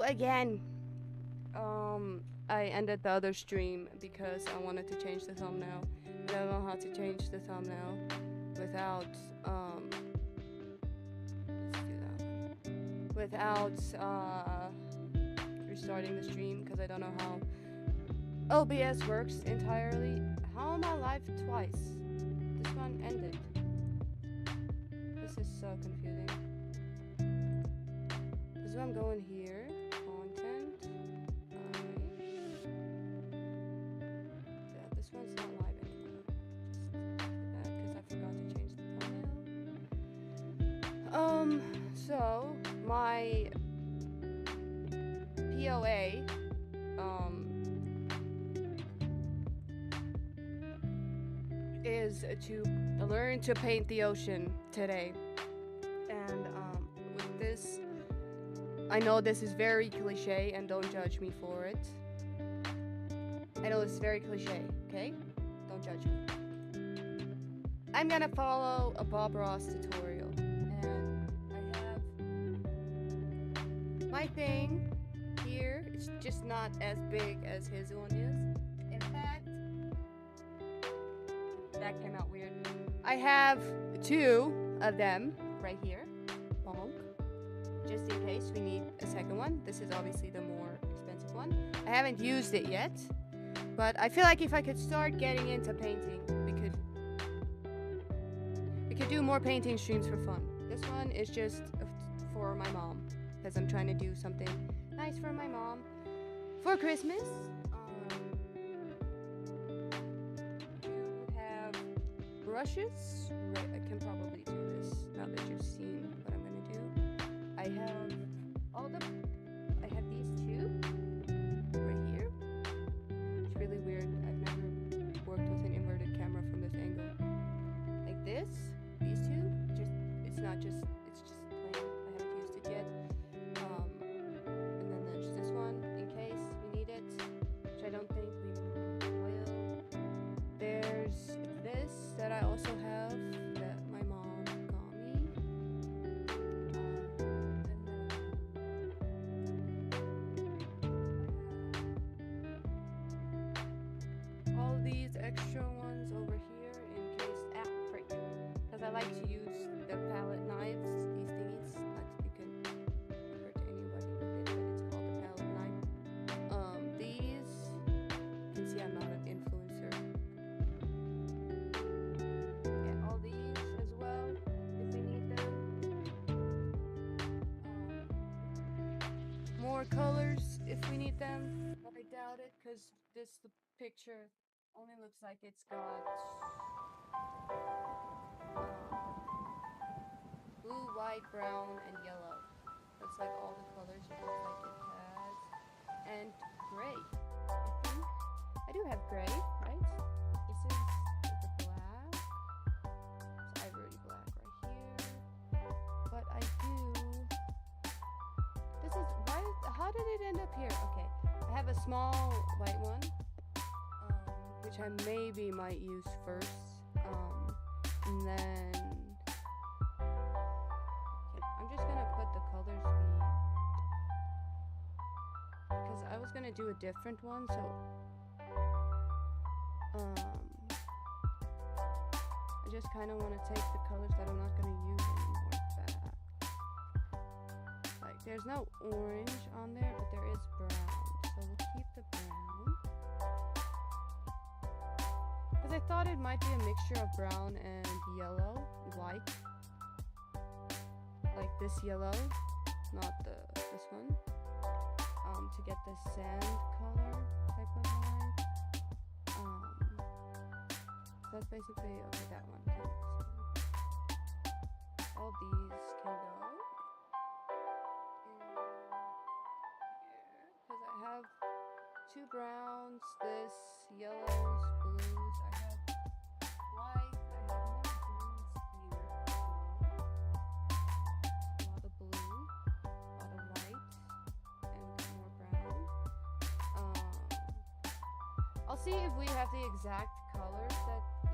again, I ended the other stream because I wanted to change the thumbnail. I don't know how to change the thumbnail without, let's do that one. Without, restarting the stream, because I don't know how OBS works entirely. How am I live twice? This one ended. This is so confusing. So I'm going here, content. Yeah, this one's not live anymore. Just do that because I forgot to change the thumbnail. So my POA, is to learn to paint the ocean today, and with this. I know this is very cliche, and don't judge me for it. I know it's very cliche, okay? Don't judge me. I'm gonna follow a Bob Ross tutorial, and I have my thing here. It's just not as big as his one is. In fact, that came out weird. I have two of them right here. Bonk. Just in case we need a second one. This is obviously the more expensive one. I haven't used it yet, but I feel like if I could start getting into painting, we could do more painting streams for fun. This one is just for my mom, because I'm trying to do something nice for my mom for Christmas. You have brushes. Right, I can probably do this now that you've seen what I'm gonna do. I have these two right here. It's really weird. I've never worked with an inverted camera from this angle. Like this, these two, it's just plain. I haven't used it yet. And then there's this one in case we need it, which I don't think we will. There's this that I also have that my mom got me. All these extra ones over here in case frick, because I like to use the palette knives, these thingies. Not you can hurt anybody with it, but it's called the palette knife. These, you can see I'm not an influencer. Yeah, all these as well if we need them. More colors if we need them, but I doubt it because the picture only looks like it's got blue, white, brown, and yellow. That's like all the colors it looks like it has. And gray, I think. I do have gray, right? This is the black. It's ivory black right here. But I do... This is... How did it end up here? Okay. I have a small white one, which I maybe might use first, and then I'm just gonna put the colors because I was gonna do a different one, so I just kind of want to take the colors that I'm not gonna use anymore back. Like there's no orange on there, but there is brown, so we'll keep the brown. Because I thought it might be a mixture of brown and yellow, white. Like this yellow, not this one. To get the sand color type of vibe. So that's basically, okay, that one. All these can go. Because I have two browns, this, yellows, blues. I have white. I have more blues here. A lot of blue, a lot of white, and more brown. I'll see if we have the exact colors that he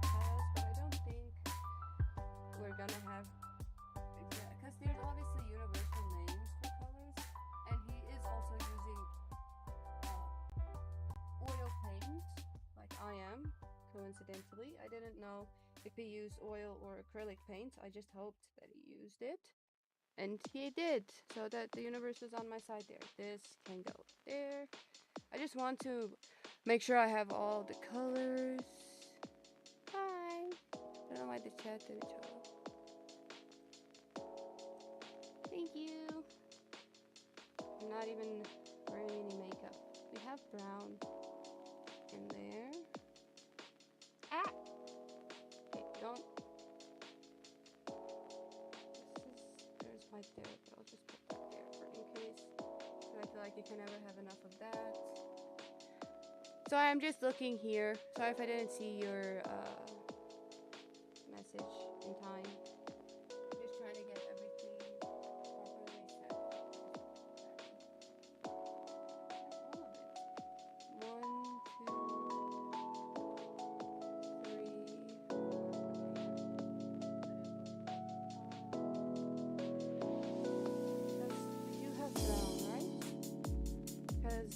has, but I don't think we're gonna have exact, because there's obviously universal names for colors, and he accidentally. I didn't know if he used oil or acrylic paint. I just hoped that he used it. And he did, so that the universe was on my side there. This can go there. I just want to make sure I have all the colors. Hi. I don't know why the chat didn't show up. Thank you. I'm not even wearing any makeup. We have brown in there. Ah! Okay, don't. There's white there, but I'll just put that there for in case. So I feel like you can never have enough of that. So I'm just looking here. Sorry if I didn't see your message in time. I'm just trying to get everything properly set. All of it. 1, 2, 3, 4. Because you have brown, right? Because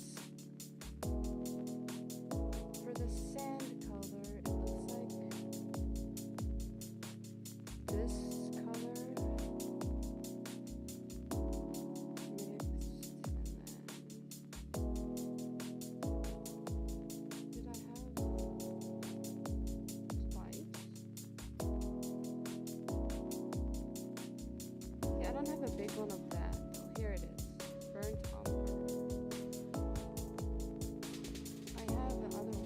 for the sand color, it looks like this color mixed, and then did I have spikes? Yeah, I don't have a big one of that. Oh, here it is. Burnt umber. I have the other one.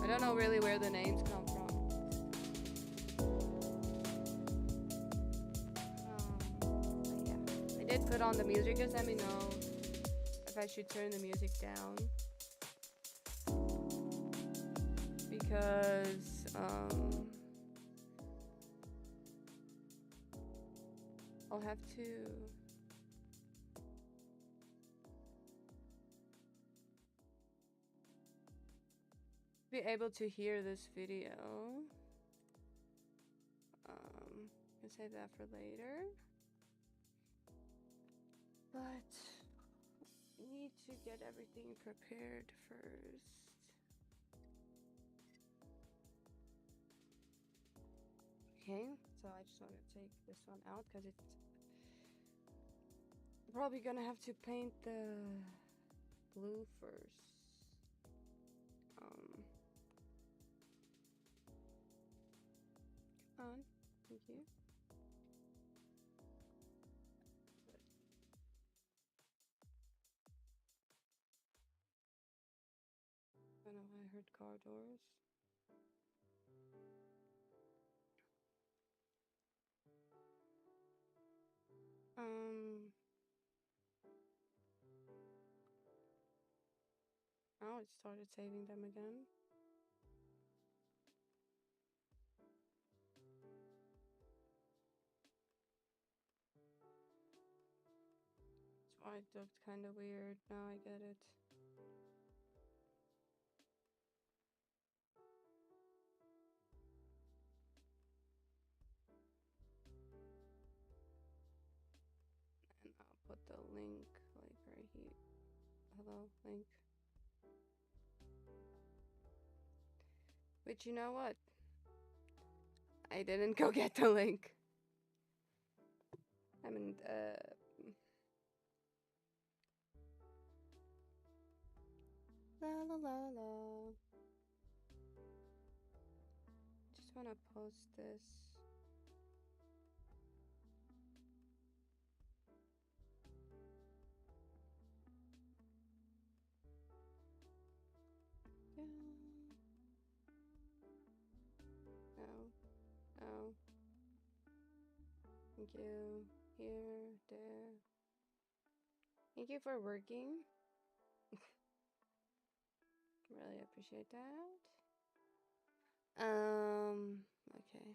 I don't know really where the names come from. But yeah, I did put on the music. Just let me know if I should turn the music down, because I'll have to be able to hear this video. I'll save that for later. But I need to get everything prepared first. Okay, so I just want to take this one out because it's probably gonna have to paint the blue first. Come on, thank you. I know I heard car doors. Oh, it started saving them again. That's why it looked kind of weird. Now I get it. And I'll put the link like right here. Hello, link. But you know what? I didn't go get the link. I mean, la la la la. Just wanna post this. Yeah. No. No. Thank you. Here, there. Thank you for working. Really appreciate that. Okay.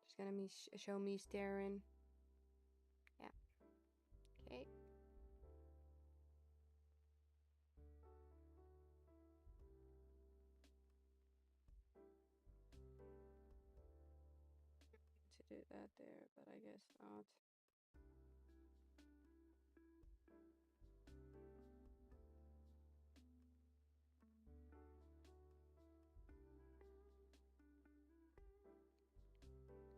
Just gonna show me staring. Yeah. Okay. do that there, but I guess not.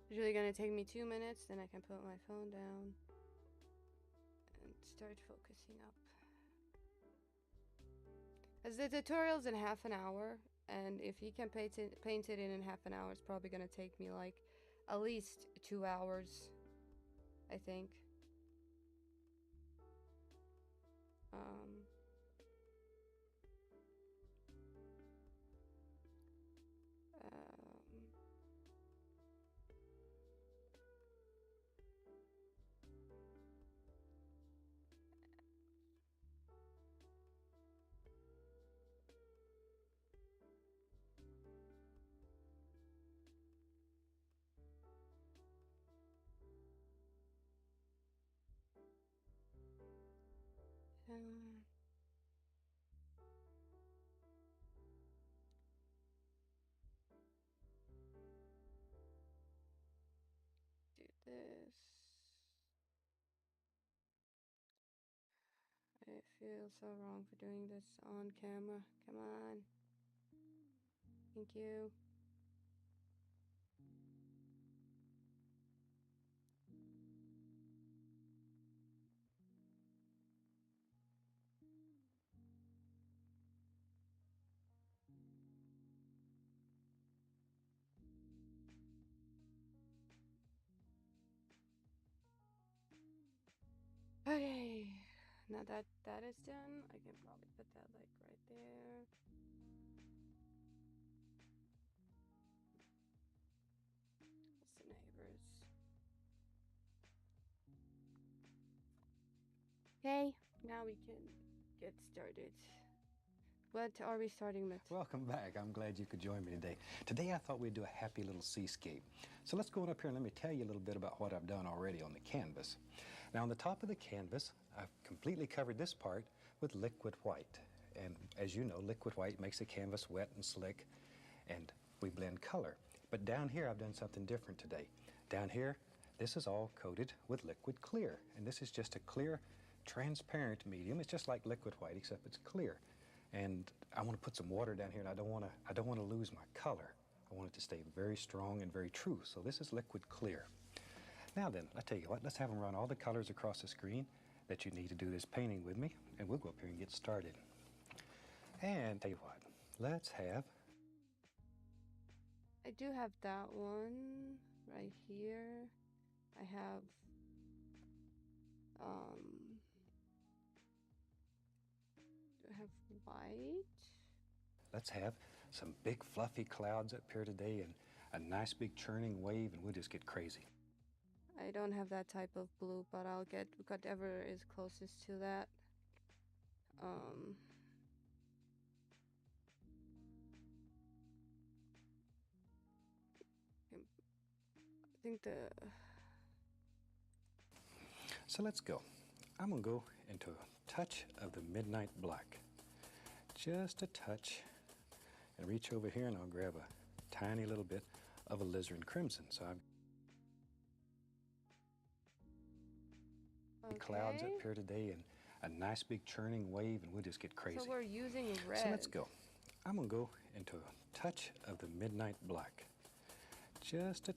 It's really gonna take me 2 minutes, then I can put my phone down and start focusing up. As the tutorial's in half an hour, and if he can paint it in half an hour, it's probably gonna take me like at least 2 hours, I think. Um, um, do this. I feel so wrong for doing this on camera. Come on. Thank you. Okay, now that that is done, I can probably put that like right there. That's the neighbors. Okay, now we can get started. What are we starting with? Welcome back. I'm glad you could join me today. Today I thought we'd do a happy little seascape. So let's go on up here and let me tell you a little bit about what I've done already on the canvas. Now on the top of the canvas, I've completely covered this part with liquid white. And as you know, liquid white makes the canvas wet and slick, and we blend color. But down here I've done something different today. Down here, this is all coated with liquid clear. And this is just a clear, transparent medium. It's just like liquid white, except it's clear. And I want to put some water down here, and I don't want to lose my color. I want it to stay very strong and very true. So this is liquid clear. Now then, I tell you what, let's have them run all the colors across the screen that you need to do this painting with me, and we'll go up here and get started. And tell you what, let's have... I do have that one right here. I have do I have white? Let's have some big fluffy clouds up here today and a nice big churning wave, and we'll just get crazy. I don't have that type of blue, but I'll get whatever is closest to that. I think the... So let's go. I'm gonna go into a touch of the midnight black. Just a touch. And reach over here and I'll grab a tiny little bit of alizarin crimson. So I'm clouds up here today and a nice big churning wave, and we'll just get crazy. So we're using red. So let's go. I'm gonna go into a touch of the midnight black. Just a...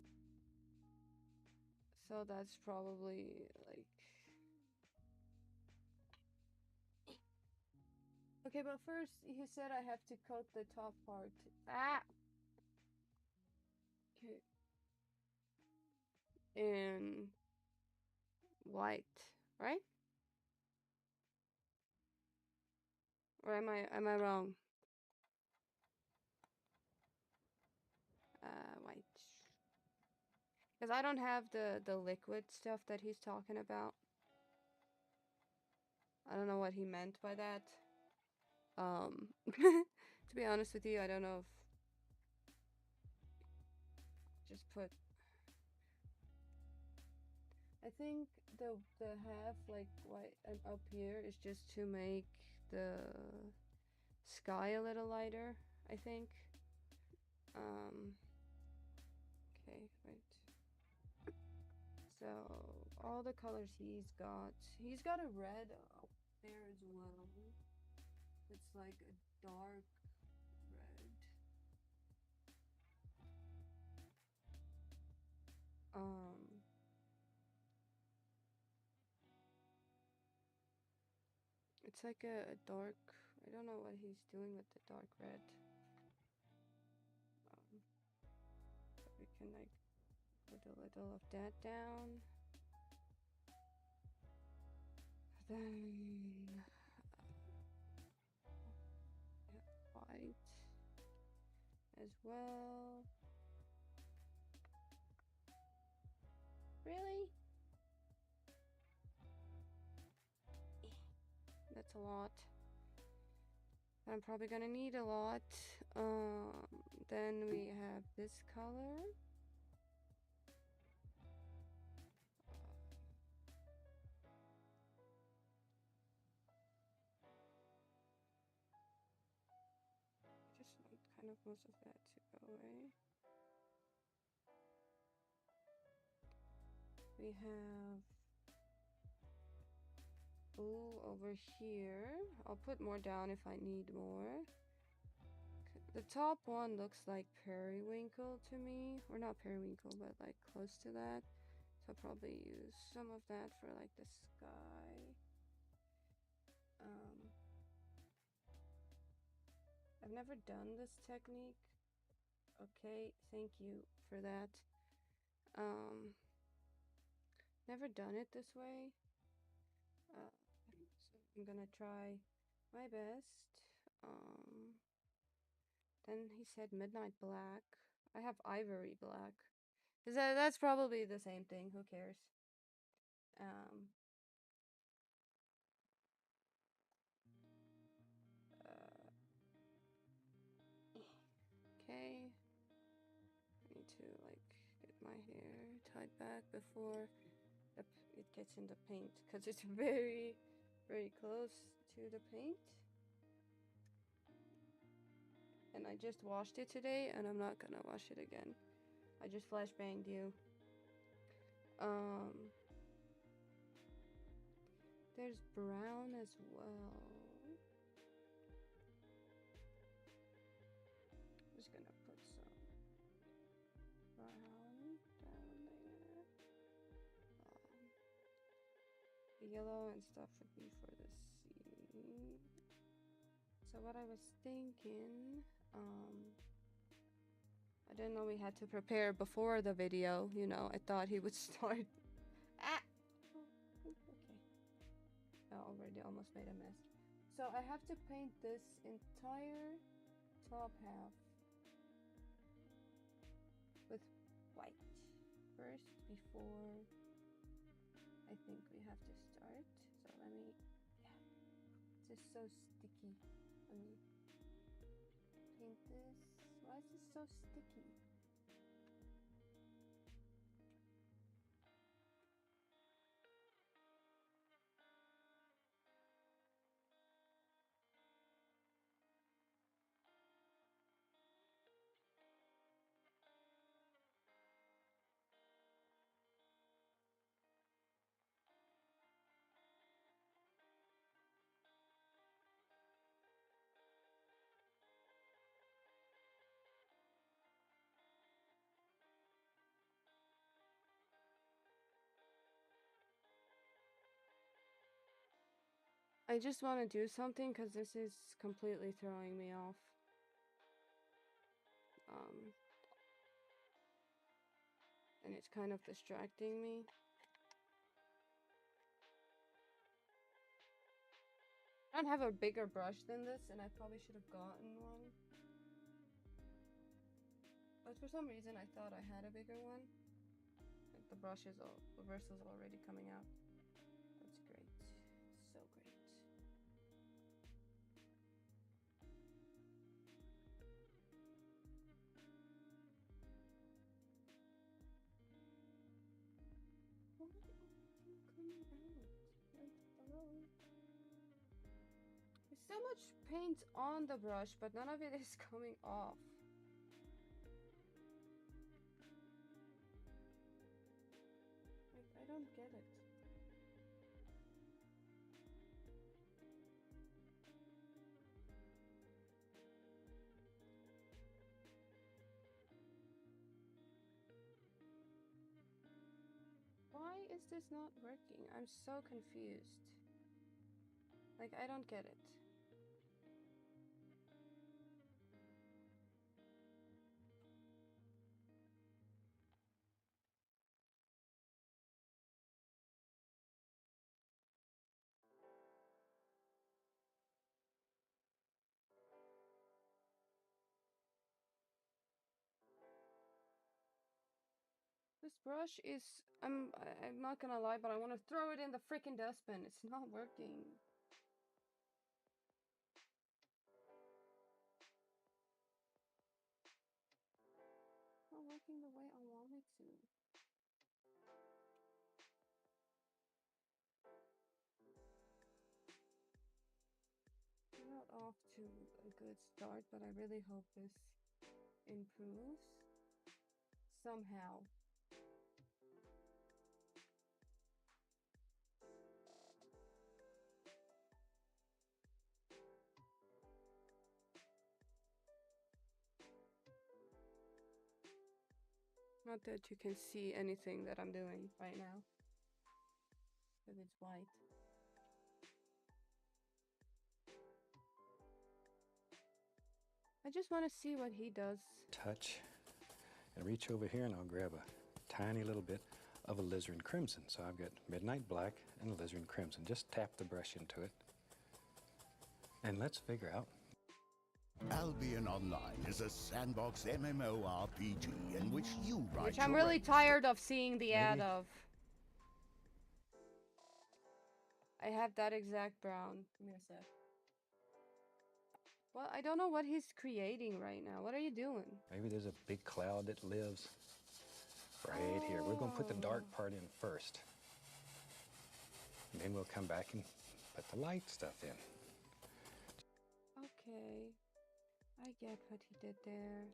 So that's probably like... Okay, but first he said I have to coat the top part. Ah! Okay. In white, right? Or am I wrong? White. Because I don't have the liquid stuff that he's talking about. I don't know what he meant by that. To be honest with you, I don't know if... Just put... I think the half like white and up here is just to make the sky a little lighter, I think. Okay, wait. So all the colors he's got a red up there as well. It's like a dark red. It's like a dark, I don't know what he's doing with the dark red. But we can like put a little of that down. Then white as well. Really? That's a lot. I'm probably gonna need a lot. Then we have this color. Just want kind of most of that to go away. We have blue over here. I'll put more down if I need more. The top one looks like periwinkle to me. Or not periwinkle, but like close to that. So I'll probably use some of that for like the sky. I've never done this technique. Okay, thank you for that. Never done it this way. So I'm gonna try my best. Then he said midnight black. I have ivory black. That's probably the same thing. Who cares? Okay. I need to like get my hair tied back before it gets in the paint because it's very, very close to the paint. And I just washed it today, and I'm not gonna wash it again. I just flashbanged you. There's brown as well. I'm just gonna put some brown down there. The yellow and stuff would be for the sea. So what I was thinking, I didn't know we had to prepare before the video, you know, I thought he would start. Okay. I already almost made a mess. So I have to paint this entire top half with white first before I think we have to start. So let me, it's just so sticky. Let me paint this. Why is this so sticky? I just want to do something because this is completely throwing me off. And it's kind of distracting me. I don't have a bigger brush than this, and I probably should have gotten one. But for some reason, I thought I had a bigger one. Like the brush is all, the bristles already coming out. That's great. So great. Why aren't you coming out? Like, hello? There's so much paint on the brush, but none of it is coming off. Like, I don't get it. Why is this not working? I'm so confused. Like, I don't get it. This brush is, I'm not gonna lie, but I want to throw it in the freaking dustbin. It's not working. It's not working the way I want it to. We're not off to a good start, but I really hope this improves somehow. Not that you can see anything that I'm doing right now, because it's white. I just want to see what he does. Touch and reach over here and I'll grab a tiny little bit of alizarin crimson. So I've got midnight black and alizarin crimson. Just tap the brush into it and let's figure out. Albion Online is a sandbox MMORPG in which you write Which I'm really tired of seeing the ad of. I have that exact brown. Give me a sec. Well, I don't know what he's creating right now. What are you doing? Maybe there's a big cloud that lives right here. We're going to put the dark part in first. And then we'll come back and put the light stuff in. Okay. I get what he did there.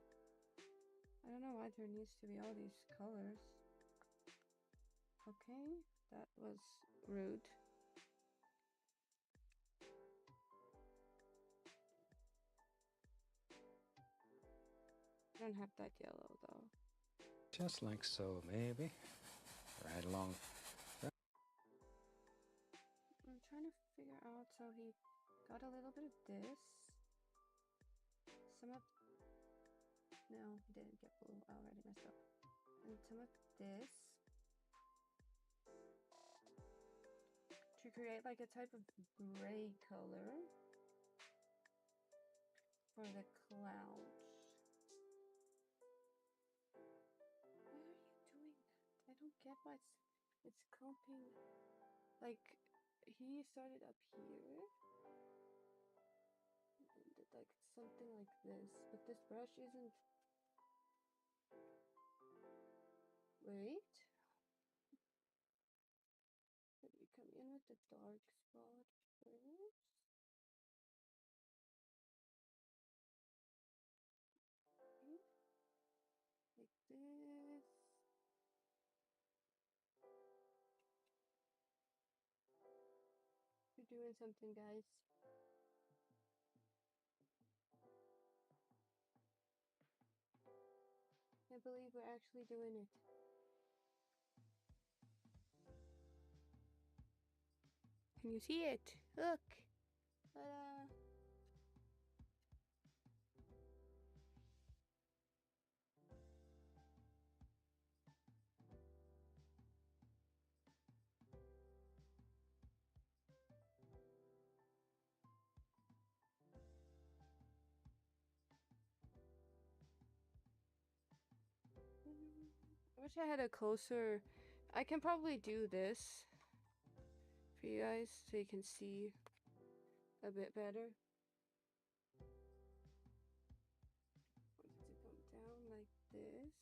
I don't know why there needs to be all these colors. Okay, that was rude. I don't have that yellow though. Just like so, maybe. Right along. I'm trying to figure out, so he got a little bit of this. Some of... No, he didn't get blue. I already messed up. And some of this. To create like a type of gray color for the clouds. Why are you doing that? I don't get why it's clumping. Like, he started up here and did like something like this, but this brush isn't. Wait. Let me come in with the dark spot first. Okay. Like this. We're doing something, guys. I believe we're actually doing it. Can you see it? Look. I wish I had a closer... I can probably do this for you guys so you can see a bit better. I want it to come down like this.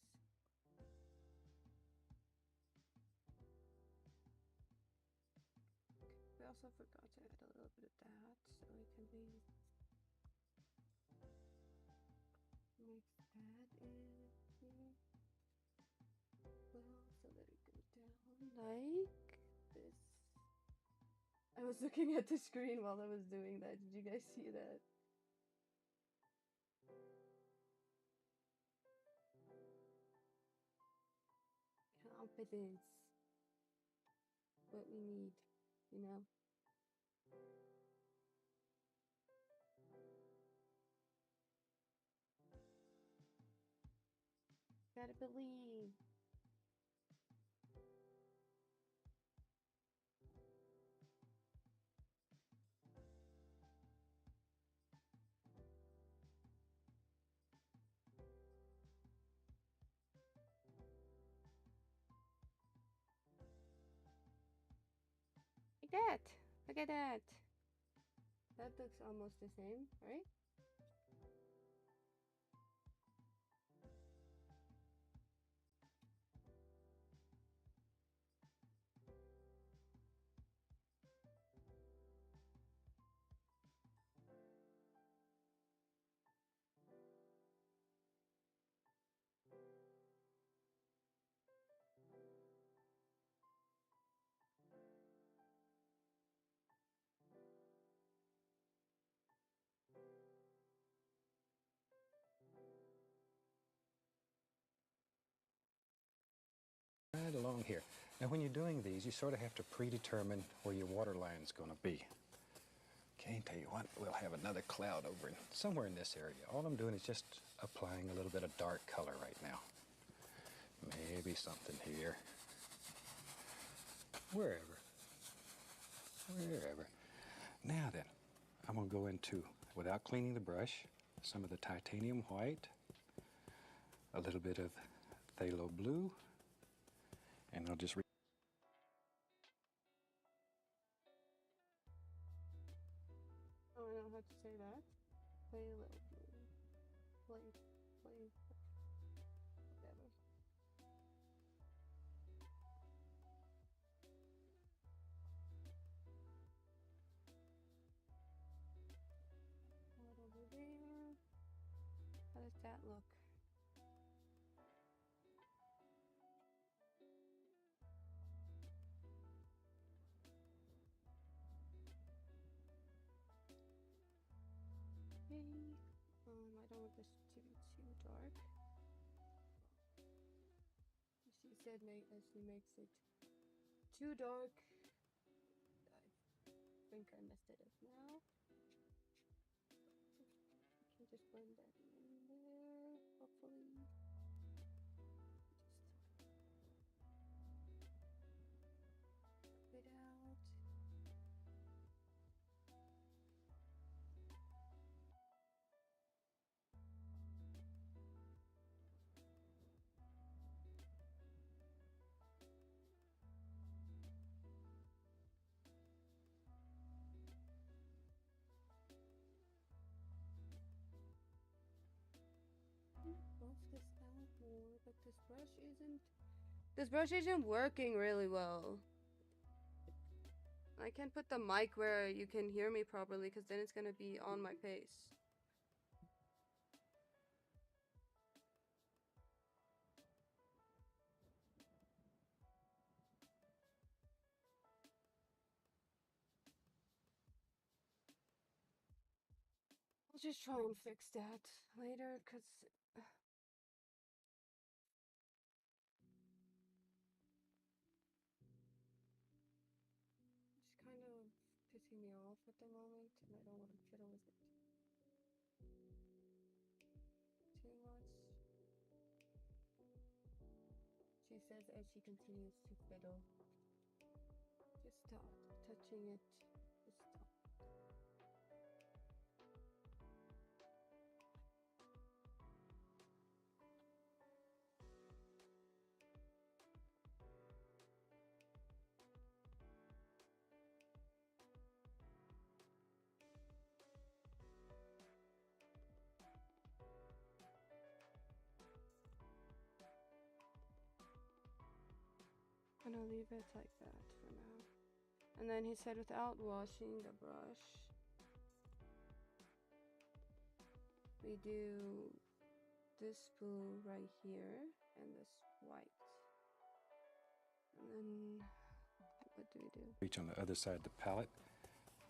We also forgot to add a little bit of that, so it can be... Mix that in here. Well, so let it go down. like this. I was looking at the screen while I was doing that. Did you guys see that? Confidence. What we need, you know? Gotta believe. Like that. Look at that. That looks almost the same, right? Right along here. Now when you're doing these, you sort of have to predetermine where your water line's going to be. Okay, tell you what, we'll have another cloud over somewhere in this area. All I'm doing is just applying a little bit of dark color right now. Maybe something here. Wherever. Now then, I'm going to go into, without cleaning the brush, some of the titanium white, a little bit of phthalo blue, and I'll just Oh, I don't know how to say that. Play a little blue. Play, whatever. Right over there. How does that look? Okay. I don't want this to be too dark. She said as he makes it too dark. I think I messed it up now. I can just blend that in there, hopefully. Just it out. Buff this out more, but this brush isn't working really well. I can't put the mic where you can hear me properly because then it's gonna be on my face. I'll just try and fix that later because it's kind of pissing me off at the moment and I don't want to fiddle with it too much. She says as she continues to fiddle, just stop touching it, just stop. I'm gonna leave it like that for now. And then he said without washing the brush, we do this blue right here and this white And then, what do we do? Reach on the other side of the palette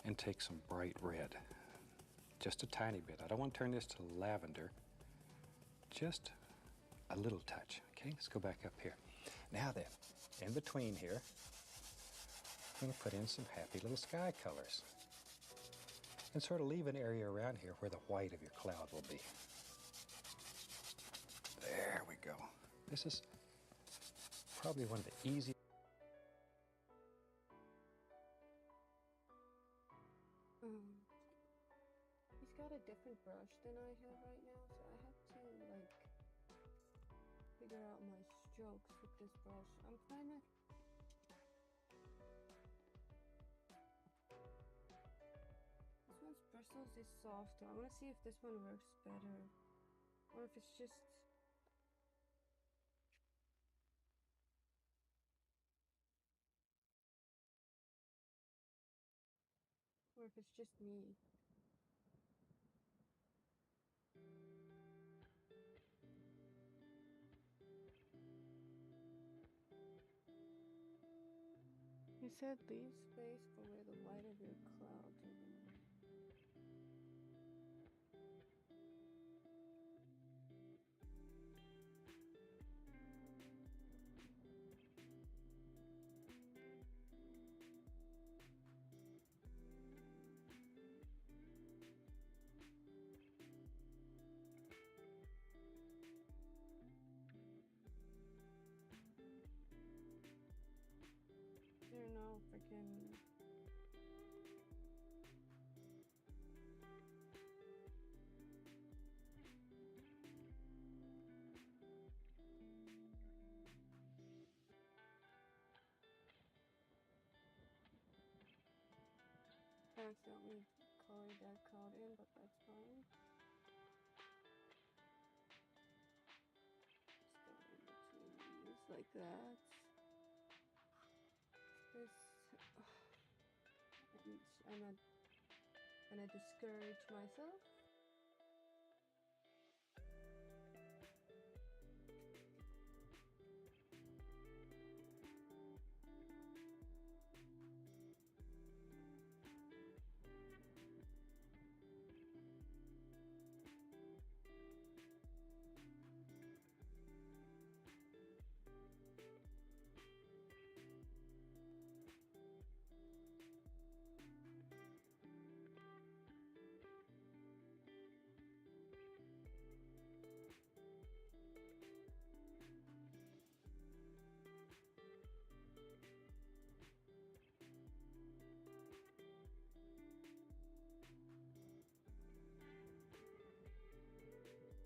and take some bright red. Just a tiny bit. I don't want to turn this to lavender. Just a little touch. Okay, let's go back up here. Now then, in between here, I'm going to put in some happy little sky colors and sort of leave an area around here where the white of your cloud will be. There we go. This is probably one of the easiest. He's got a different brush than I have right now, so I have to like figure out my strokes with this brush. I'm kind of this one's bristles is softer. I want to see if this one works better, or if it's just me. You said leave space for where the light of your clouds are going. There no freaking. I accidentally colored that cloud in, but that's fine. Just go in between these like that. This. I'm not gonna discourage myself.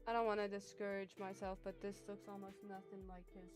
I don't want to discourage myself, but this looks almost nothing like his.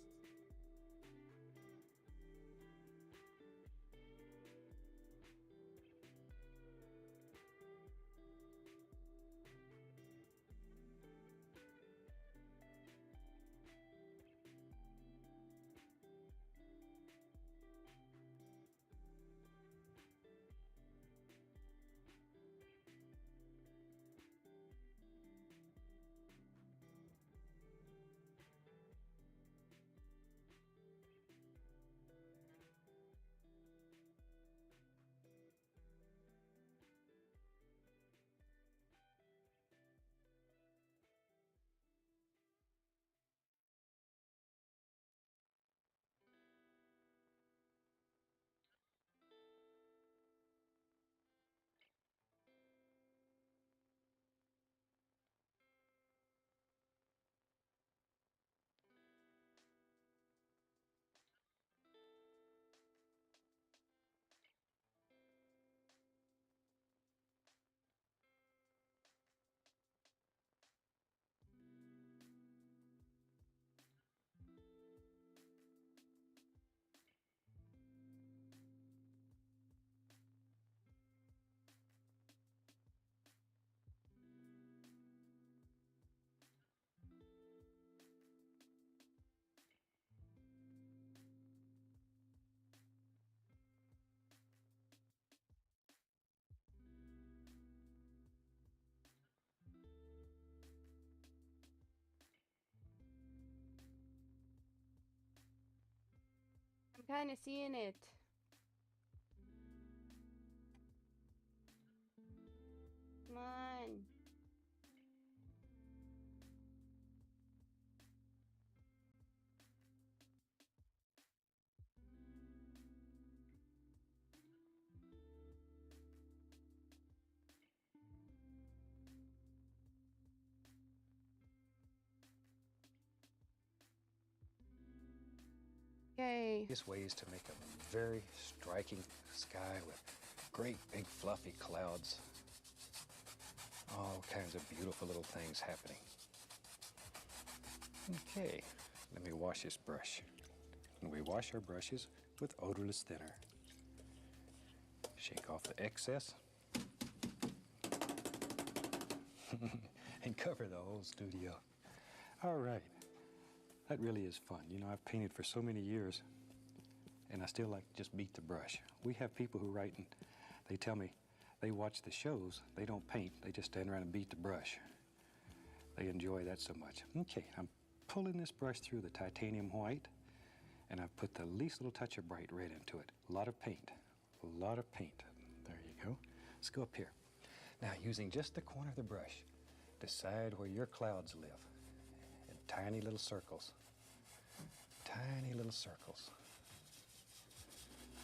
kind of seeing it. Come on. Okay. This way is to make a very striking sky with great big fluffy clouds. All kinds of beautiful little things happening. Okay, let me wash this brush. And we wash our brushes with odorless thinner. Shake off the excess. And cover the whole studio. All right. That really is fun. You know, I've painted for so many years, and I still like to just beat the brush. We have people who write and they tell me they watch the shows, they don't paint, they just stand around and beat the brush. They enjoy that so much. Okay, I'm pulling this brush through the titanium white, and I've put the least little touch of bright red into it. A lot of paint, a lot of paint. There you go. Let's go up here. Now, using just the corner of the brush, decide where your clouds live. Tiny little circles. Tiny little circles.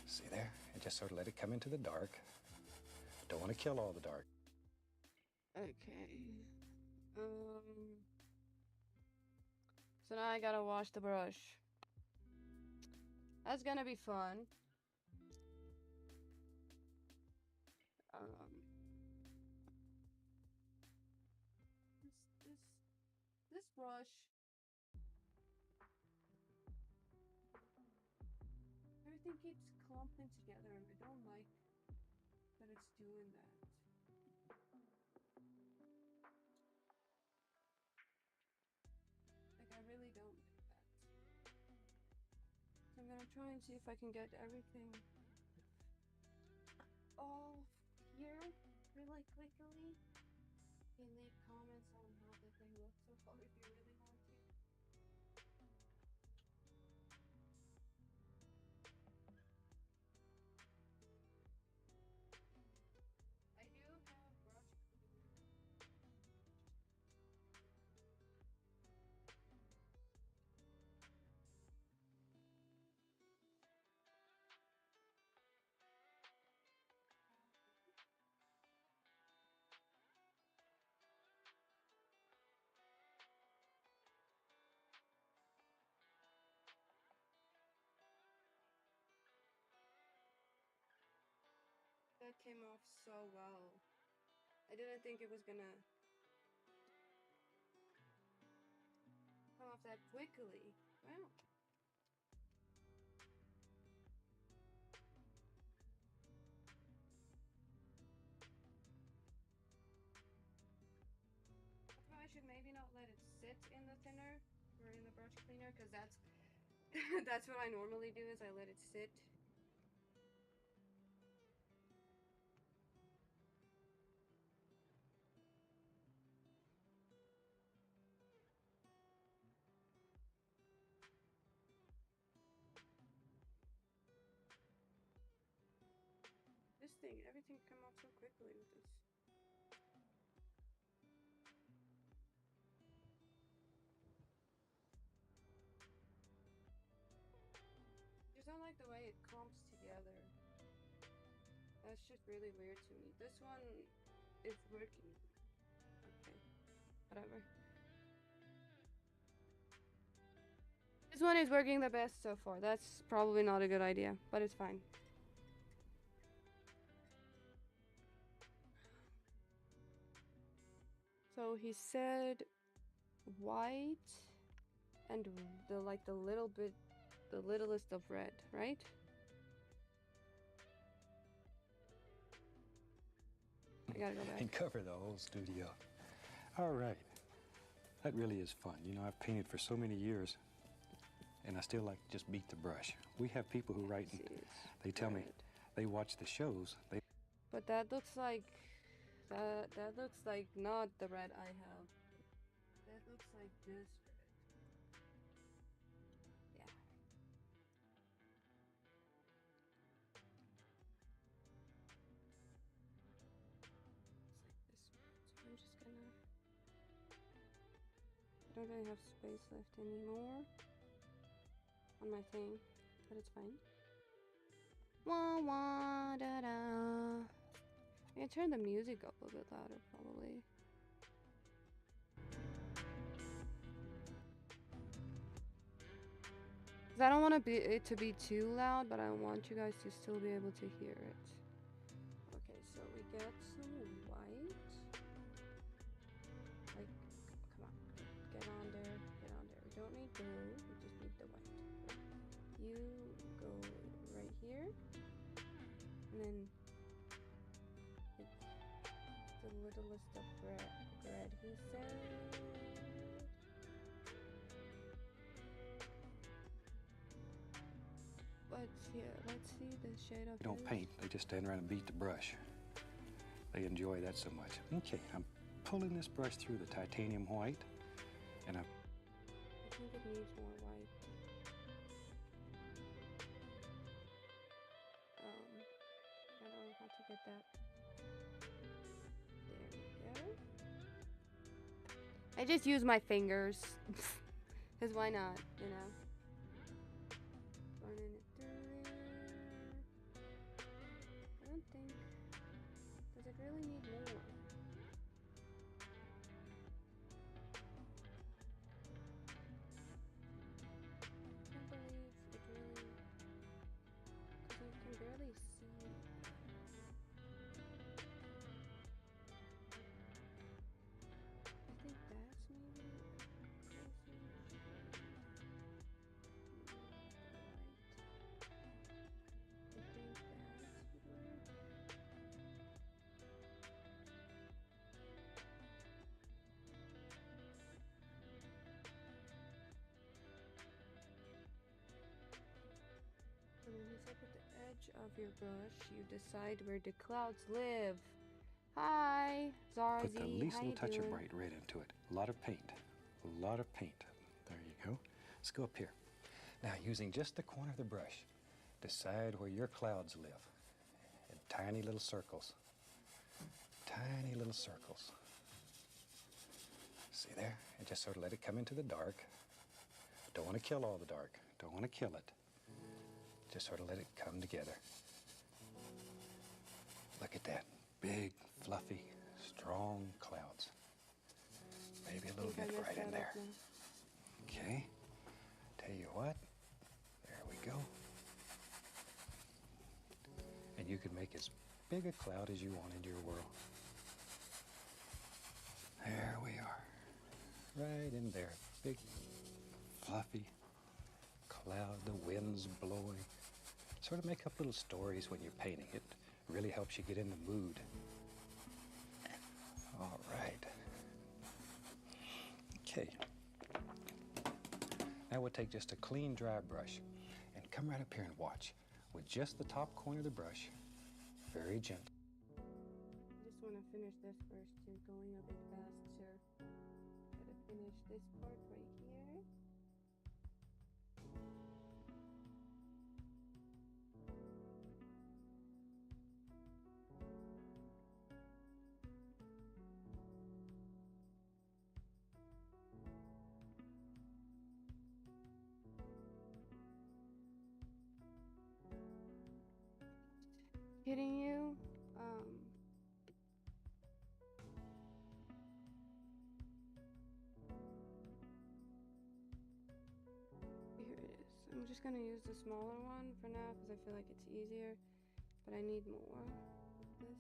See there? And just sort of let it come into the dark. Don't want to kill all the dark. Okay. So now I gotta wash the brush. That's gonna be fun. This brush. Everything keeps clumping together, and I don't like that it's doing that. Like, I really don't like that. So I'm gonna try and see if I can get everything all here really quickly. You can leave comments on how the thing looks so far if you really want to. I do have brush cleaner. That came off so well. I didn't think it was gonna come off that quickly. Wow. I should maybe not let it sit in the thinner or in the brush cleaner, because that's that's what I normally do, is I let it sit. This thing, everything come off so quickly with this. Just don't like the way it clumps together. That's just really weird to me. This one is working. Okay, whatever. This one is working the best so far. That's probably not a good idea, but it's fine. So he said white and the littlest of red, right? I gotta go back. And cover the whole studio. All right. That really is fun. You know, I've painted for so many years, and I still like to just beat the brush. We have people who write and they tell me they watch the shows. But that looks like that looks like not the red I have. That looks like this red. Yeah. I don't really have space left anymore on my thing, but it's fine. Wah wah da da. I can turn the music up a bit louder, probably. Cause I don't want it to be too loud, but I want you guys to still be able to hear it. Okay, so we get some white. Like, come on, get on there, get on there. We don't need blue, we just need the white. You go right here, and then it's the littlest of bread, he said. Let's see the shade of They don't paint, they just stand around and beat the brush. They enjoy that so much. Okay, I'm pulling this brush through the titanium white, and I think it needs more white. I don't know how to get that. There we go. I just use my fingers. Because why not, you know? Running it through there. I don't think... Does it really need more? I can't believe it really... Because you can barely see... I think that's maybe... And then he said with the edge of your brush, you decide where the clouds live. Hi, Zarzi. put the least how little you touch doing? of bright red into it. A lot of paint. A lot of paint. There you go. Let's go up here. Now, using just the corner of the brush, decide where your clouds live. In tiny little circles. Tiny little circles. See there? And just sort of let it come into the dark. Don't want to kill all the dark. Don't want to kill it. Just sort of let it come together. Look at that. Big, fluffy, strong clouds. Maybe a little bit right in there. Okay. Tell you what. There we go. And you can make as big a cloud as you want into your world. There we are. Right in there. Big, fluffy cloud. The wind's blowing. Sort of make up little stories when you're painting. It really helps you get in the mood. All right. Okay. Now we'll take just a clean, dry brush and come right up here and watch. With just the top corner of the brush, very gentle. I just want to finish this first too, going a bit faster. Gotta finish this part right here. Kidding you? Here it is. I'm just gonna use the smaller one for now because I feel like it's easier, but I need more of this.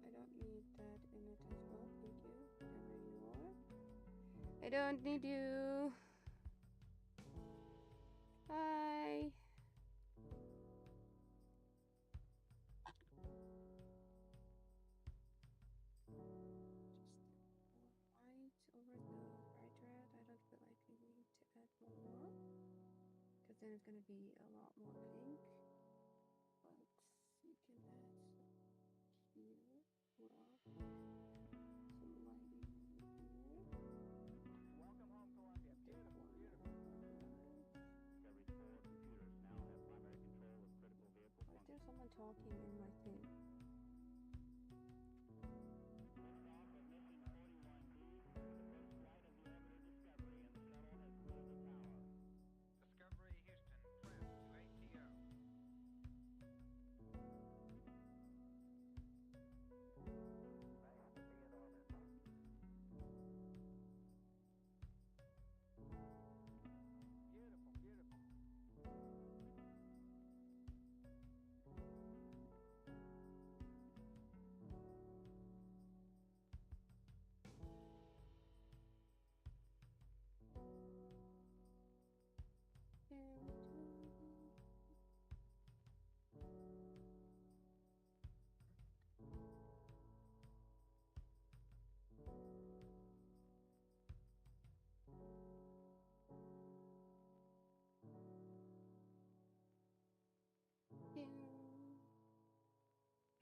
I don't need that in it as well. Thank you. Wherever you are. I don't need you. Bye. Over the bright red. I don't feel like we need to add more because then it's going to be a lot more pink, but you can add some here as well, some lighting over here. Welcome home, Columbia. Beautiful, beautiful. Discovery's 4 computers now have primary control of critical vehicle Why is there functions. someone talking in my thing? Liftoff of mission 41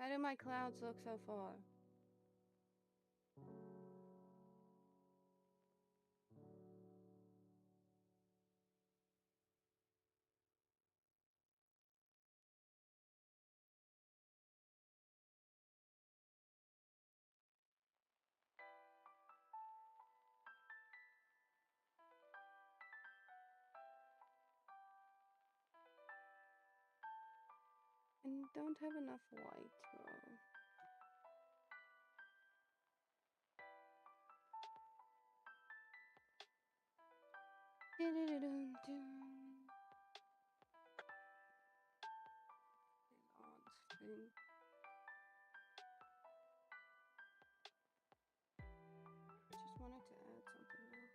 Why do my clouds look so far? And don't have enough white, bro. Odd thing. Just wanted to add something now.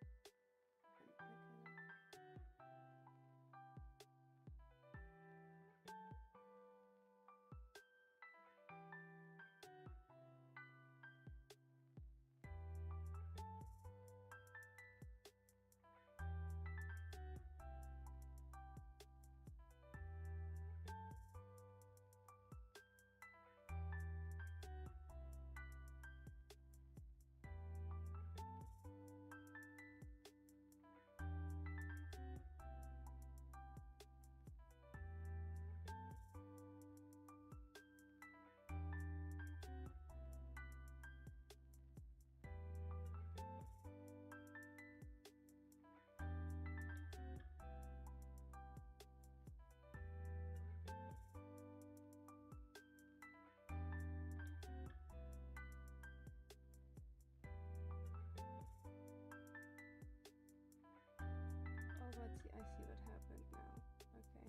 Oh, but see, I see what happened now. Okay.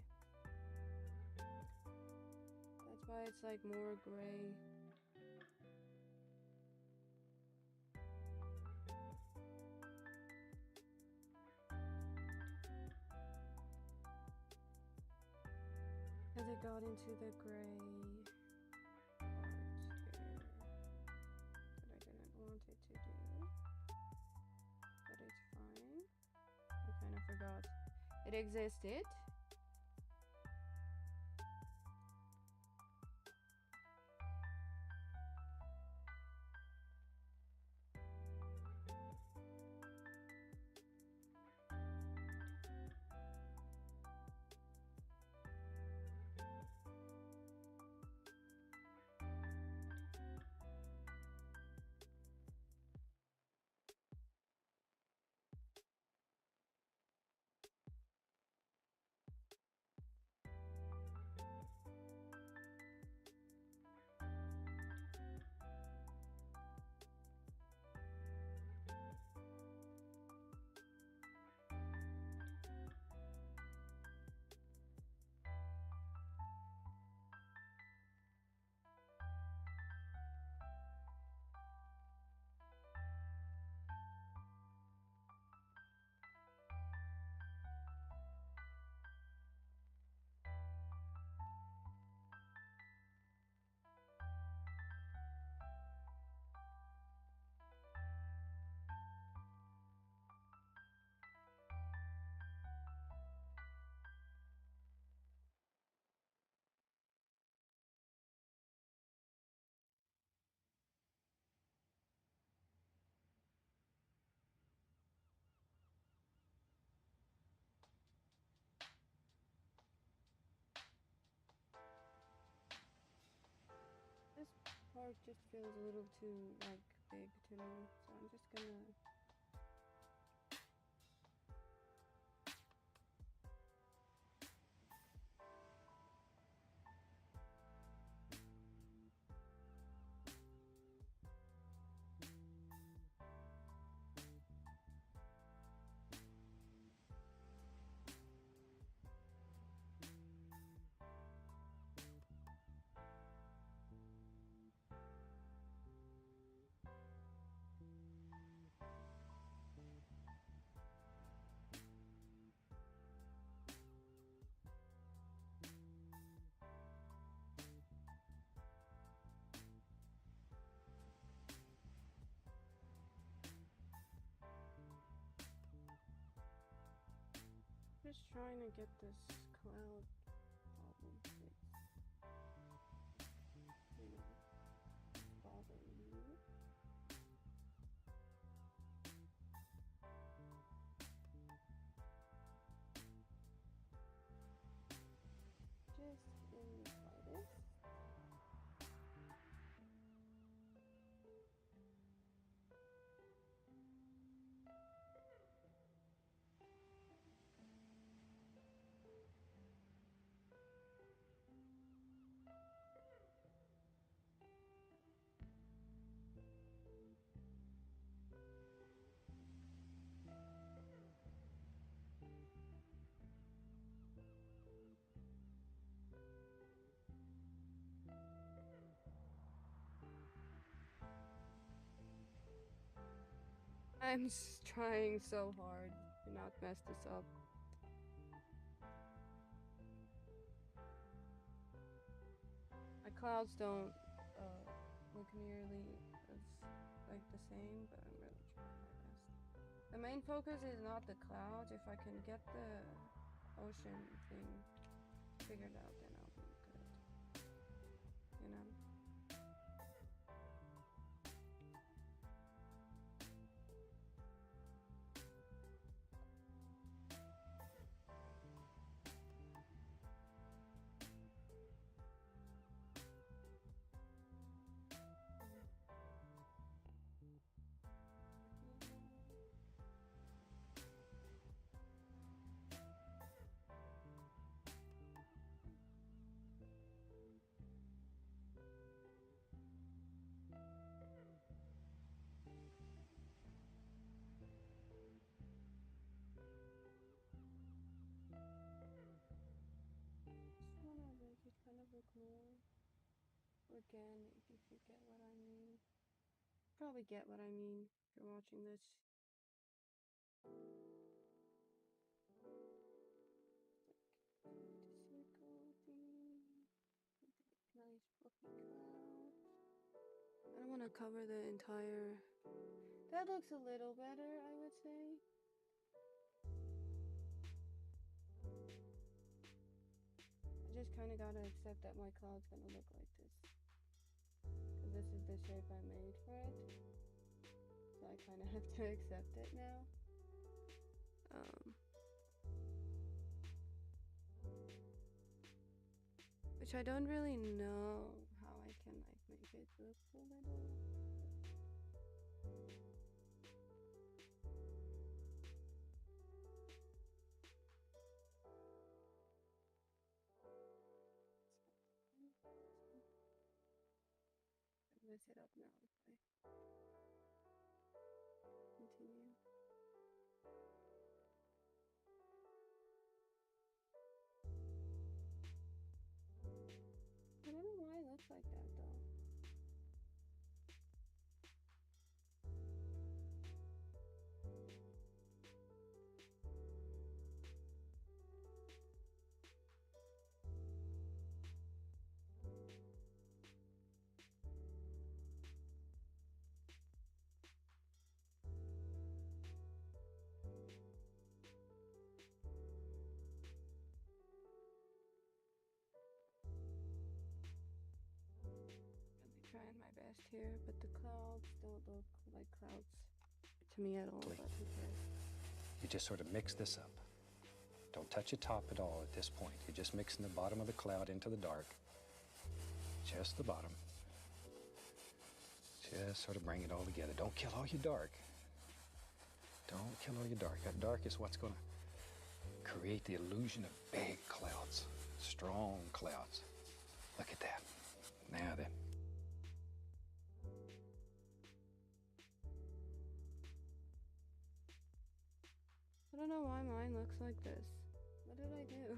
That's why it's like more gray. Because it got into the gray part there that I didn't want it to do. But it's fine. I kind of forgot it existed. This part just feels a little too like big to me, so I'm just gonna just trying to get this cloud problem fixed. You know. I'm trying so hard to not mess this up. My clouds don't look nearly as like the same, but I'm really trying my best. The main focus is not the clouds. If I can get the ocean thing figured out, then I'll be good. You know? Just wanna make it kind of look more organic, if you get what I mean. Probably get what I mean if you're watching this. Like, circle thing. Nice fluffy clouds. I don't want to cover the entire. That looks a little better, I would say. I just kind of gotta accept that my cloud's gonna look like this. Because this is the shape I made for it. So I kind of have to accept it now. Which I don't really know how I can like make it look a little. I'm gonna set up now if I continue. I don't know why it looks like that though. Really trying my best here, but the clouds don't look like clouds to me at all. But who cares? You just sort of mix this up. Don't touch the top at all at this point. You're just mixing the bottom of the cloud into the dark. Just the bottom. Just sort of bring it all together. Don't kill all your dark. Don't kill all your dark. That dark is what's going to create the illusion of big clouds, strong clouds. Look at that. Now then. I don't know why mine looks like this. What did I do?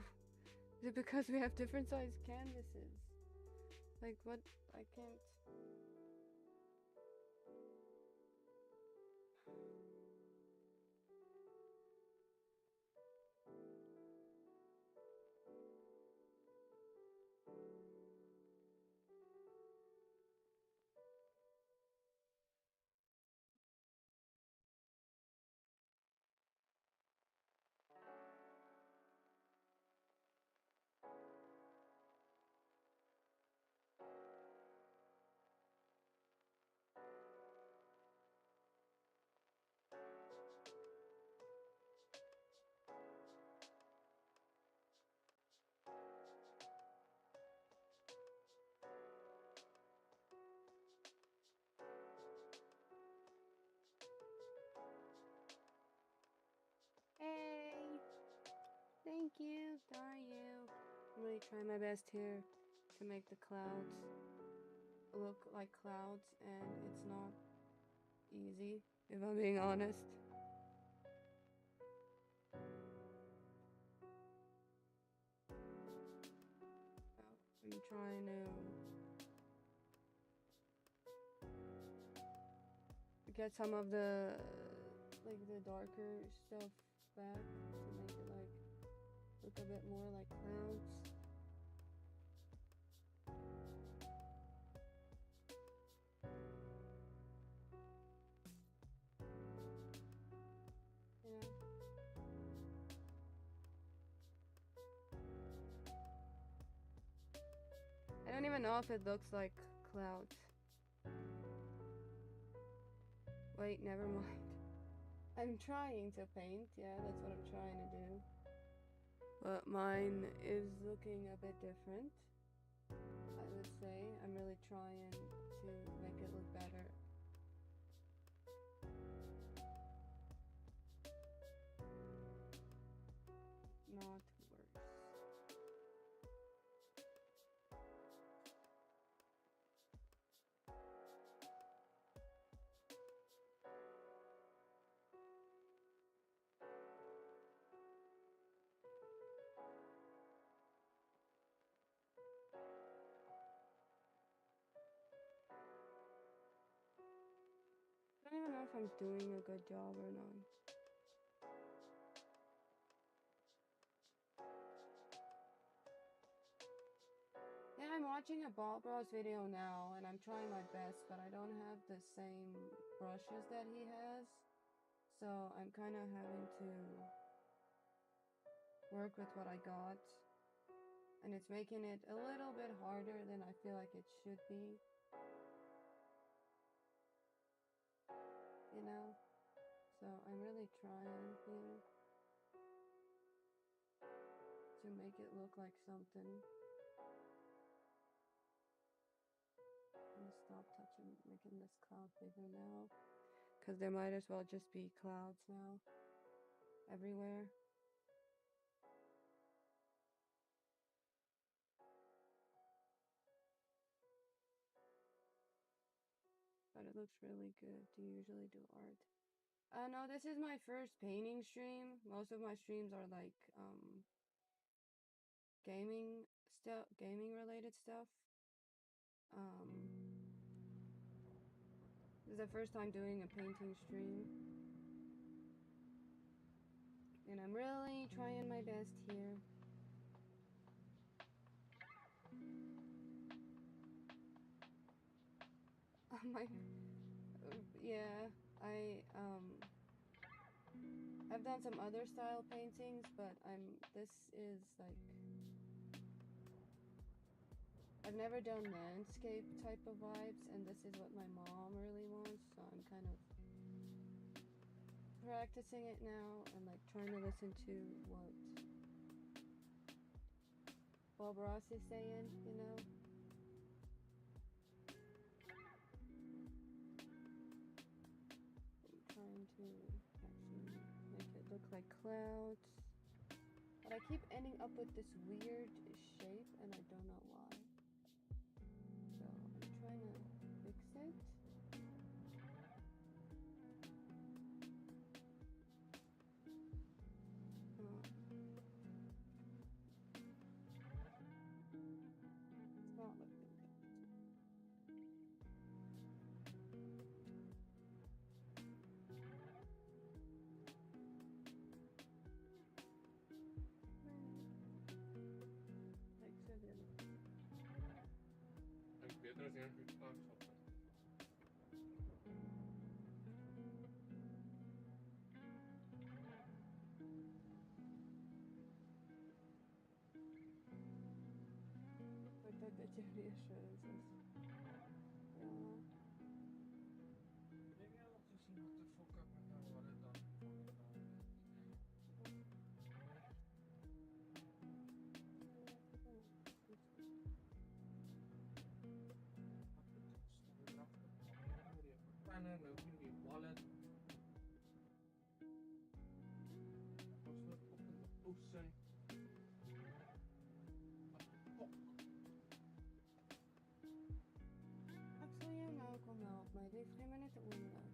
Is it because we have different size canvases? Like what? I can't. Hey! Thank you, Dario. I'm really trying my best here to make the clouds look like clouds, and it's not easy, if I'm being honest. I'm trying to get some of the like the darker stuff back to make it like look a bit more like clouds. Yeah. I don't even know if it looks like clouds. Wait, never mind. I'm trying to paint, yeah, that's what I'm trying to do. But mine is looking a bit different, I would say. I'm really trying to make it look better. Not worse. I don't even know if I'm doing a good job or not. Yeah, I'm watching a Bob Ross video now and I'm trying my best, but I don't have the same brushes that he has. So I'm kind of having to work with what I got. And it's making it a little bit harder than I feel like it should be. You know? So I'm really trying here to make it look like something. I'm gonna stop touching, making this cloud bigger now. Because there might as well just be clouds now. Everywhere. But it looks really good. Do you usually do art? No, this is my first painting stream. Most of my streams are like, gaming stuff, gaming related stuff. This is the first time doing a painting stream. And I'm really trying my best here. Yeah, I've done some other style paintings, but this is like, I've never done landscape type of vibes, and this is what my mom really wants, so I'm kind of practicing it now and like trying to listen to what Bob Ross is saying, you know? I'm trying to actually make it look like clouds. But I keep ending up with this weird shape and I don't know why. So I'm trying to fix it. It's not looking good. Fix it in. Ik weet er is een goed aanschot. But that the reassurances. Yeah. Ik heb al gezien wat de fuck heb ik nou wat het dan Banner, no die wallet. Password op de post zijn. Actually, you know, kom nou op mij. Dit 3 minuten onder.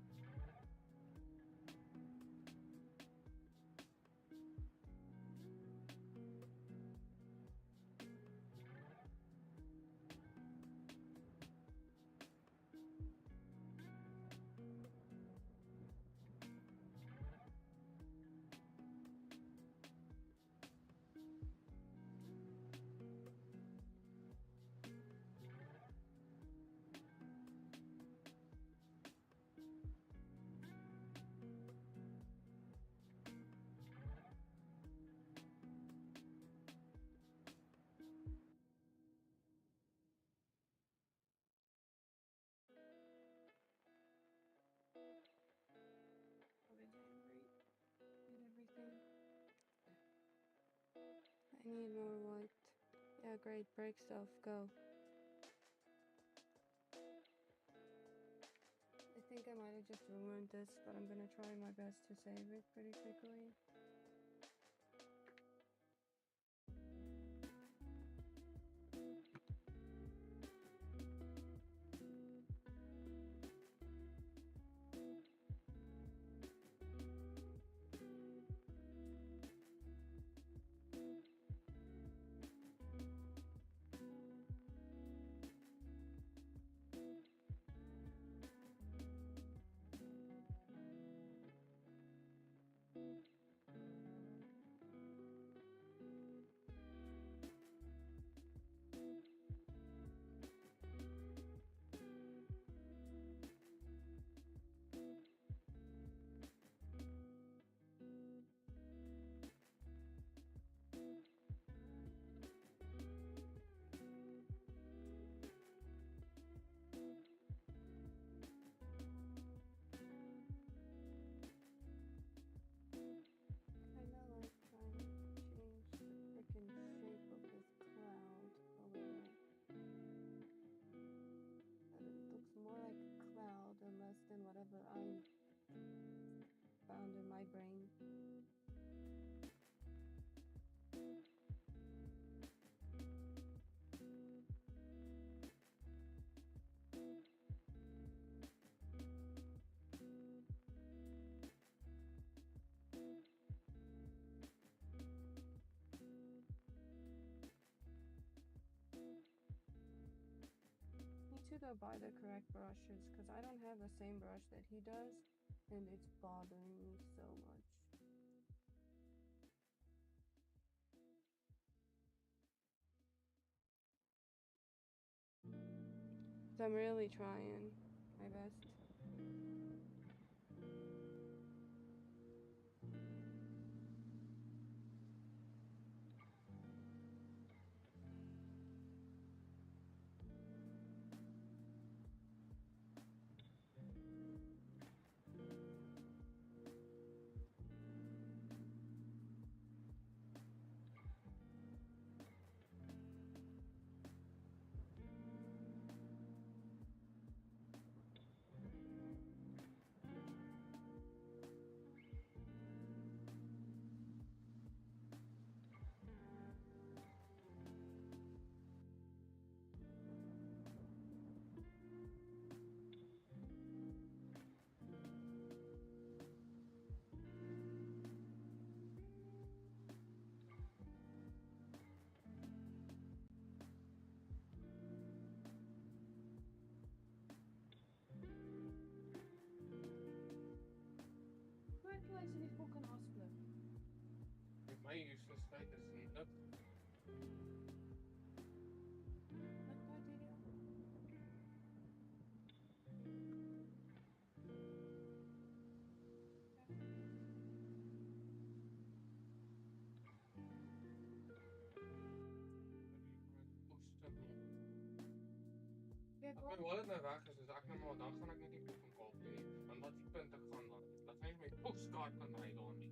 thing. I need more white. Yeah, great. Break stuff. Go. I think I might have just ruined this, but I'm gonna try my best to save it pretty quickly. Kinda like trying to change the freaking shape of this cloud a little. But it looks more like a cloud and less than whatever I found in my brain. Need to go buy the correct brushes because I don't have the same brush that he does and it's bothering me so much. So I'm really trying my best. Waar krijg je die fucking afspluk? Met my useless feit is nie dat Wat daai video? Ja, As my wallet nou weg is, ek nou maar dan gaan ek net die boek van koop hê. Want wat die punt ek gaan dan. Dat sy my postkaart kan ry daarmee.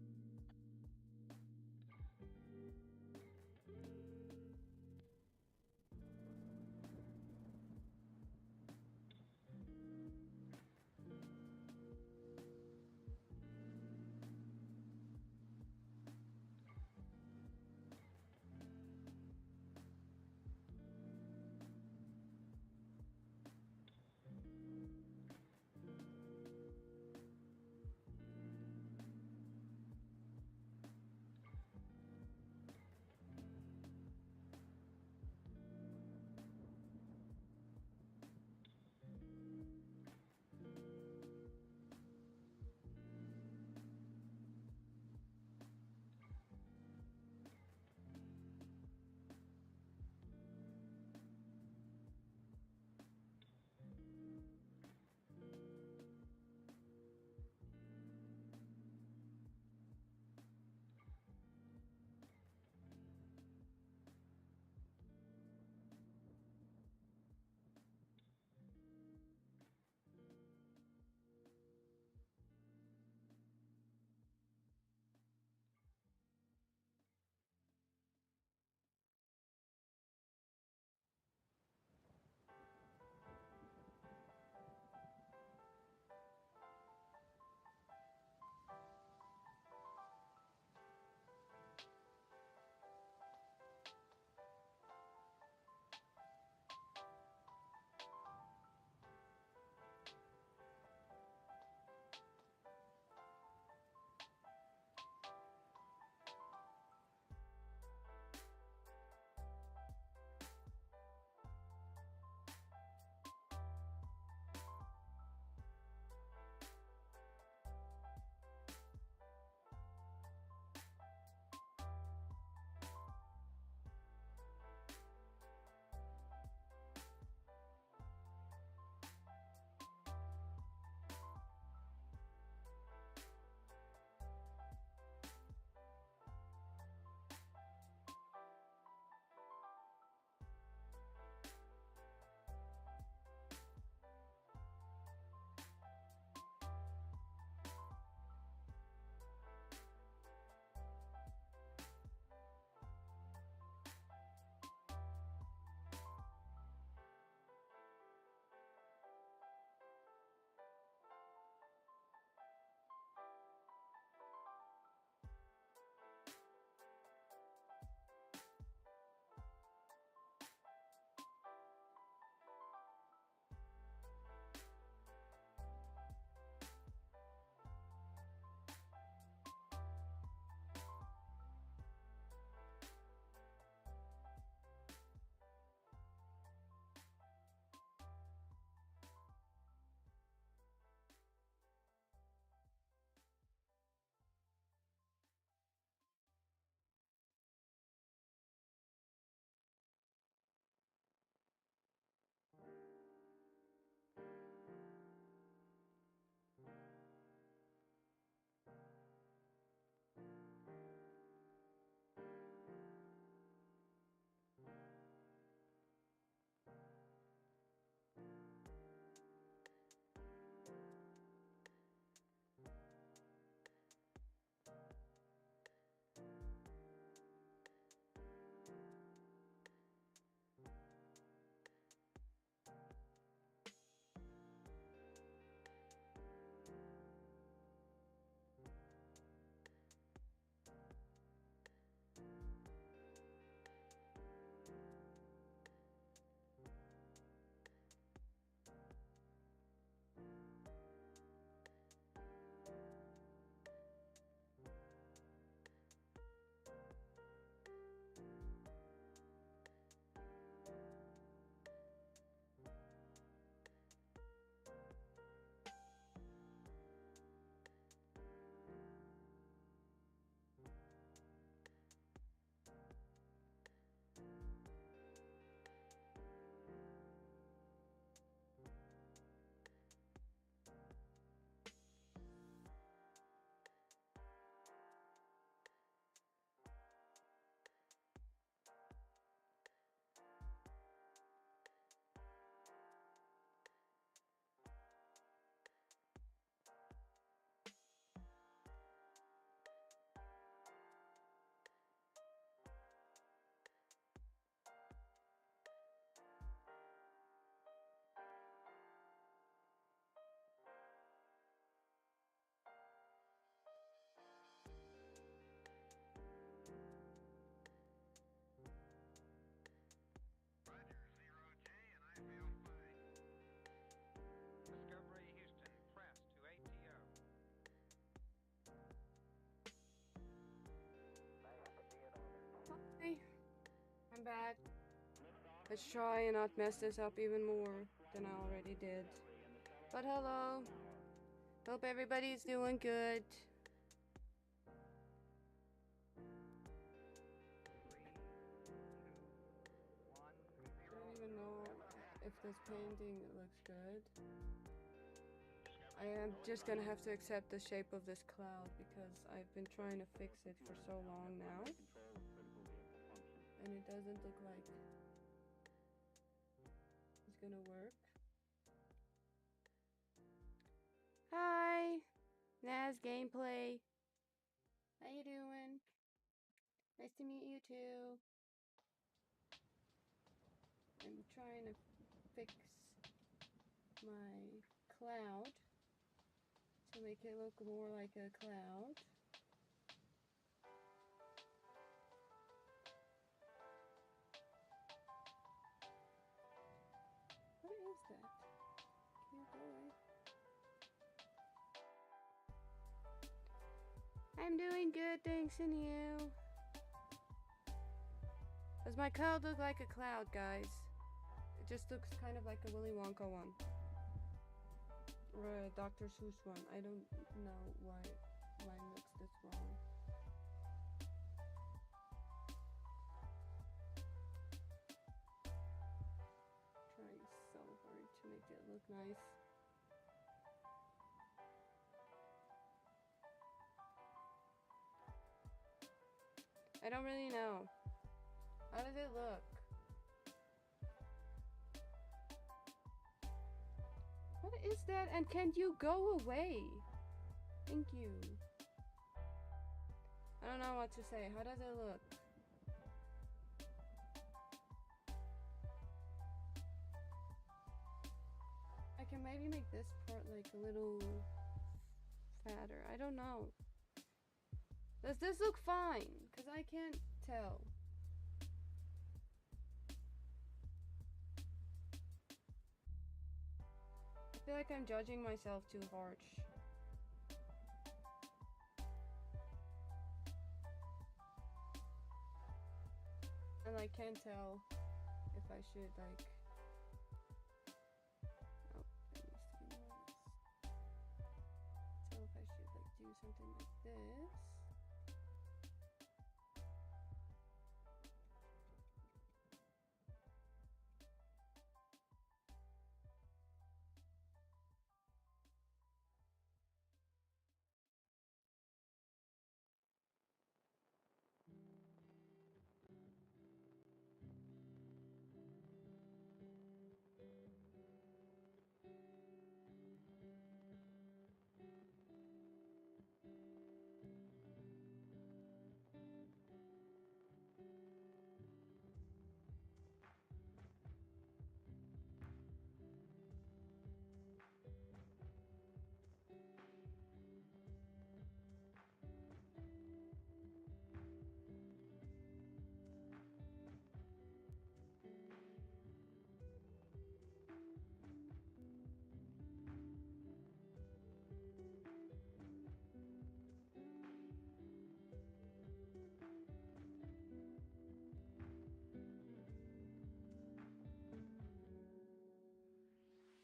Let's try and not mess this up even more than I already did. But hello. Hope everybody's doing good. I don't even know if this painting looks good. I am just gonna have to accept the shape of this cloud because I've been trying to fix it for so long now. And it doesn't look like it's gonna work. Hi, Naz Gameplay. How you doing? Nice to meet you too. I'm trying to fix my cloud to make it look more like a cloud. What is that? Can you go away? I'm doing good, thanks, and you? Does my cloud look like a cloud, guys? It just looks kind of like a Willy Wonka one. Or a Dr. Seuss one. I don't know why mine looks this wrong. Trying so hard to make it look nice. I don't really know. How does it look? What is that? And can you go away? Thank you. I don't know what to say. How does it look? I can maybe make this part like a little fatter. I don't know. Does this look fine? Because I can't tell. I feel like I'm judging myself too harsh. And I can't tell if I should like... Oh, that needs to be nice. Tell if I should like do something like this.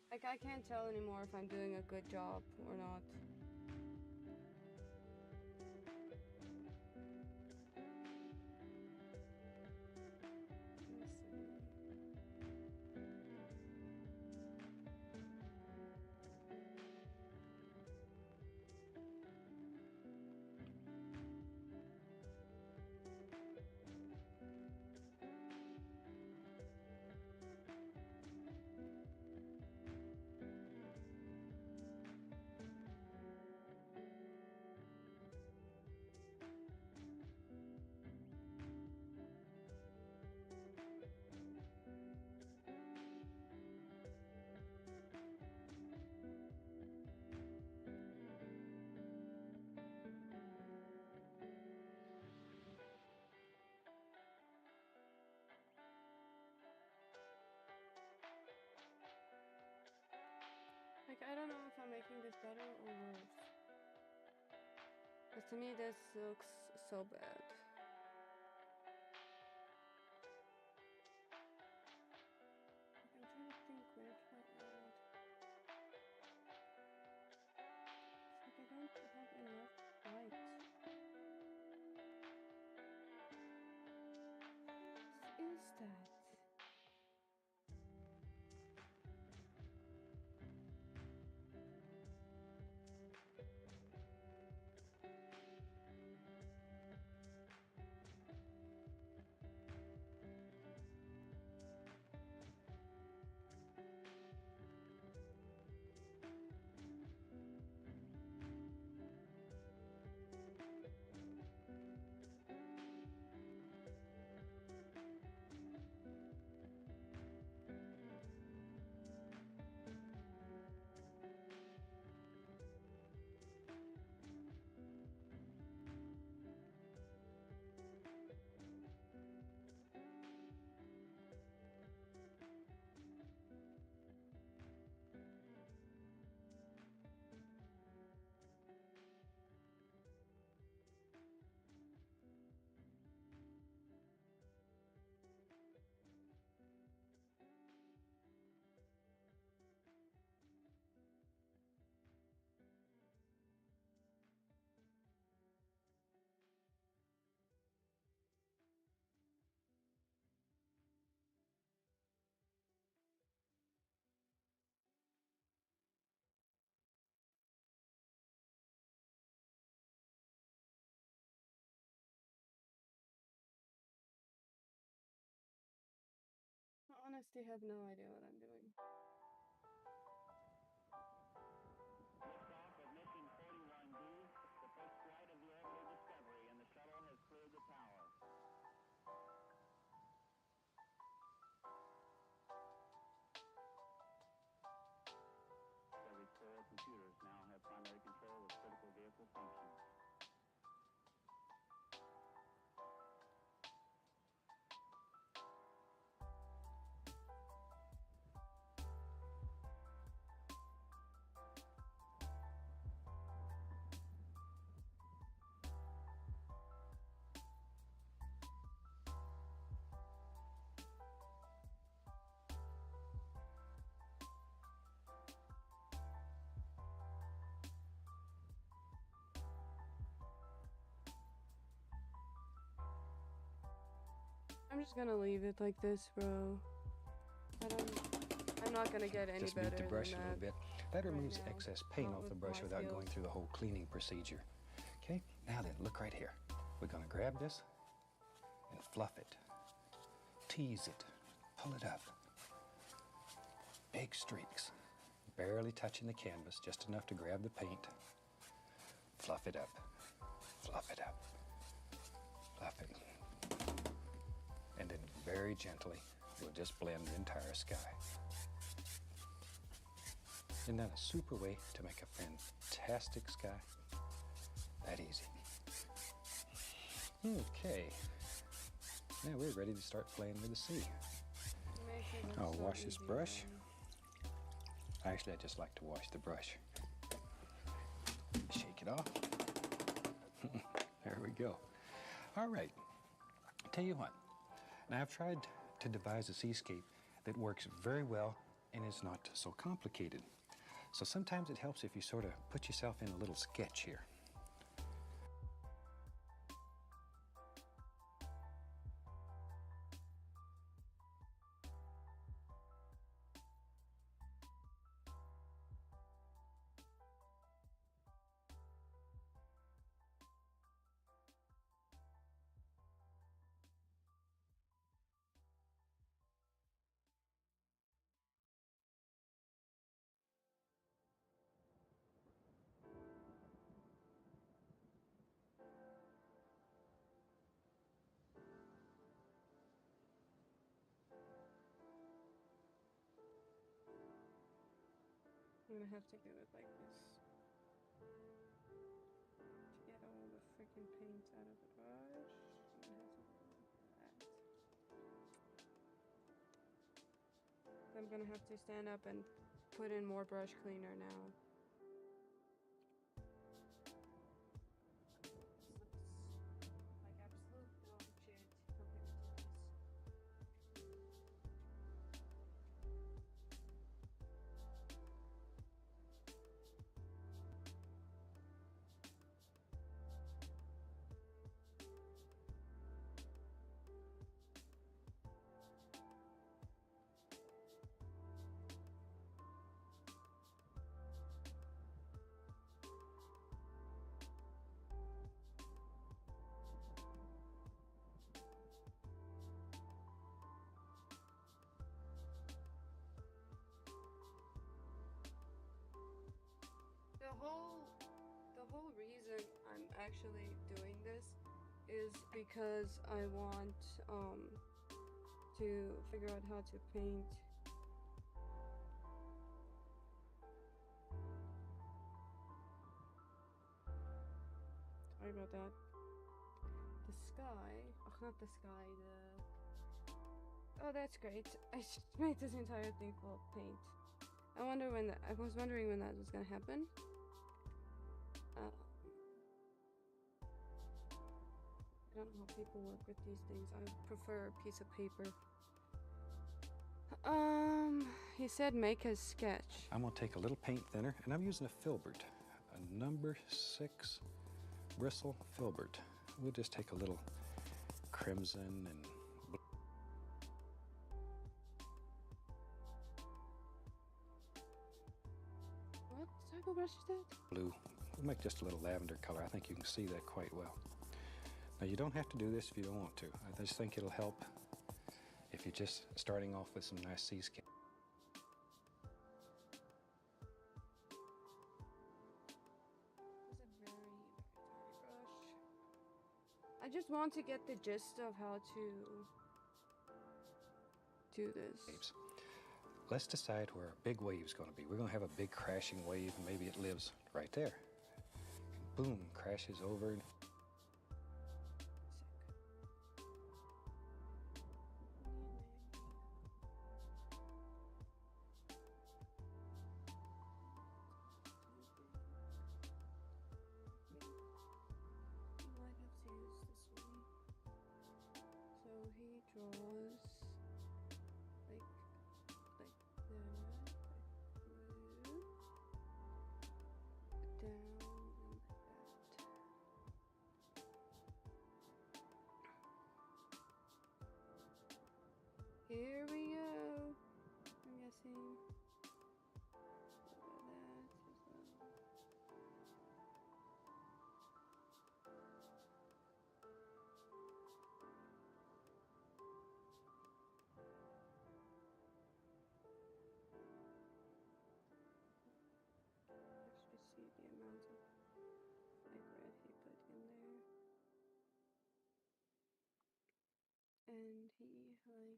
Like, I can't tell anymore if I'm doing a good job or not. Let me see. Like, I don't know if I'm making this better or worse. Because to me, this looks so bad. have enough light. What is that? I honestly have no idea what I'm doing. Liftoff of mission 41B, the first flight of the orbiter Discovery, and the shuttle has cleared the tower. Discovery's 4 computers now have primary control of critical vehicle functions. I'm just gonna leave it like this, bro. I'm not gonna get any Just better beat the brush than a little that. bit. That right removes now. excess paint Not off the with brush my without skills. going through the whole cleaning procedure. Okay, now then, look right here. We're gonna grab this and fluff it, tease it, pull it up. Big streaks, barely touching the canvas, just enough to grab the paint. Fluff it up, fluff it up, fluff it. And then very gently, we'll just blend the entire sky. Isn't that a super way to make a fantastic sky? That easy. Okay, now we're ready to start playing with the sea. Makes it look I'll so wash this easy, brush. man. Actually, I just like to wash the brush. Shake it off. There we go. All right, tell you what. Now I've tried to devise a seascape that works very well and is not so complicated. So sometimes it helps if you sort of put yourself in a little sketch here. I'm gonna have to do it like this. To get all the freaking paint out of the brush, I'm gonna have to do that. I'm gonna have to stand up and put in more brush cleaner now. This looks like absolute dog shit compared to this. reason I'm actually doing this is because I want to figure out how to paint. Sorry about that. The sky. Oh, not the sky. Oh, that's great. I just made this entire thing full of paint. I was wondering when that was gonna happen. I don't know how people work with these things. I prefer a piece of paper. He said make a sketch. I'm gonna take a little paint thinner, and I'm using a filbert, a number 6 bristle filbert. We'll just take a little crimson and What type of brush is that? blue. We'll make just a little lavender color. I think you can see that quite well. Now, you don't have to do this if you don't want to. I just think it'll help if you're just starting off with some nice seascape. It's a very, very tiny brush. I just want to get the gist of how to do this. Let's decide where a big wave's going to be. We're going to have a big crashing wave, and maybe it lives right there. Boom, crashes over. So he draws like that, through, down, and like that. Here we go. I'm guessing. Look at that as well. Actually see the amount of like red he put in there. And he like here,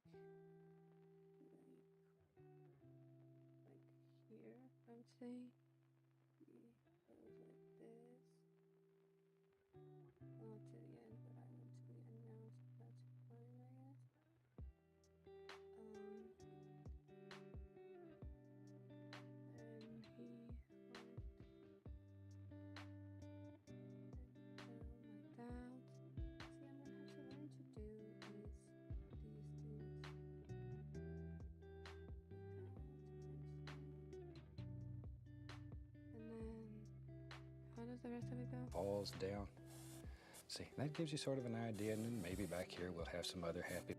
I would say. He goes like this. Not to the end, but I went to the end now, so that's fine, I guess. And he like down like that. See, I'm gonna have to learn to do these things. And then, how does the rest of it go? Falls down. See, that gives you sort of an idea, and then maybe back here we'll have some other happy.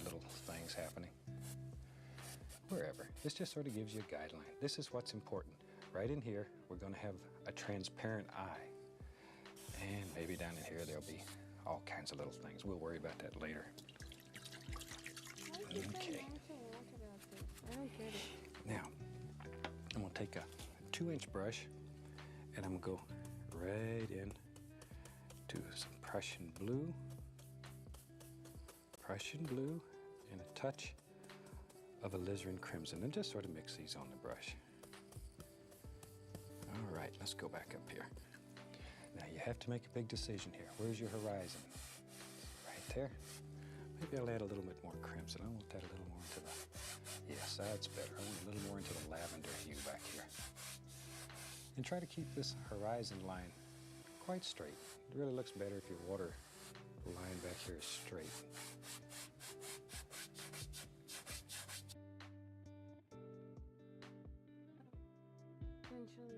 Little things happening. Wherever. This just sort of gives you a guideline. This is what's important. Right in here, we're going to have a transparent eye. And maybe down in here, there'll be all kinds of little things. We'll worry about that later. Okay. I don't get it. Now, I'm going to take a 2-inch brush, and I'm going to go right in to some Prussian blue, and a touch of alizarin crimson, and just sort of mix these on the brush. All right, let's go back up here. Now you have to make a big decision here. Where's your horizon? Right there. Maybe I'll add a little bit more crimson. I want that a little more into the, yes, that's better. I want a little more into the lavender hue back here. And try to keep this horizon line quite straight. It really looks better if your water line back here is straight. Potentially, like right here.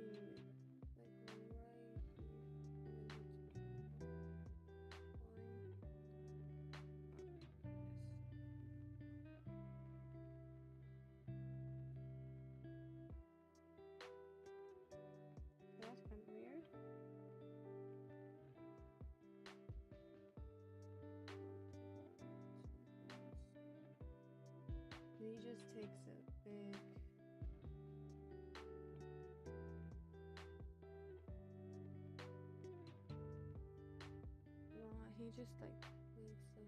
he just takes a big. No, he just like makes a.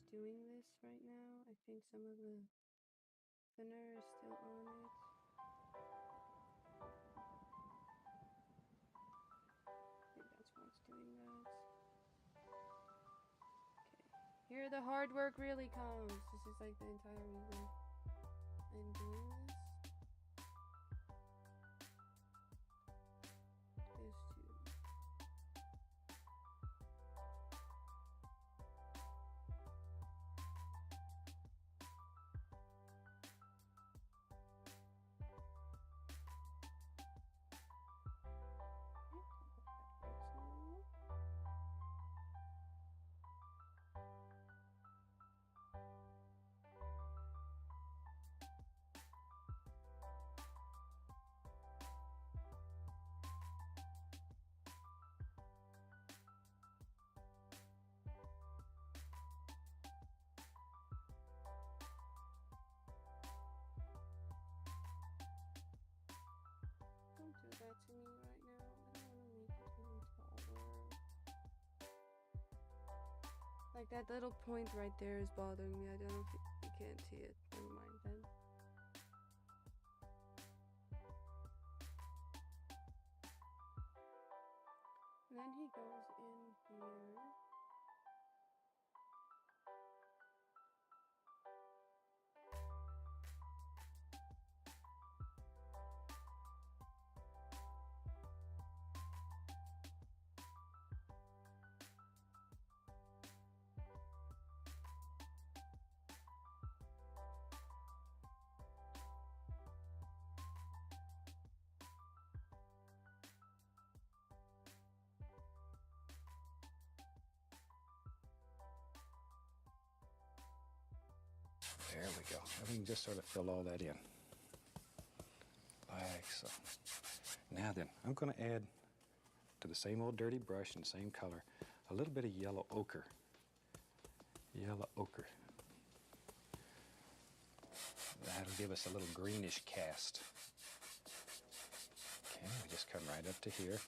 Doing this right now. I think some of the thinner is still on it. I think that's why it's doing that. Okay. Here the hard work really comes. This is like the entire reason I'm doing this. Is to don't do that to me right now. I don't want to make it even taller. Like that little point right there is bothering me. I don't know if you can't see it. Never mind then. And then he goes in here. There we go. And we can just sort of fill all that in. Like so. Now then, I'm going to add to the same old dirty brush and same color a little bit of yellow ochre. Yellow ochre. That'll give us a little greenish cast. Okay, we just come right up to here.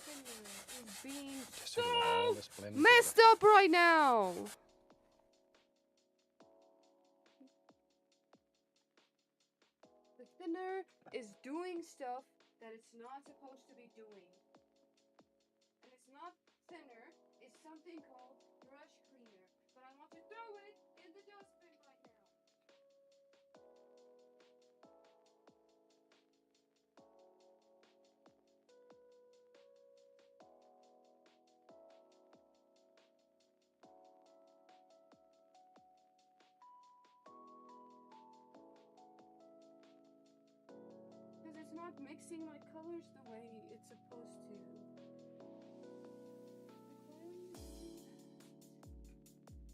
Is being Just sort of let all this blend messed up right now. The thinner is doing stuff that it's not supposed to be doing. And it's not thinner, it's something called brush cleaner. But I want to throw it in the dustbin right now. Because it's not mixing my colors the way it's supposed to.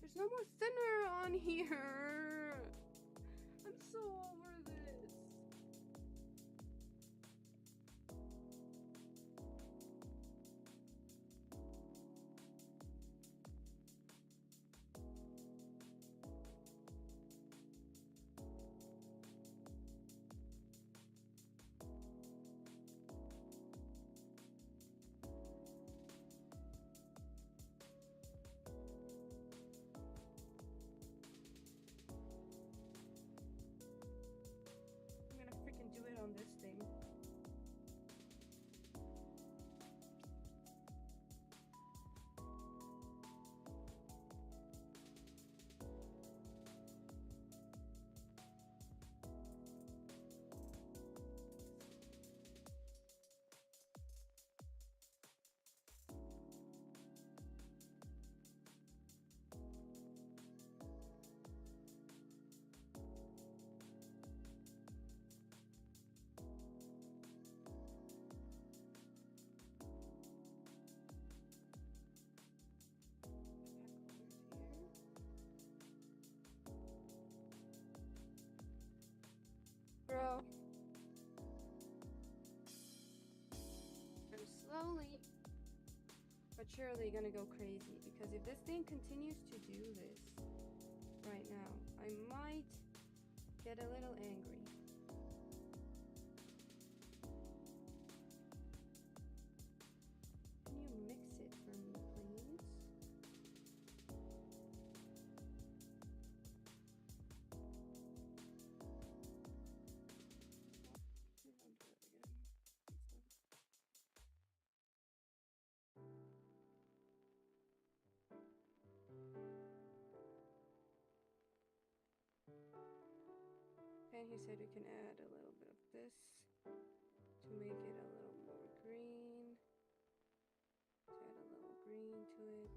There's no more thinner on here. I'm so over this. but surely gonna go crazy, because if this thing continues to do this right now, I might get a little angry. Can you mix it for me, please? And he said we can add a little bit of this to make it a little more green. To add a little green to it.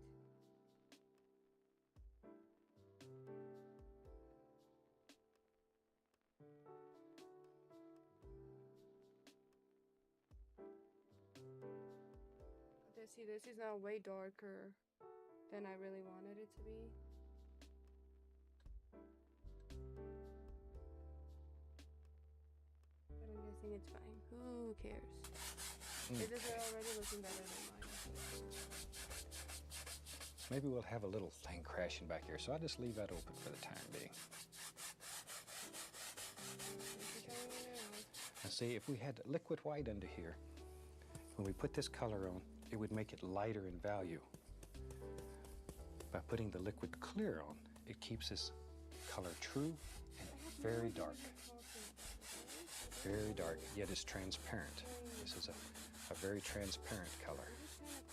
See, this is now way darker than I really wanted it to be. But I'm guessing it's fine. Who cares? This is already looking better than mine. Maybe we'll have a little thing crashing back here, so I'll just leave that open for the time being. And see, if we had liquid white under here, when we put this color on, it would make it lighter in value. By putting the liquid clear on, it keeps this color true and very dark. Very dark, yet it's transparent. This is a very transparent color.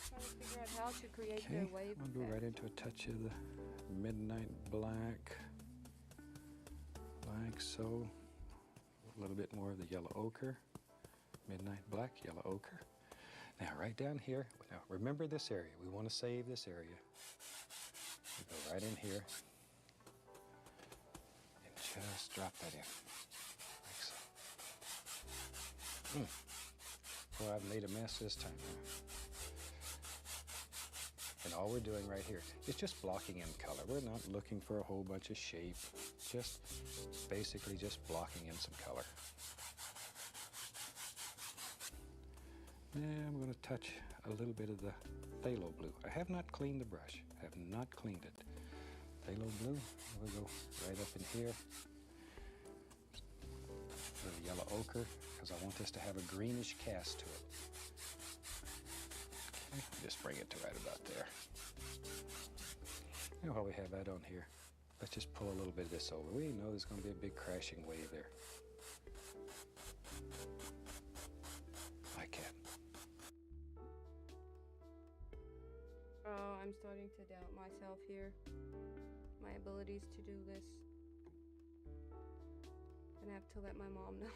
Trying to figure out how to create Okay, the wave. I'll go right into a touch of the midnight black, like so. A little bit more of the yellow ochre, midnight black, yellow ochre. Now right down here, now remember this area. We want to save this area. We go right in here and just drop that in, like so. Boy, I've made a mess this time. And all we're doing right here is just blocking in color. We're not looking for a whole bunch of shape, just basically just blocking in some color. Yeah, I'm going to touch a little bit of the phthalo blue. I have not cleaned the brush. I have not cleaned it. Phthalo blue, we'll go right up in here. A little yellow ochre, because I want this to have a greenish cast to it. Okay, just bring it to right about there. And while we have that on here, let's just pull a little bit of this over. We know there's going to be a big crashing wave there. Like that. Oh, I'm starting to doubt myself here. My abilities to do this. Gonna have to let my mom know.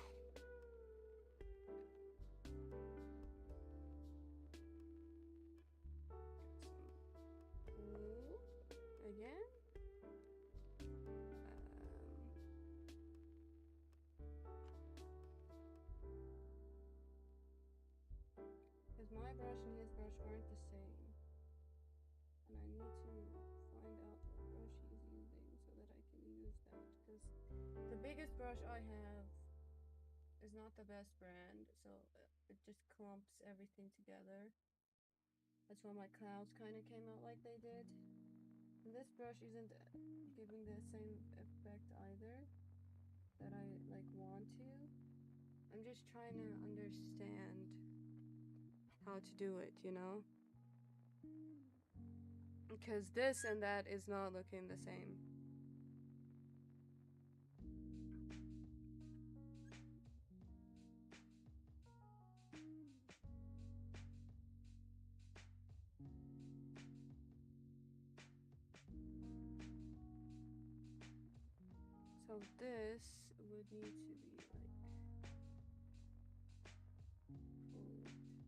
Blue again. Because my brush and his brush aren't the same. And I need to find out what brush he's using so that I can use that. Because the biggest brush I have is not the best brand, so it just clumps everything together. That's why my clouds kind of came out like they did. And this brush isn't giving the same effect either that I want to. I'm just trying to understand how to do it, you know? Because this and that is not looking the same. So this would need to be pulled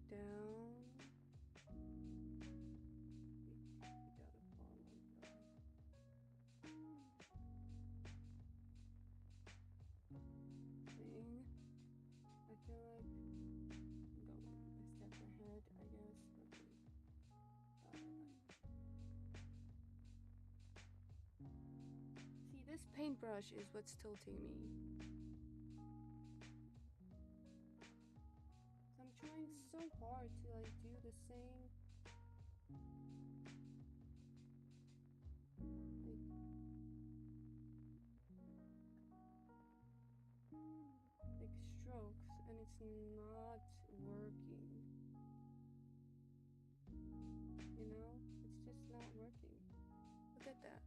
down. We gotta follow that. Thing. I feel like I'm going a step ahead, I guess. See, this paintbrush is what's tilting me. I'm trying so hard to do the same it's not working. You know, it's just not working. Look at that.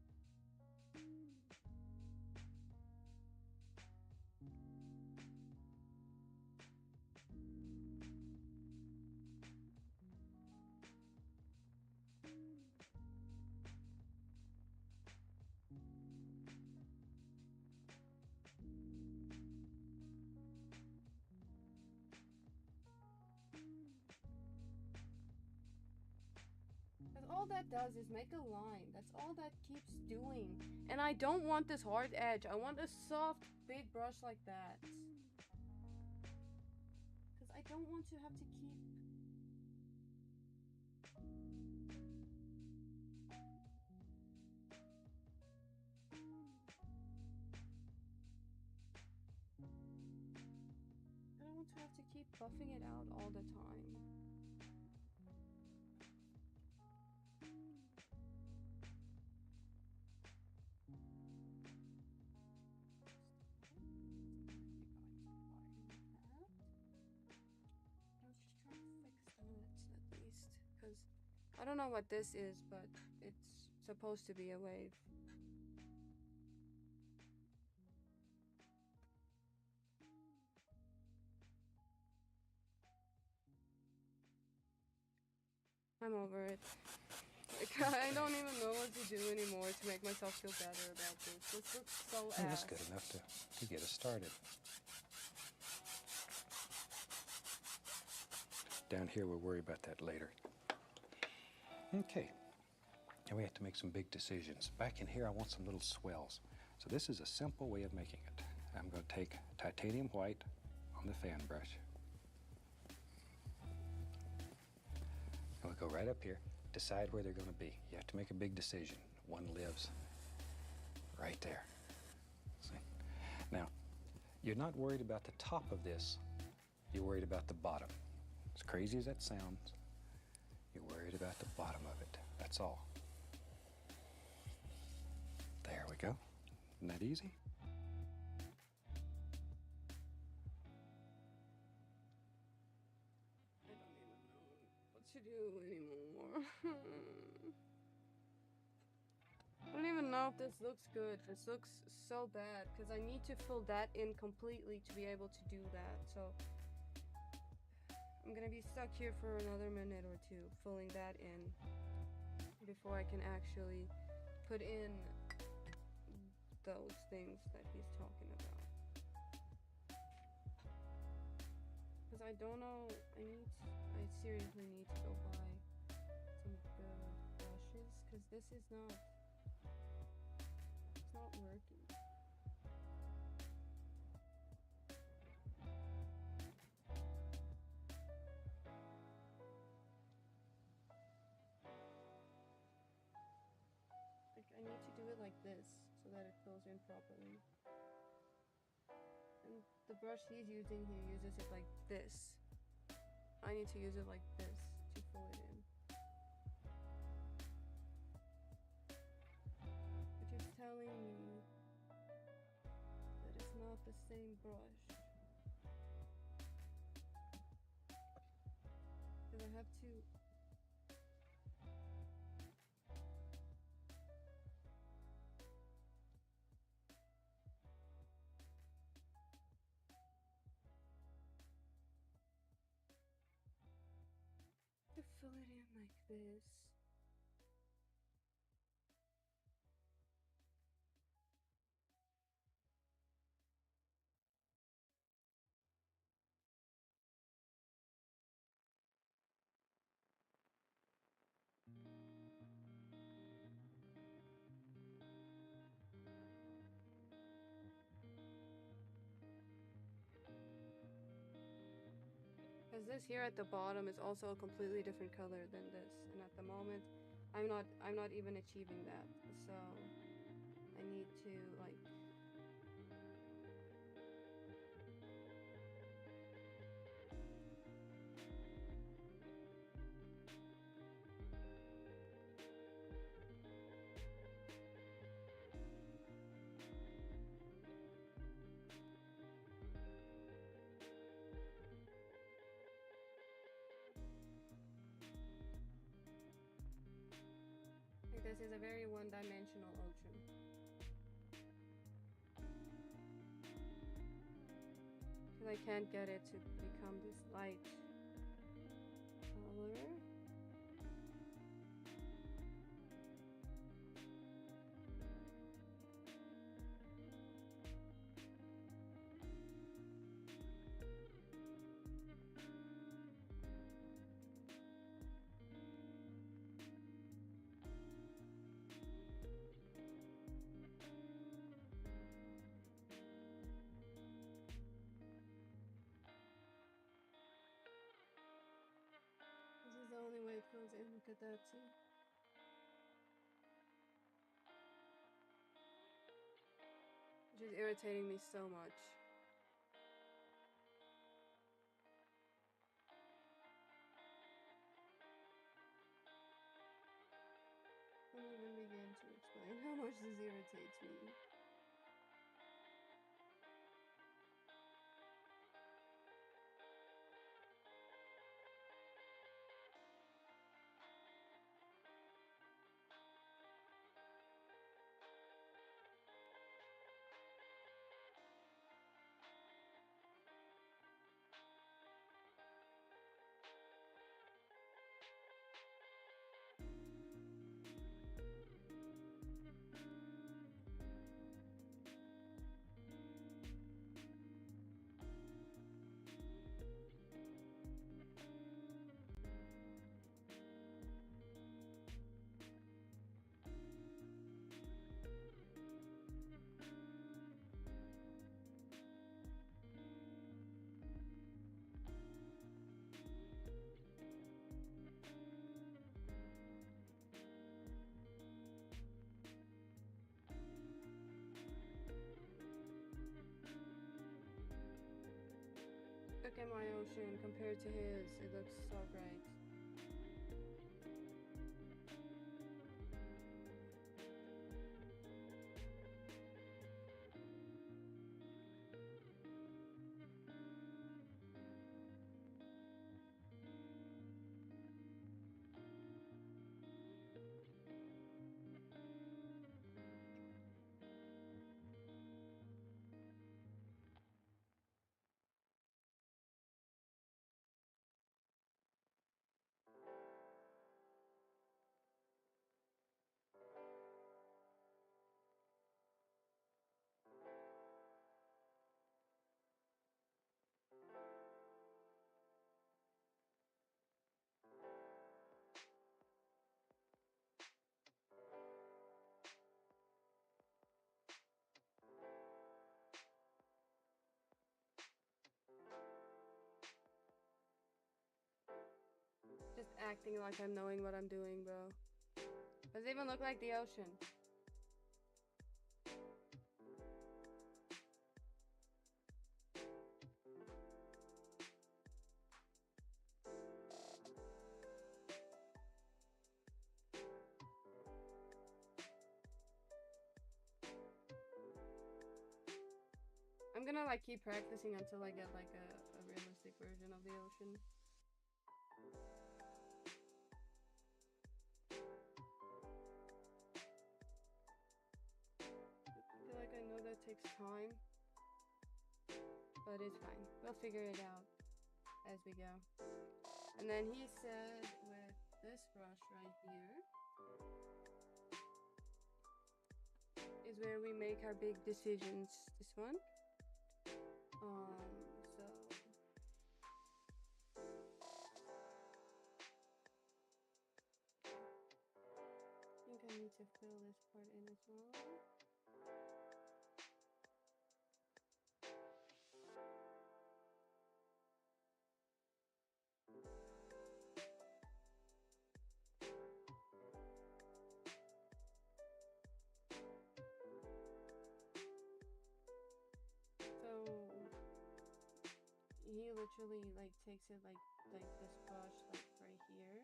All that does is make a line. That's all that keeps doing. And I don't want this hard edge. I want a soft, big brush like that. Because I don't want to have to keep... I don't want to have to keep buffing it out all the time. I don't know what this is, but it's supposed to be a wave. I'm over it. Like, I don't even know what to do anymore to make myself feel better about this. This looks so Well, ass. that's good enough to get us started. Down here, we'll worry about that later. Okay, and we have to make some big decisions. Back in here, I want some little swells. So this is a simple way of making it. I'm going to take titanium white on the fan brush. And we'll go right up here, decide where they're going to be. You have to make a big decision. One lives right there. See? Now, you're not worried about the top of this. You're worried about the bottom. As crazy as that sounds, you're worried about the bottom of it. That's all. There we go. Isn't that easy? I don't even know what to do anymore. I don't even know if this looks good. This looks so bad because I need to fill that in completely to be able to do that. So I'm gonna be stuck here for another minute or two filling that in before I can actually put in those things that he's talking about. Because I don't know, I seriously need to go buy some good brushes because this is not, it's not working. I need to do it like this so that it fills in properly. And the brush he's using, he uses it like this. I need to use it like this to fill it in. Which is telling me that it's not the same brush. Because I have to fill it in like this. Because this here at the bottom is also a completely different color than this, and at the moment I'm not even achieving that, so I need to like this is a very one-dimensional ocean. Because I can't get it to become this light color. This is the only way it goes in. Look at that, see? Which is irritating me so much. I can't even begin to explain how much this irritates me. Look at my ocean compared to his. It looks so great. Just acting like I'm knowing what I'm doing, bro. Does it even look like the ocean? I'm gonna like keep practicing until I get like a realistic version of the ocean. I feel like I know that takes time, but it's fine. We'll figure it out as we go. And then he said with this brush right here is where we make our big decisions. This one. So I think I need to fill this part in as well. He literally like takes it like this brush like right here.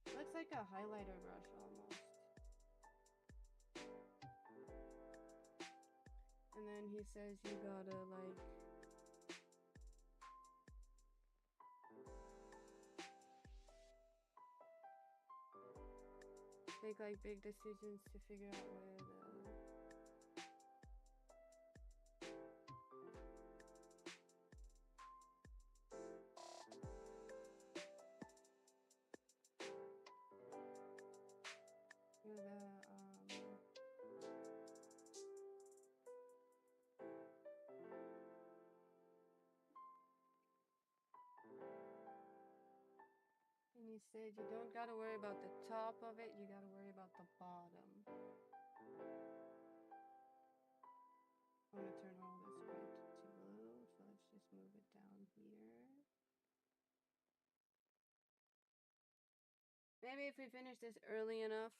It looks like a highlighter brush almost. And then he says you gotta like make like big decisions to figure out where the and he said you don't gotta worry about the top of it, you gotta worry about the bottom. I'm gonna turn all this red to blue, so let's just move it down here. Maybe if we finish this early enough.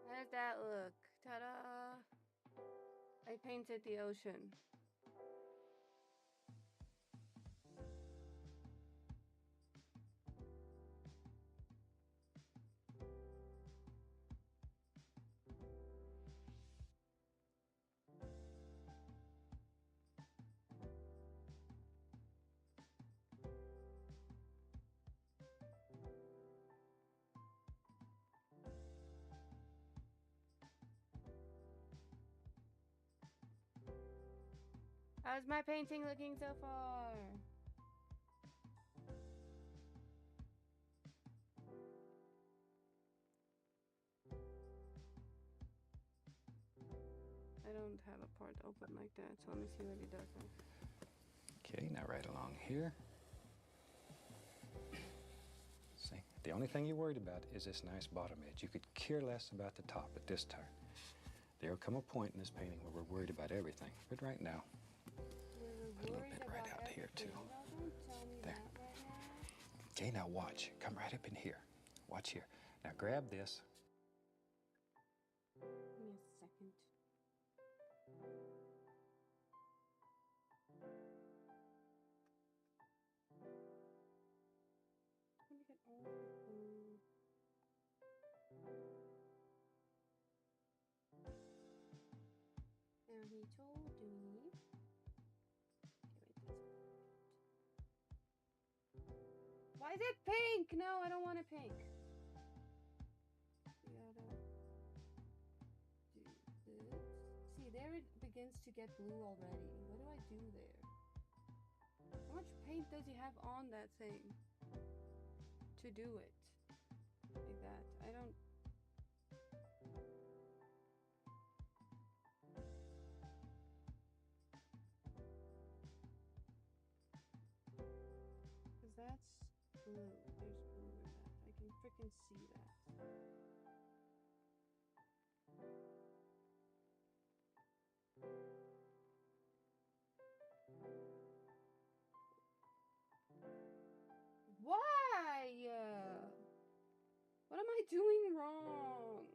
How does that look? Ta-da! I painted the ocean. How's my painting looking so far? I don't have a part open like that, so let me see what he does now. Okay, now right along here. See, the only thing you're worried about is this nice bottom edge. You could care less about the top at this time. There'll come a point in this painting where we're worried about everything, but right now, put a little bit right out here too. There. Okay, now watch. Come right up in here. Watch here. Now grab this. Give me a second. Let me get all the blue. Now he told me. Okay, wait, that's not. Why is it pink? No, I don't want it pink. We gotta do this. See, there it begins to get blue already. What do I do there? How much paint does he have on that thing to do it? Like that. I don't. Because that's blue. There's blue in that. I can freaking see that. Why? What am I doing wrong?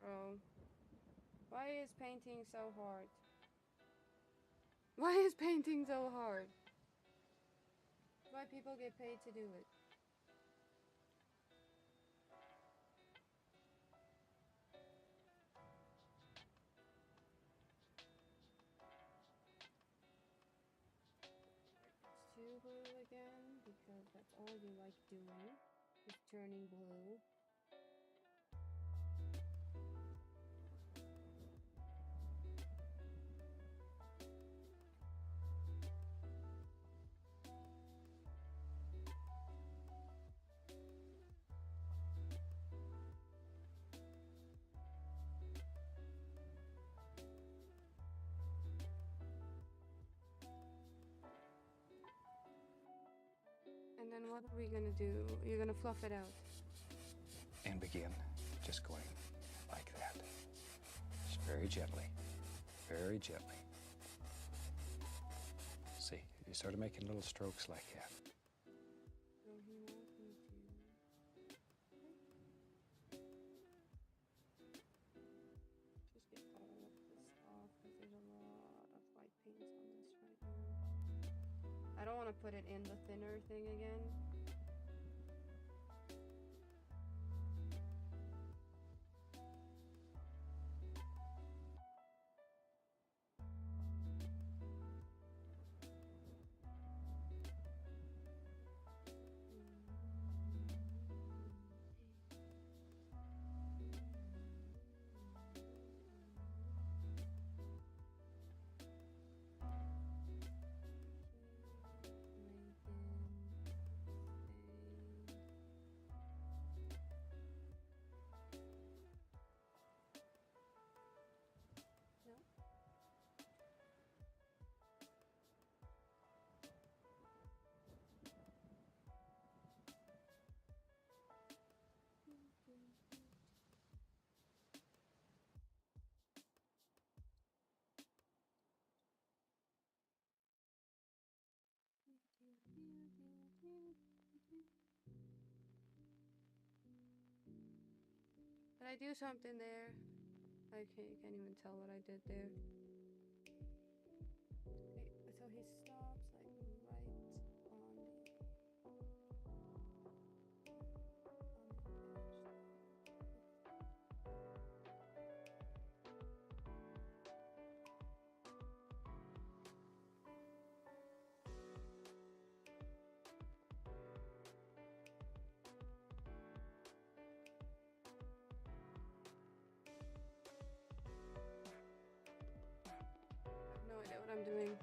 Oh. Why is painting so hard? Why is painting so hard? Why people get paid to do it? It's too blue again because that's all you like doing is turning blue. And then what are we gonna do? You're gonna fluff it out. And begin just going like that. Just very gently. Very gently. See, you start making little strokes like that. So he wants me to just get want to put it in the thinner thing again. Did I do something there? Okay, you can't even tell what I did there. Okay, so he stops like right on the no idea what I'm doing.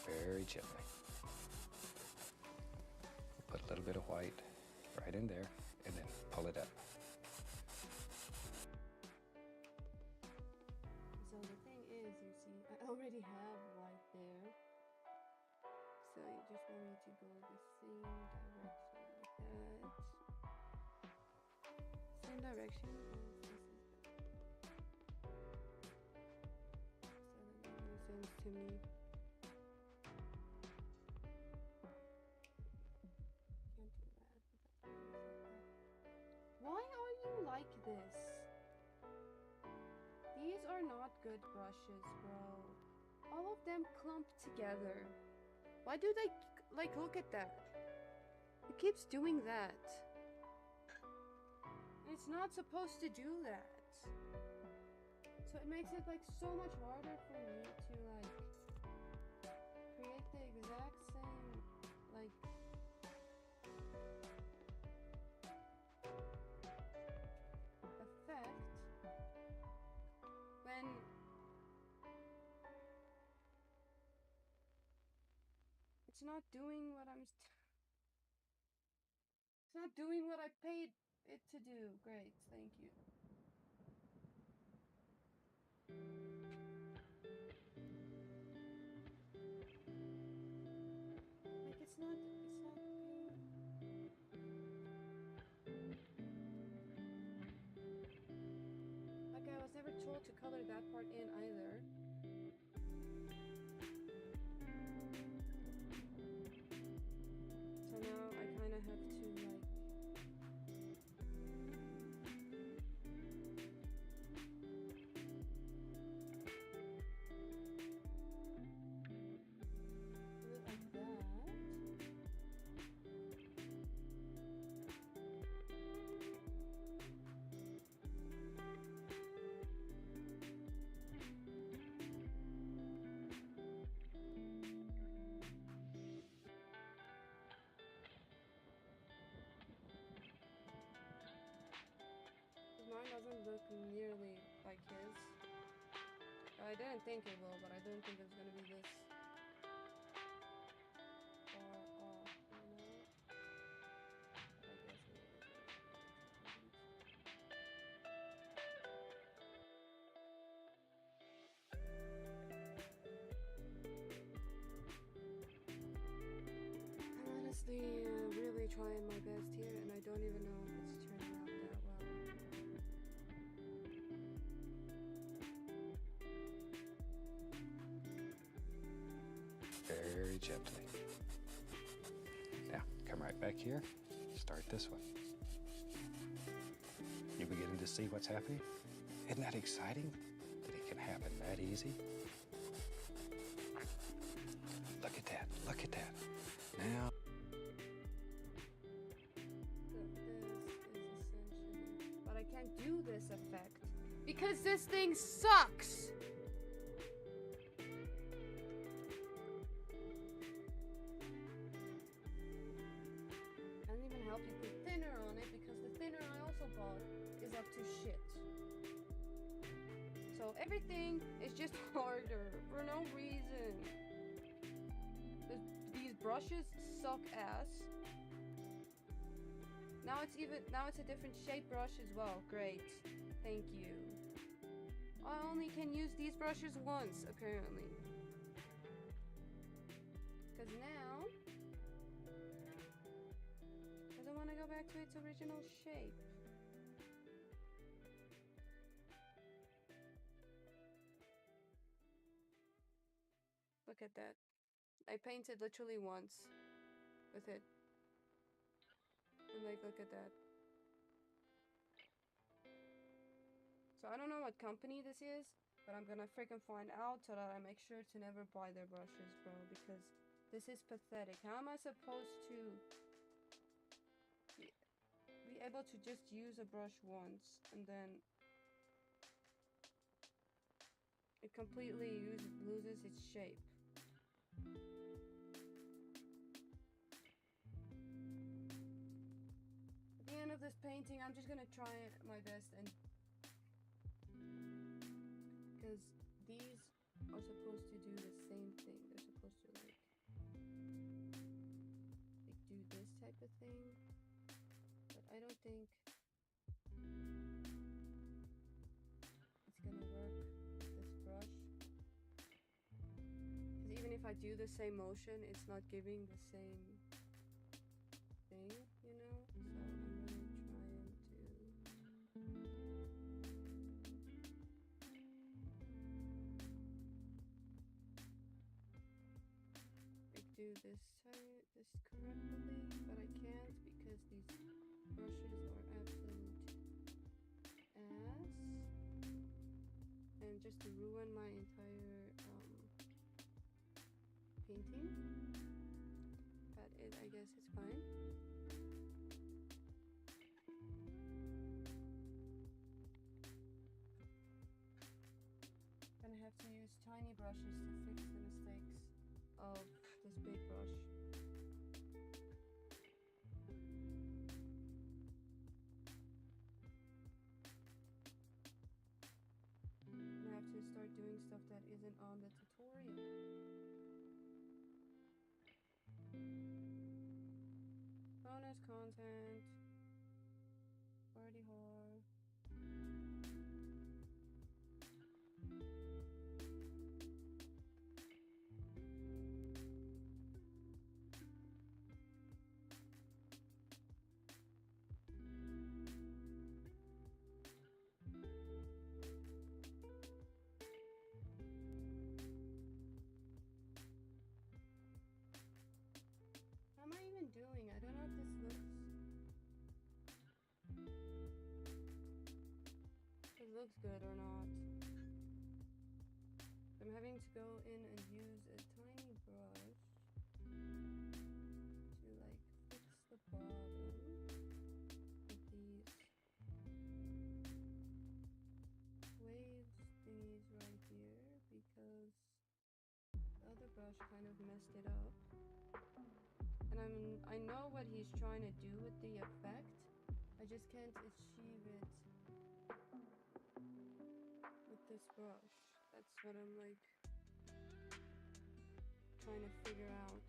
Very gently. Put a little bit of white right in there and then pull it up. So the thing is, you see, I already have white there. So you just want me to go the same direction like that. Same direction as this is. So that makes sense to me. Can't do that. Why are you like this? These are not good brushes, bro. All of them clump together. Why do they, like, look at that? It keeps doing that. It's not supposed to do that. So it makes it, like, so much harder for me to, like, create the exact same, like, effect when it's not doing what it's not doing what I paid it to do. Great, thank you. Like it's not being. Like I was never told to color that part in either. So now I kind of have to like do it like that. Mine doesn't look nearly like his. I didn't think it will, but I don't think it's gonna be this far off, you know? But I guess it is. I'm honestly really trying my best here, and I don't even know if it's turning out that well. Very gently. Now, come right back here. Start this one. You beginning to see what's happening? Isn't that exciting? That it can happen that easy? Look at can't do this effect because this thing sucks. I don't even help you put thinner on it because the thinner I also bought is up to shit. So everything is just harder for no reason. These brushes suck ass. Now it's a different shape brush as well. Great. Thank you. I only can use these brushes once, apparently. Because now I don't want to go back to its original shape. Look at that. I painted literally once with it. And like, look at that. So I don't know what company this is, but I'm gonna freaking find out so that I make sure to never buy their brushes, bro, because this is pathetic. How am I supposed to be able to just use a brush once and then it completely loses its shape? At the end of this painting, I'm just gonna try my best, and because these are supposed to do the same thing. They're supposed to like do this type of thing, but I don't think it's gonna work with this brush, because even if I do the same motion, it's not giving the same thing, you know? So I'm really trying to do this correctly, but I can't because these brushes are absolute ass, and just to ruin my entire painting. But I guess it's fine. Gonna have to use tiny brushes to fix the mistakes of this big brush. I have to start doing stuff that isn't on the tutorial. Bonus content. Party hard. How am I even doing? I don't know if this looks good or not. I'm having to go in and use a tiny brush to like fix the bottom of these waves thingies right here, because the other brush kind of messed it up. And I know what he's trying to do with the effect. I just can't achieve it with this brush. That's what I'm like trying to figure out.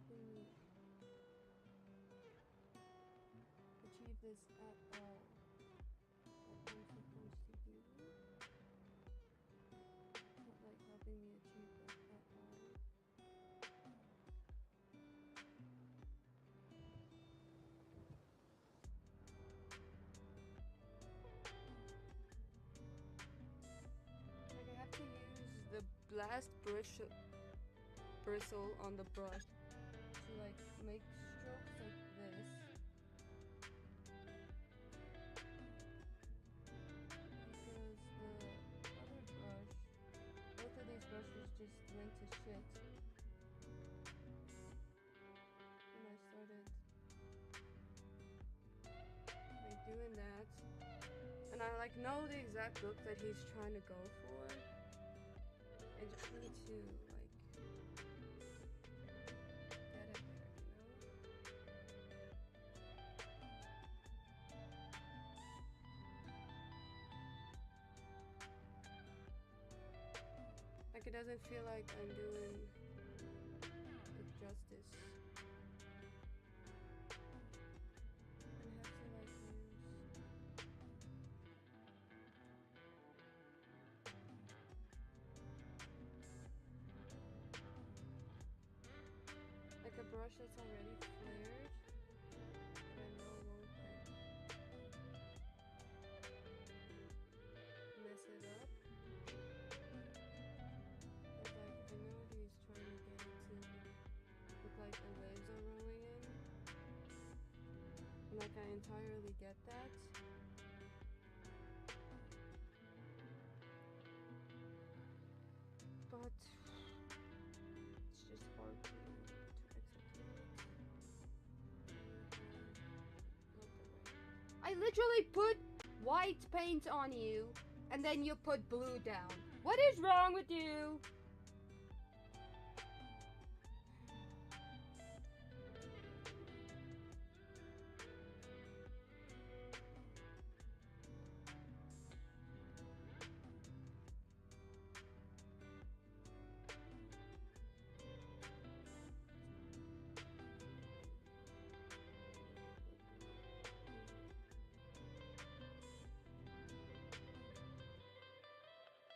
helping me achieve this at all that I'm supposed to do. It's not like helping me achieve that at all. Like I have to use the blast bristle on the brush to like make strokes like this. Because the other brush, both of these brushes just went to shit. And I started like doing that. And I like know the exact look that he's trying to go for. I just need to like get it there, you know? Like it doesn't feel like I'm doing it justice. And I have to like use like a brush that's already flared that I know won't like mess it up. But like I know he's trying to get it to look like the waves are rolling in. And like I entirely get that. But it's just hard to execute. I literally put white paint on you and then you put blue down. What is wrong with you?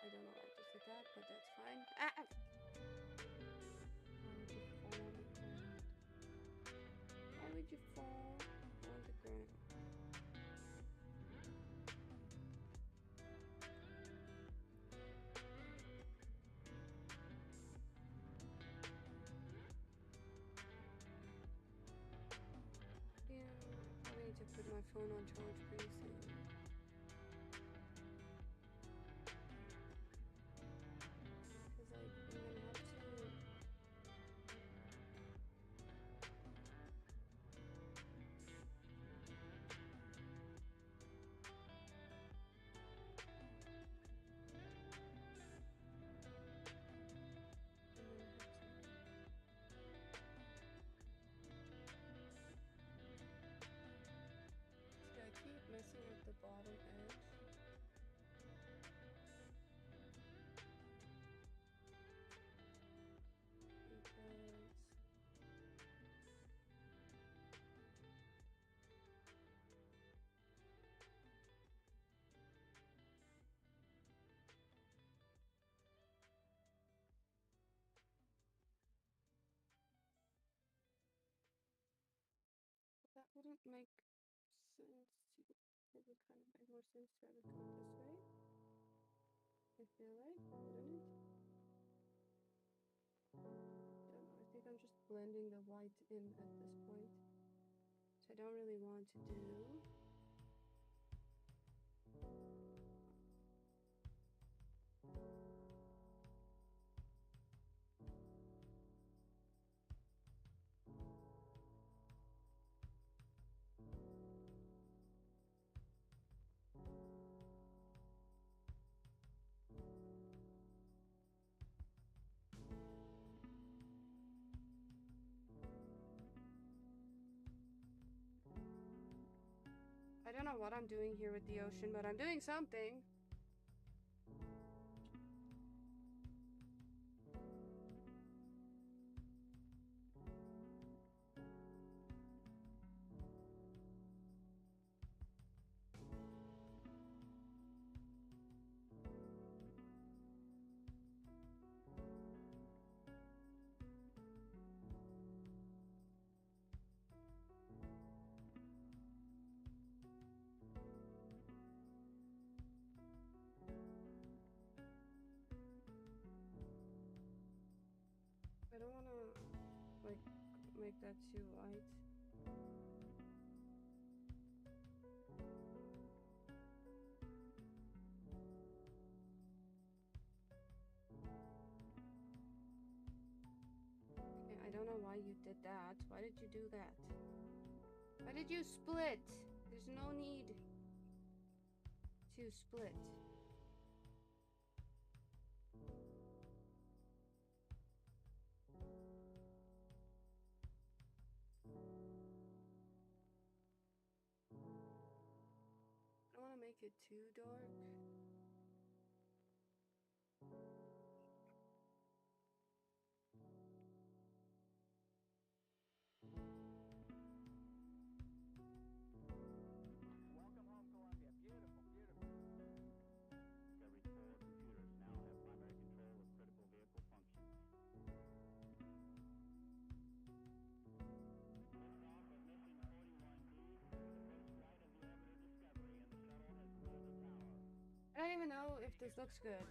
I don't know why I just did that, but that's fine. Ah! Why would you fall on the ground? Yeah, I probably need to put my phone on charge pretty soon. Cause like I'm gonna have to. See, I keep messing up the bottom edge. Because that wouldn't make sense to. It would kind of make more sense to have it go this way. I feel like, wouldn't it? I don't know. I think I'm just blending the white in at this point. So I don't really want to do. I don't know what I'm doing here with the ocean, but I'm doing something. like make that too light. Okay, I don't know why you did that. Why did you do that? Why did you split? There's no need to split. I don't want to make it too dark. Welcome home, Columbia. Beautiful, beautiful. Discovery's 4 computers now have primary control of critical vehicle functions. Liftoff of mission 41B for the first flight of the orbiter Discovery, and the shuttle has cleared the tower. I don't even know if this looks good.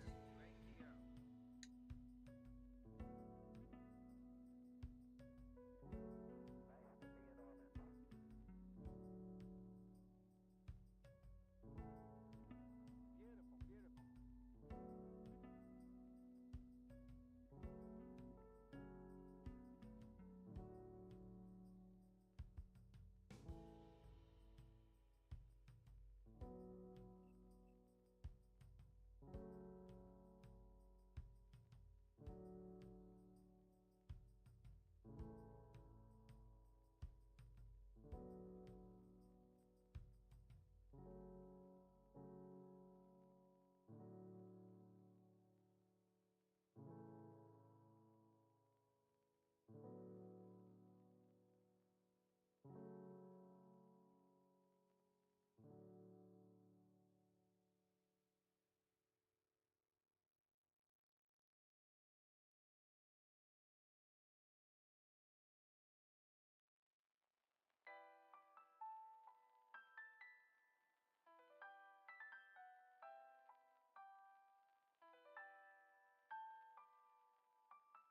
Beautiful, beautiful.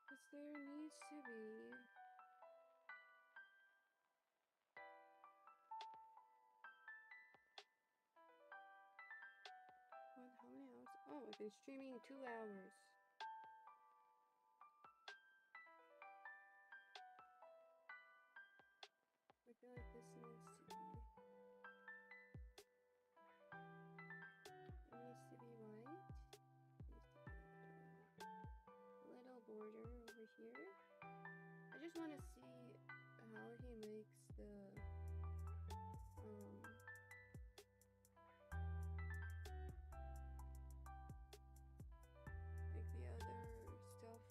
Because there needs to be. What? How many hours? Oh, I've been streaming 2 hours. I feel like this needs to be. It needs to be white. A little border over here. I just want to see how he makes the like the other stuff.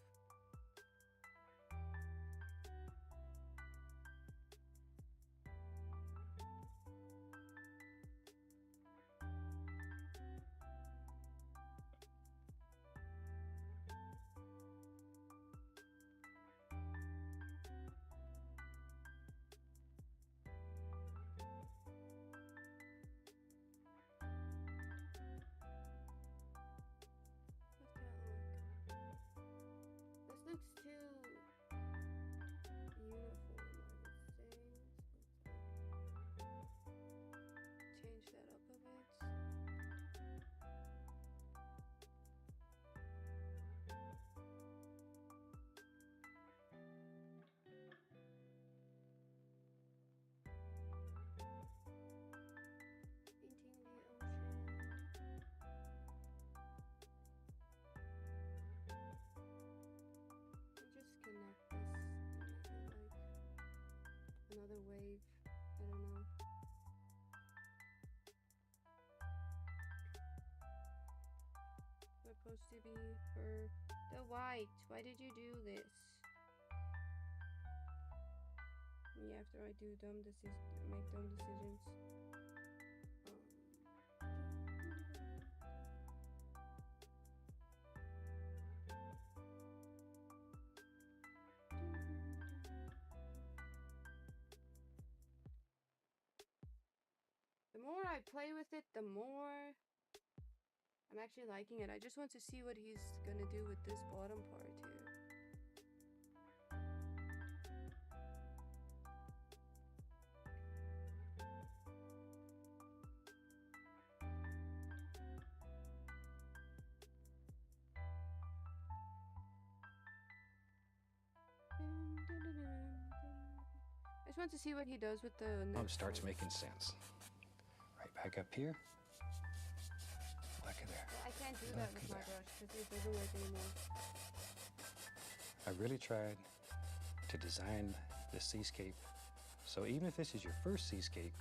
This looks too uniform, I would say. Change that up a bit. Painting the ocean. And just connect this and make it like another wave. I don't know. Supposed to be for the white. Why did you do this? Me after I do make dumb decisions. The more I play with it, the more I'm actually liking it. I just want to see what he's gonna do with this bottom part here. want to see what he does with the Oh, it next starts one. making sense. Right back up here. Look at there. I can't do that Look with at my there. brush because it doesn't work anymore. I really tried to design the seascape so even if this is your first seascape,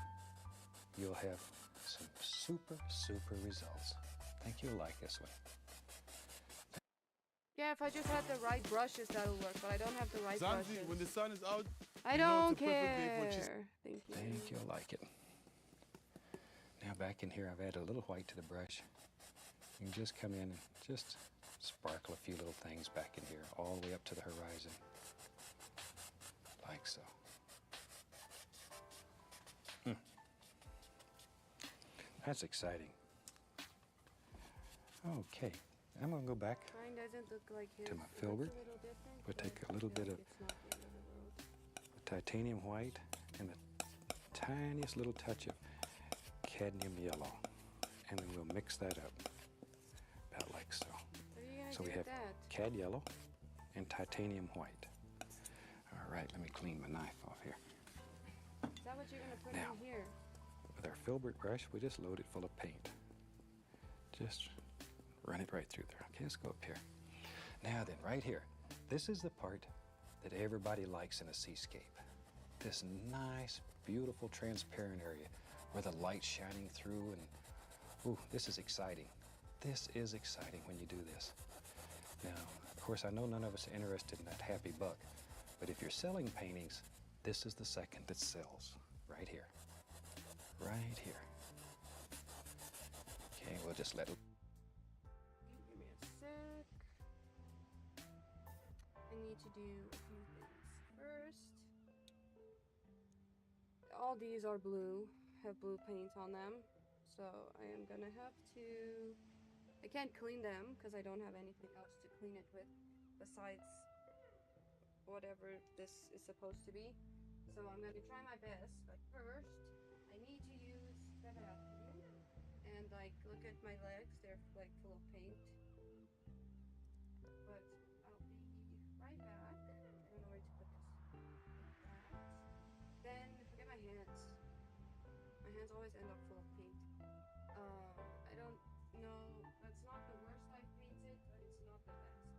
you'll have some super results. I think you'll like this one. Yeah, if I just had the right brushes, that'll work. But I don't have the right Zanzi, brushes. when the sun is out, I you know don't it's a perfect day for cheese. care. Thank you. I think you'll like it. Now back in here, I've added a little white to the brush. You can just come in and just sparkle a few little things back in here, all the way up to the horizon, like so. That's exciting. Okay, I'm gonna go back. Mine doesn't look like his. To my It looks filbert. a little different, We'll but take a I little feel bit like of it's not the end of the world. titanium white and the tiniest little touch of cadmium yellow, and then we'll mix that up about like so. What are you gonna So do we with have that? cad yellow and titanium white. All right, let me clean my knife off here. Is that what you're gonna put Now. in here? With our filbert brush, we just load it full of paint. Just run it right through there. Okay, let's go up here. Now then, right here, this is the part that everybody likes in a seascape. This nice, beautiful, transparent area where the light's shining through and, ooh, this is exciting. This is exciting when you do this. Now, of course, I know none of us are interested in that happy buck, but if you're selling paintings, this is the second that sells, right here. Right here. Okay, we'll just let it. Give me a sec. I need to do a few things first. All these are blue, have blue paint on them, so I am gonna have to. I can't clean them because I don't have anything else to clean it with besides whatever this is supposed to be. So I'm gonna try my best, but first I need to use the bathroom and like look at my legs, they're like full of paint. But I'll be right back. I don't know where to put this. Like that. Then forget my hands. My hands always end up full of paint. I don't know. That's not the worst I've painted, but it's not the best.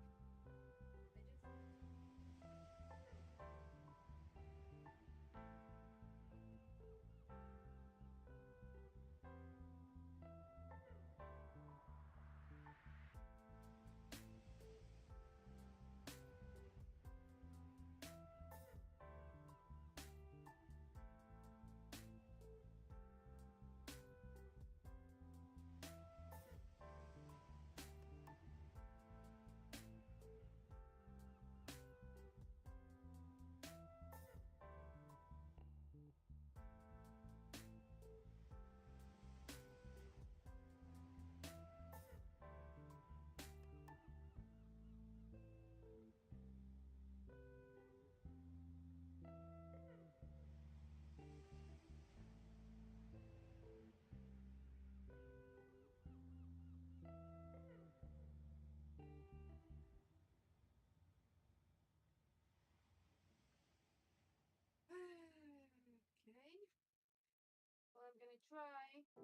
I just. Okay. Well, I'm gonna try and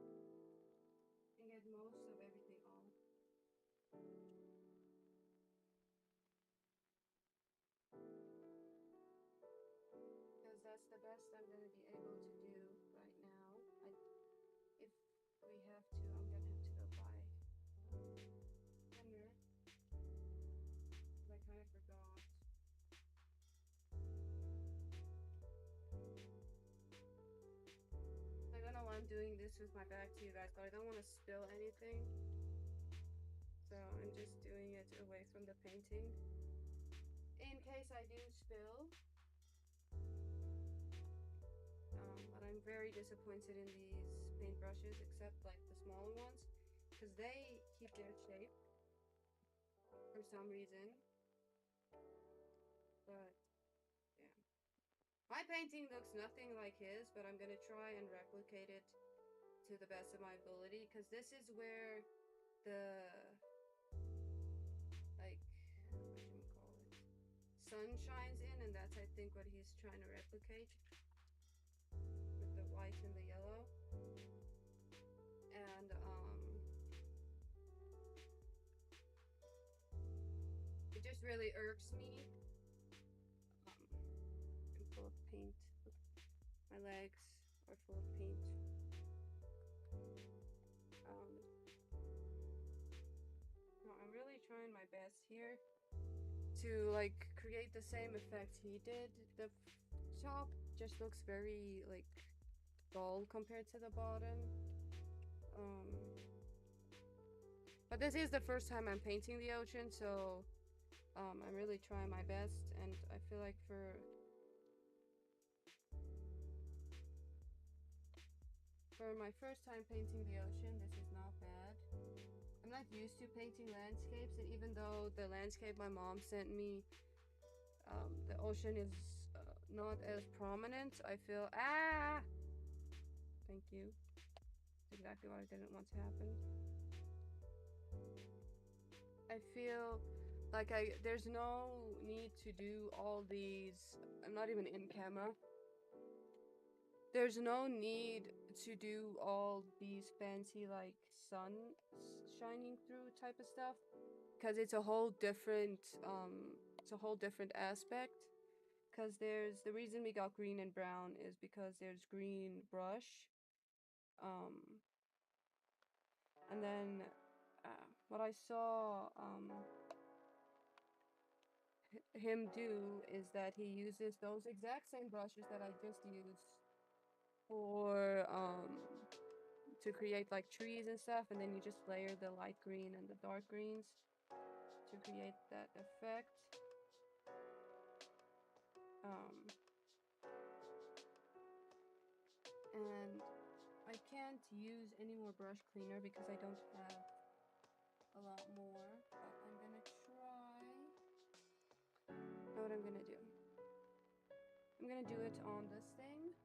get most of everything off. Because that's the best I'm gonna be able to do right now. If we have to, I'm gonna have to go buy thinner. I kind of forgot. I don't know why I'm doing this with my back to you guys, but I don't want to spill anything. So I'm just doing it away from the painting. In case I do spill. But I'm very disappointed in these paintbrushes, except like the smaller ones, because they keep their shape for some reason. But yeah, my painting looks nothing like his, but I'm gonna try and replicate it to the best of my ability, because this is where the like what should we call it, sun shines in, and that's I think what he's trying to replicate. with the white and the yellow. And it just really irks me. I'm full of paint. My legs are full of paint. No, I'm really trying my best here to like create the same effect he did. The top just looks very like dull compared to the bottom. But this is the first time I'm painting the ocean, so I'm really trying my best, and I feel like for my first time painting the ocean, this is not bad. I'm not used to painting landscapes, and even though the landscape my mom sent me, the ocean is not as prominent, I feel thank you. That's exactly what I didn't want to happen. I feel like there's no need to do all these. I'm not even in camera. There's no need to do all these fancy like sun shining through type of stuff, because it's a whole different aspect. Because there's the reason we got green and brown is because there's green brush, and then what I saw him do is that he uses those exact same brushes that I just used for to create like trees and stuff, and then you just layer the light green and the dark greens to create that effect. And I can't use any more brush cleaner because I don't have a lot more, but I'm gonna try. Know what I'm gonna do? I'm gonna do it on this thing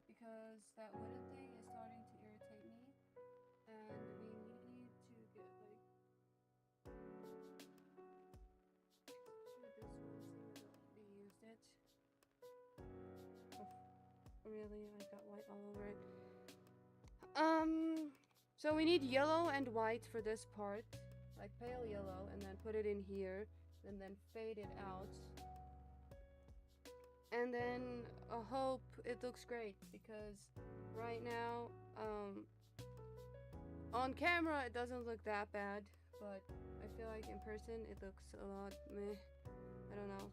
because that wooden thing is starting to irritate me, and we need to get like should this one seems like we used it. Oh, really? I got white all over it. So we need yellow and white for this part, like pale yellow, and then put it in here, and then fade it out. And then I hope it looks great, because right now, on camera it doesn't look that bad, but I feel like in person it looks a lot meh. I don't know.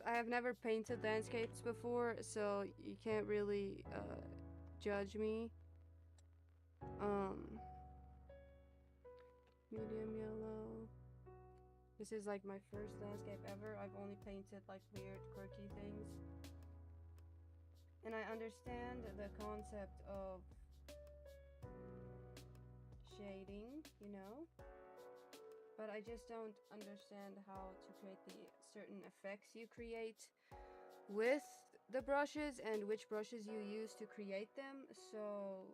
I have never painted landscapes before, so you can't really judge me. Medium yellow. This is like my first landscape ever. I've only painted like weird quirky things, and I understand the concept of shading, you know, but I just don't understand how to create the certain effects you create with the brushes and which brushes you use to create them. So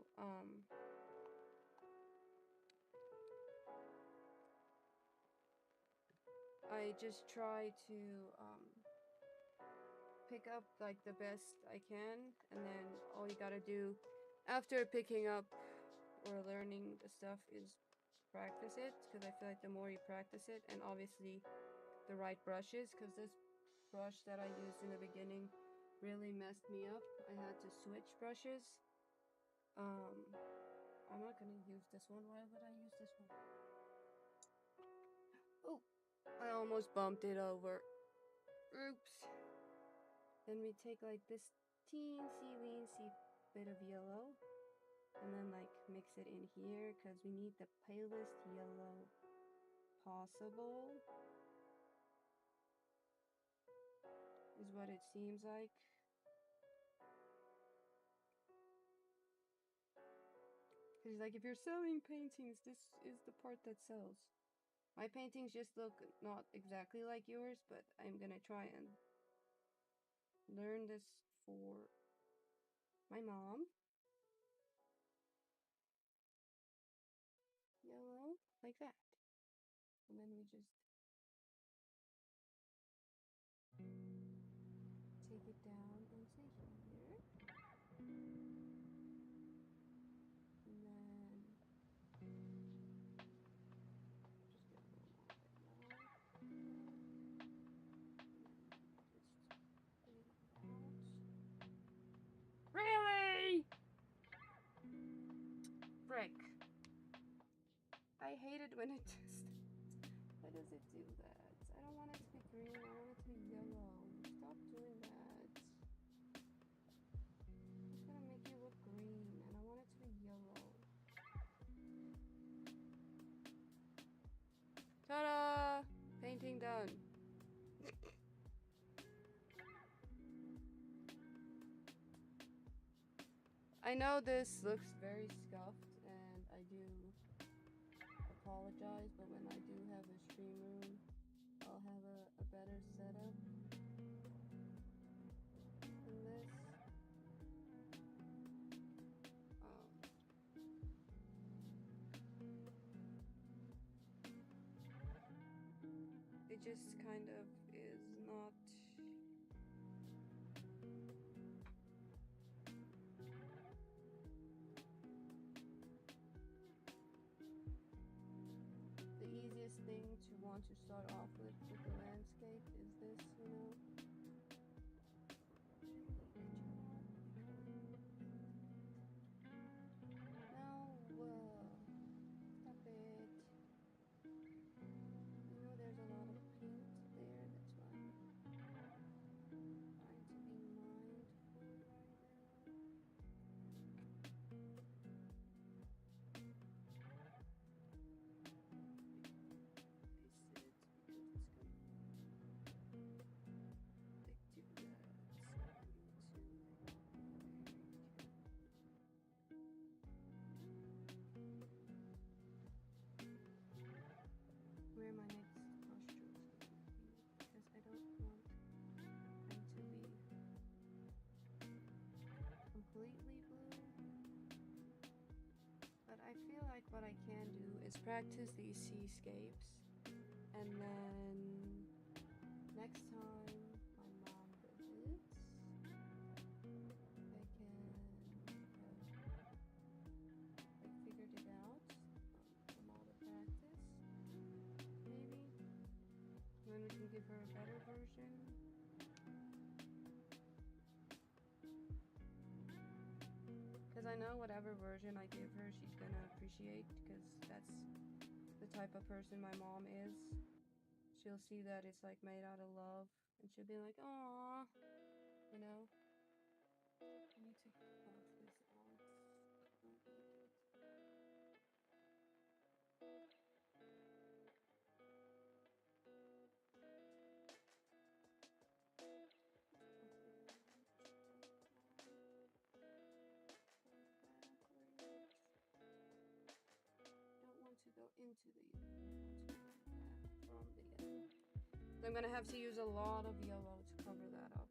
I just try to pick up like the best I can, and then all you gotta do after picking up or learning the stuff is practice it, because I feel like the more you practice it, and obviously the right brushes, because this brush that I used in the beginning really messed me up. I had to switch brushes. I'm not gonna use this one. Why would I use this one? Oh, I almost bumped it over. Oops. Then we take like this teensy weensy bit of yellow, and then like mix it in here, because we need the palest yellow possible, is what it seems like. Because like if you're selling paintings, this is the part that sells. My paintings just look not exactly like yours, but I'm gonna try and learn this for my mom. Yellow, like that. And then we just take it down into here. And then just get a little more of it now. Just fade it out. Really? Frick. I hate it when it just... Why does it do that? I don't want it to be green, I want it to be yellow. Stop doing that. It's gonna make you look green, and I want it to be yellow. Ta-da! Painting done. I know this looks very scuffed, and I do apologize, but when I do have a stream room, I'll have a better setup than this. It just kind of is not... The easiest thing to want to start off with the landscape is this, you know? No, stop it. You know there's a lot of paint there, that's why I'm trying to be mindful right now. Where my next brush strokes are going to be, because I don't want them to be completely blue. But I feel like what I can do is practice these seascapes, and then next time my mom visits, I can have like figured it out from all the practice. Maybe. And then we can give her a better version. Because I know whatever version I give her, she's gonna appreciate, because that's the type of person my mom is. She'll see that it's like made out of love, and she'll be like, "Aww," you know? I need to balance this out. Don't do it. Don't want to go into the yellow. I want to go back from the yellow. So I'm gonna have to use a lot of yellow to cover that up.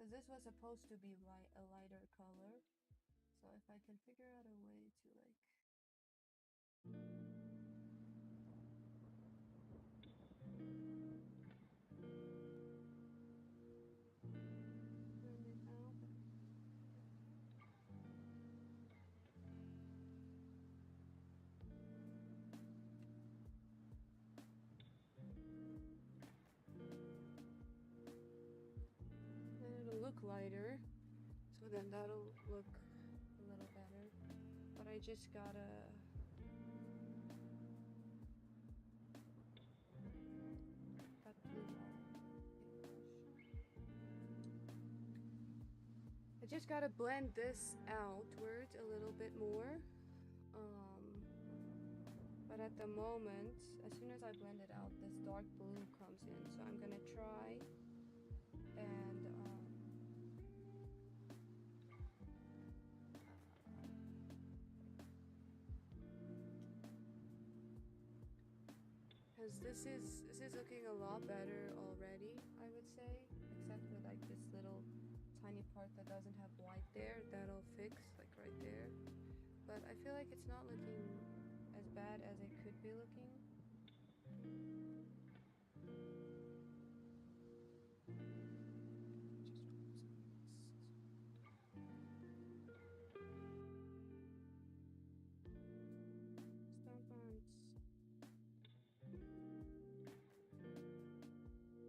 Because this was supposed to be a lighter color. So if I can figure out a way to like blend it out. Then it'll look lighter. So then that'll look a little better. But I just gotta got blue I just gotta blend this outward a little bit more. But at the moment, as soon as I blend it out, this dark blue comes in. So I'm gonna try and because this is looking a lot better already, I would say, except for like this little tiny part that doesn't have white there. That'll fix like right there. But I feel like it's not looking as bad as it could be looking.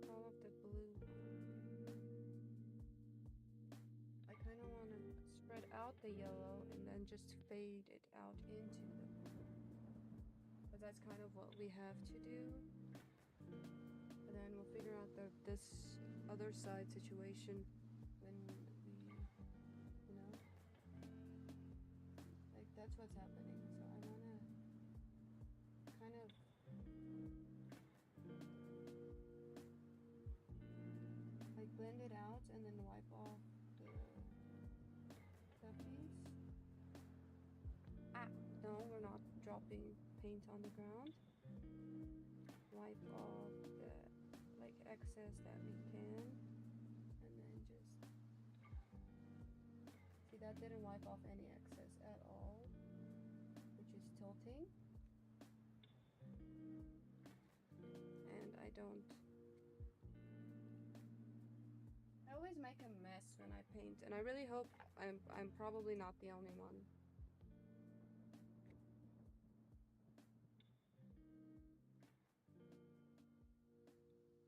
All of the blue. I kind of want to spread out the yellow and then just fade it out into the blue. But that's kind of what we have to do. And then we'll figure out this other side situation when we, you know, like that's what's happening. So I want to kind of like blend it out and then wipe off the piece. No, we're not dropping paint on the ground. Wipe off the like excess that we can, and then just see that didn't wipe off any excess at all, which is tilting. And I always make a mess when I paint, and I really hope I'm probably not the only one.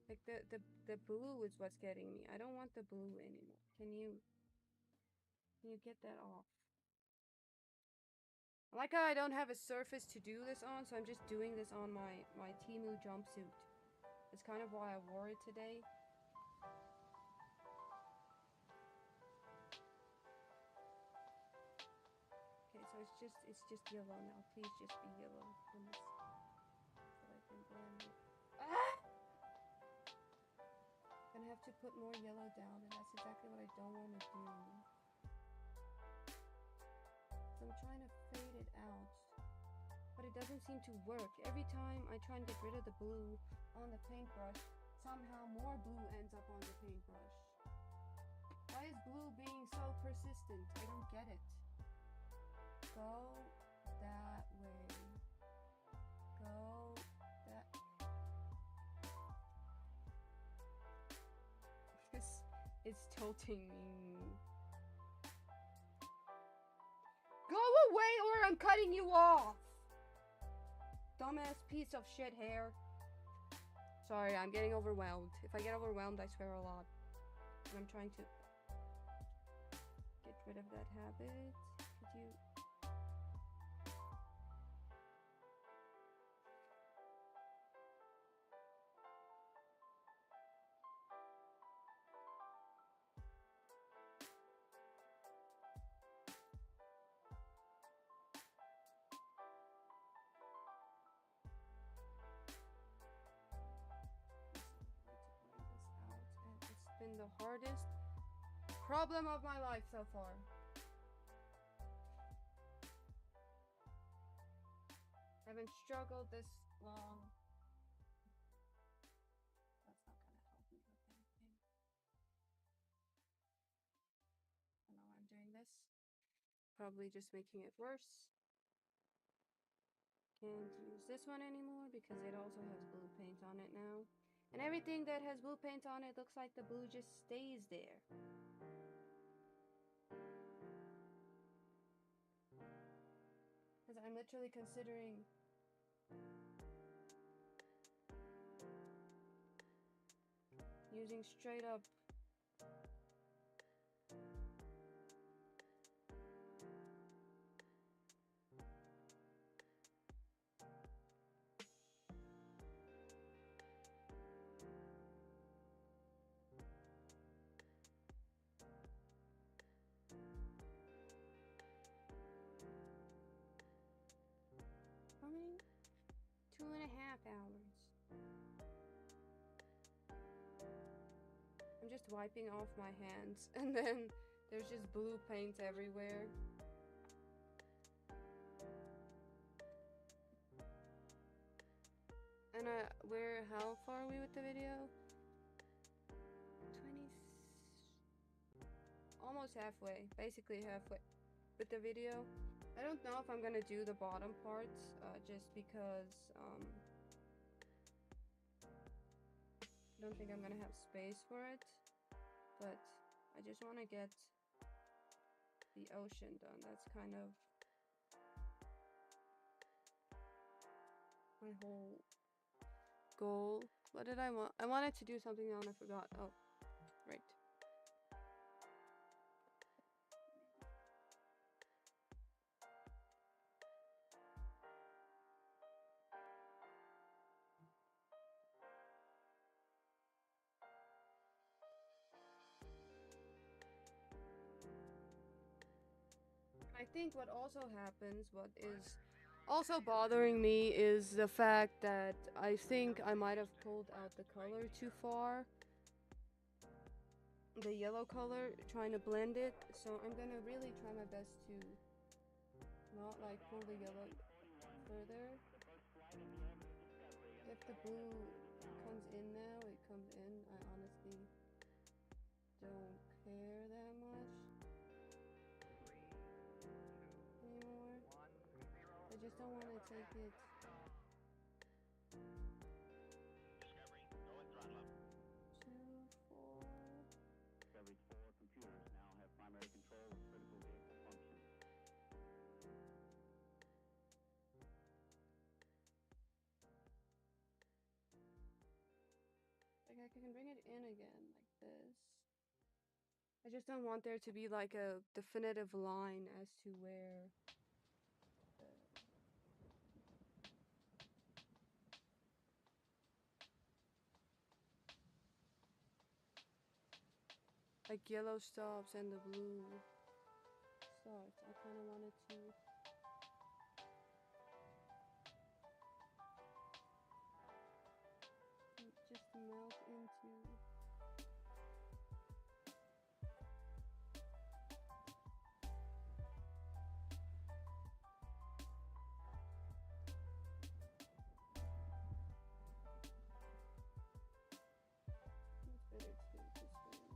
Like the blue is what's getting me. I don't want the blue anymore. Can you get that off? I like how I don't have a surface to do this on, so I'm just doing this on my Temu jumpsuit. It's kind of why I wore it today. Okay, so it's just yellow now. Please just be yellow on this, so I can blend it. Gonna have to put more yellow down, and that's exactly what I don't want to do. So I'm trying to fade it out, but it doesn't seem to work. Every time I try and get rid of the blue on the paintbrush, somehow more blue ends up on the paintbrush. Why is blue being so persistent? I don't get it. Go that way. Go that. This is tilting me. Go away or I'm cutting you off! Dumbass piece of shit hair. Sorry, I'm getting overwhelmed. If I get overwhelmed, I swear a lot. And I'm trying to get rid of that habit. Could you... been the hardest problem of my life so far. I haven't struggled this long. That's not gonna help me with anything. probably just making it worse. Can't use this one anymore because it also has blue paint on it now. And everything that has blue paint on it looks like the blue just stays there. Because I'm literally considering using straight up how many? 2.5 hours. I'm just wiping off my hands and then there's just blue paint everywhere. And how far are we with the video? 20, almost halfway, basically halfway with the video. I don't know if I'm gonna do the bottom parts, just because I don't think I'm gonna have space for it, but I just want to get the ocean done. That's kind of my whole goal. What did I want? I wanted to do something and I forgot. Oh, right. I think what also happens, what is also bothering me, is the fact that I think I might have pulled out the color too far. The yellow color, trying to blend it. So I'm gonna really try my best to not like pull the yellow further. If the blue comes in now, it comes in. I honestly don't care that much anymore. I just don't want to take it. Discovery, go and throttle up. 2, 4. Discovery's 4 computers now have primary control of critical vehicle functions. Like I can bring it in again like this. I just don't want there to be like a definitive line as to where like yellow stops and the blue starts. I kind of wanted to just melt into. It's better to do it this way, right?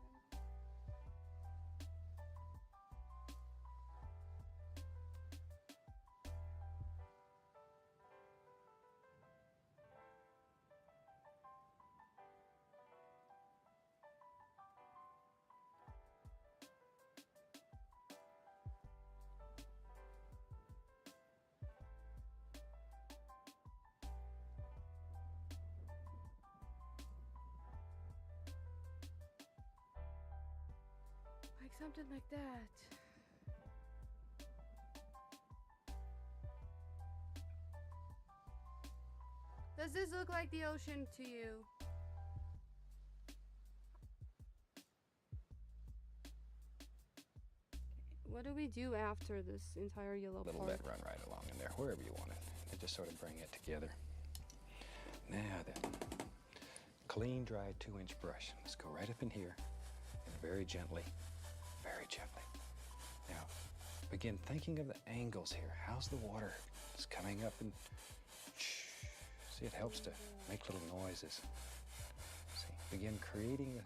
Like something like that. Does this look like the ocean to you? What do we do after this entire yellow A little part? bit run right along in there, wherever you want it. And just sort of bring it together. Now then, clean, dry 2-inch brush. Let's go right up in here and very gently. Now, begin thinking of the angles here. How's the water? It's coming up and see, it helps to make little noises. See, begin creating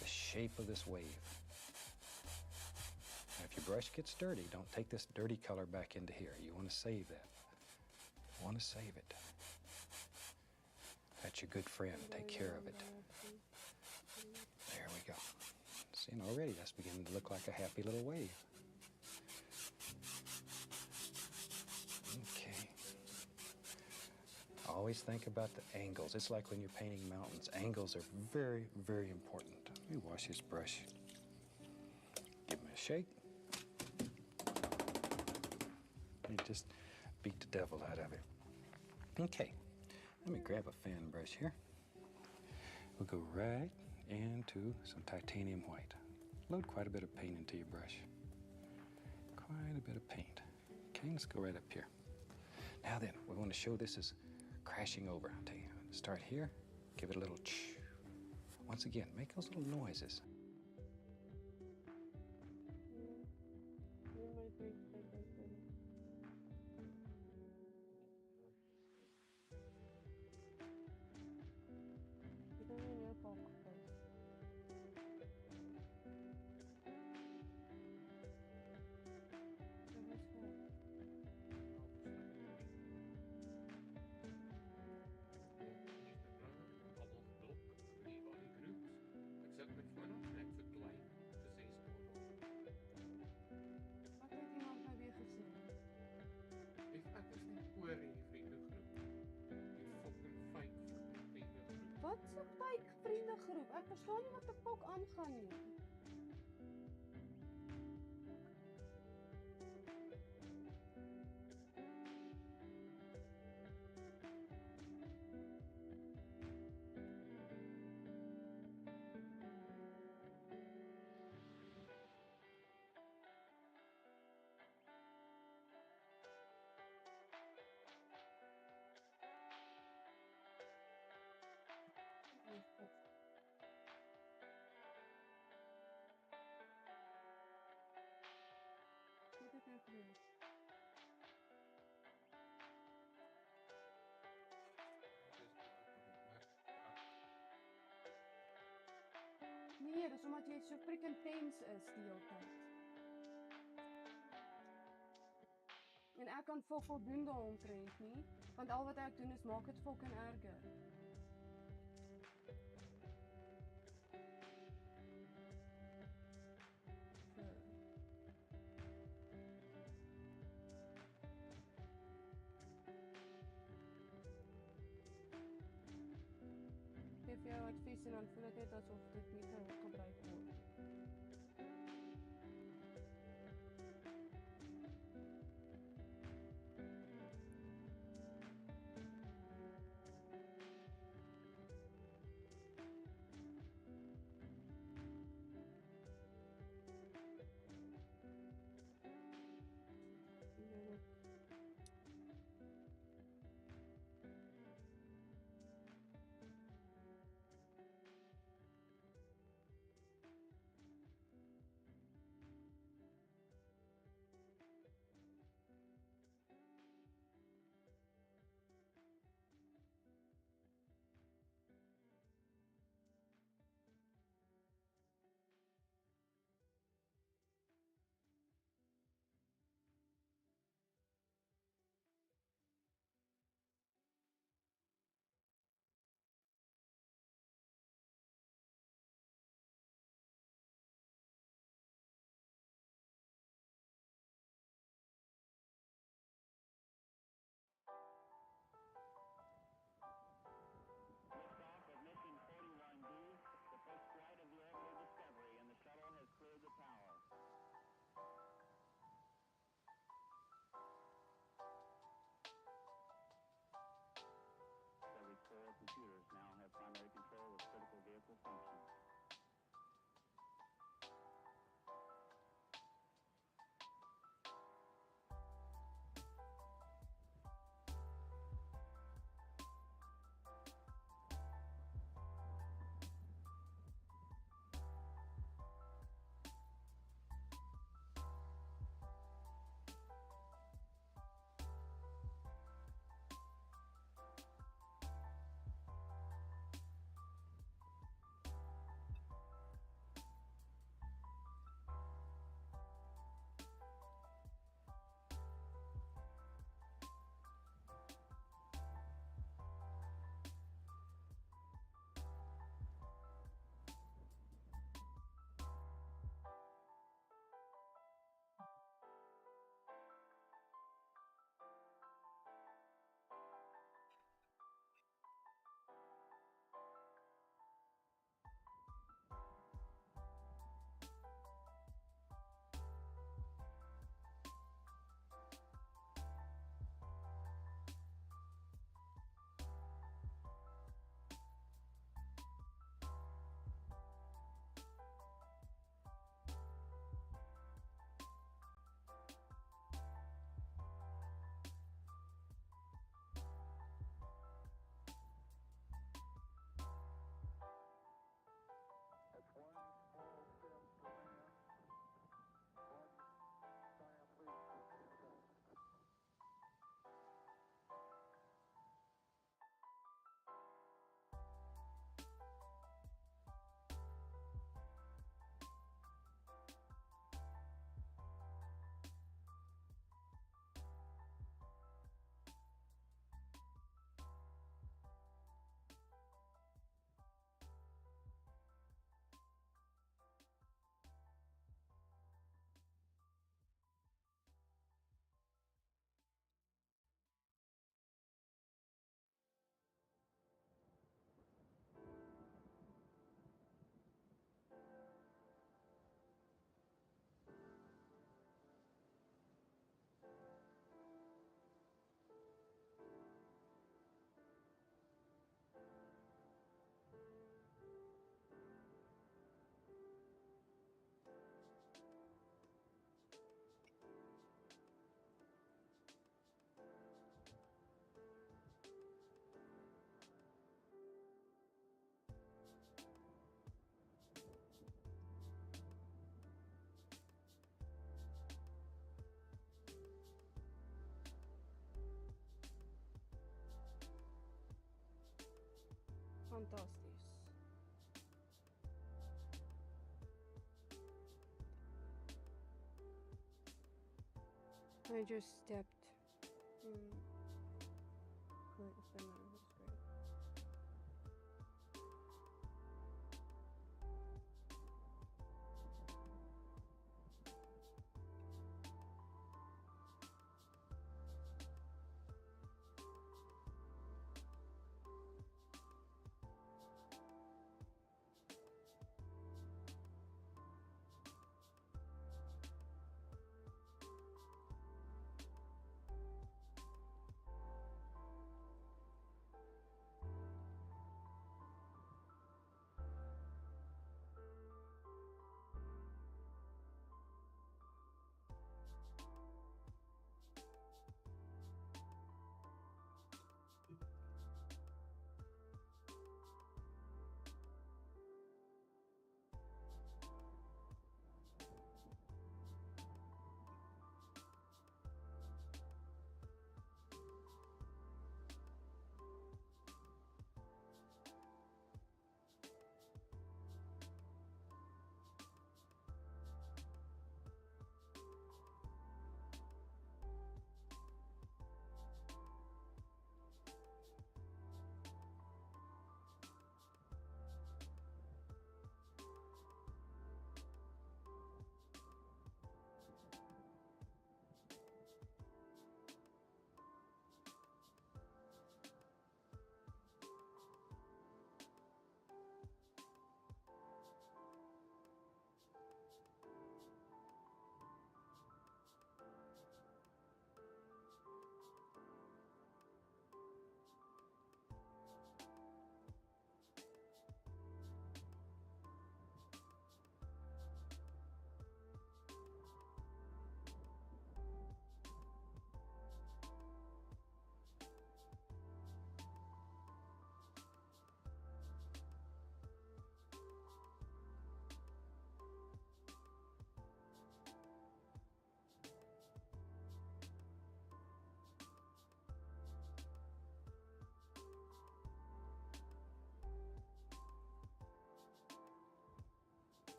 the shape of this wave. Now, If your brush gets dirty, don't take this dirty color back into here. You want to save that. You want to save it. That's your good friend. Take care of it. There we go. See, and already that's beginning to look like a happy little wave. Okay. Always think about the angles. It's like when you're painting mountains. Angles are very, very important. Let me wash this brush. Give him a shake. You just beat the devil out of it. Okay, let me grab a fan brush here. We'll go right into some titanium white. Load quite a bit of paint into your brush. Quite a bit of paint. Okay, let's go right up here. Now then, we want to show this is crashing over. I'll tell you, start here, give it a little ch. Once again, make those little noises. Wat se fake vriendegroep? Ek verstaan nie wat die fok aangaan nie. Wat het nou gebeur? Nee, dis omdat jy so freaking tense is die hele tyd. En ek kan voldoen daaromtrent nie, want al wat ek doen is maak dit fucking erger. Geef jou advies en dan voel dit net asof dit nie gebruik word. Son tosties. I just stepped in put banana spray.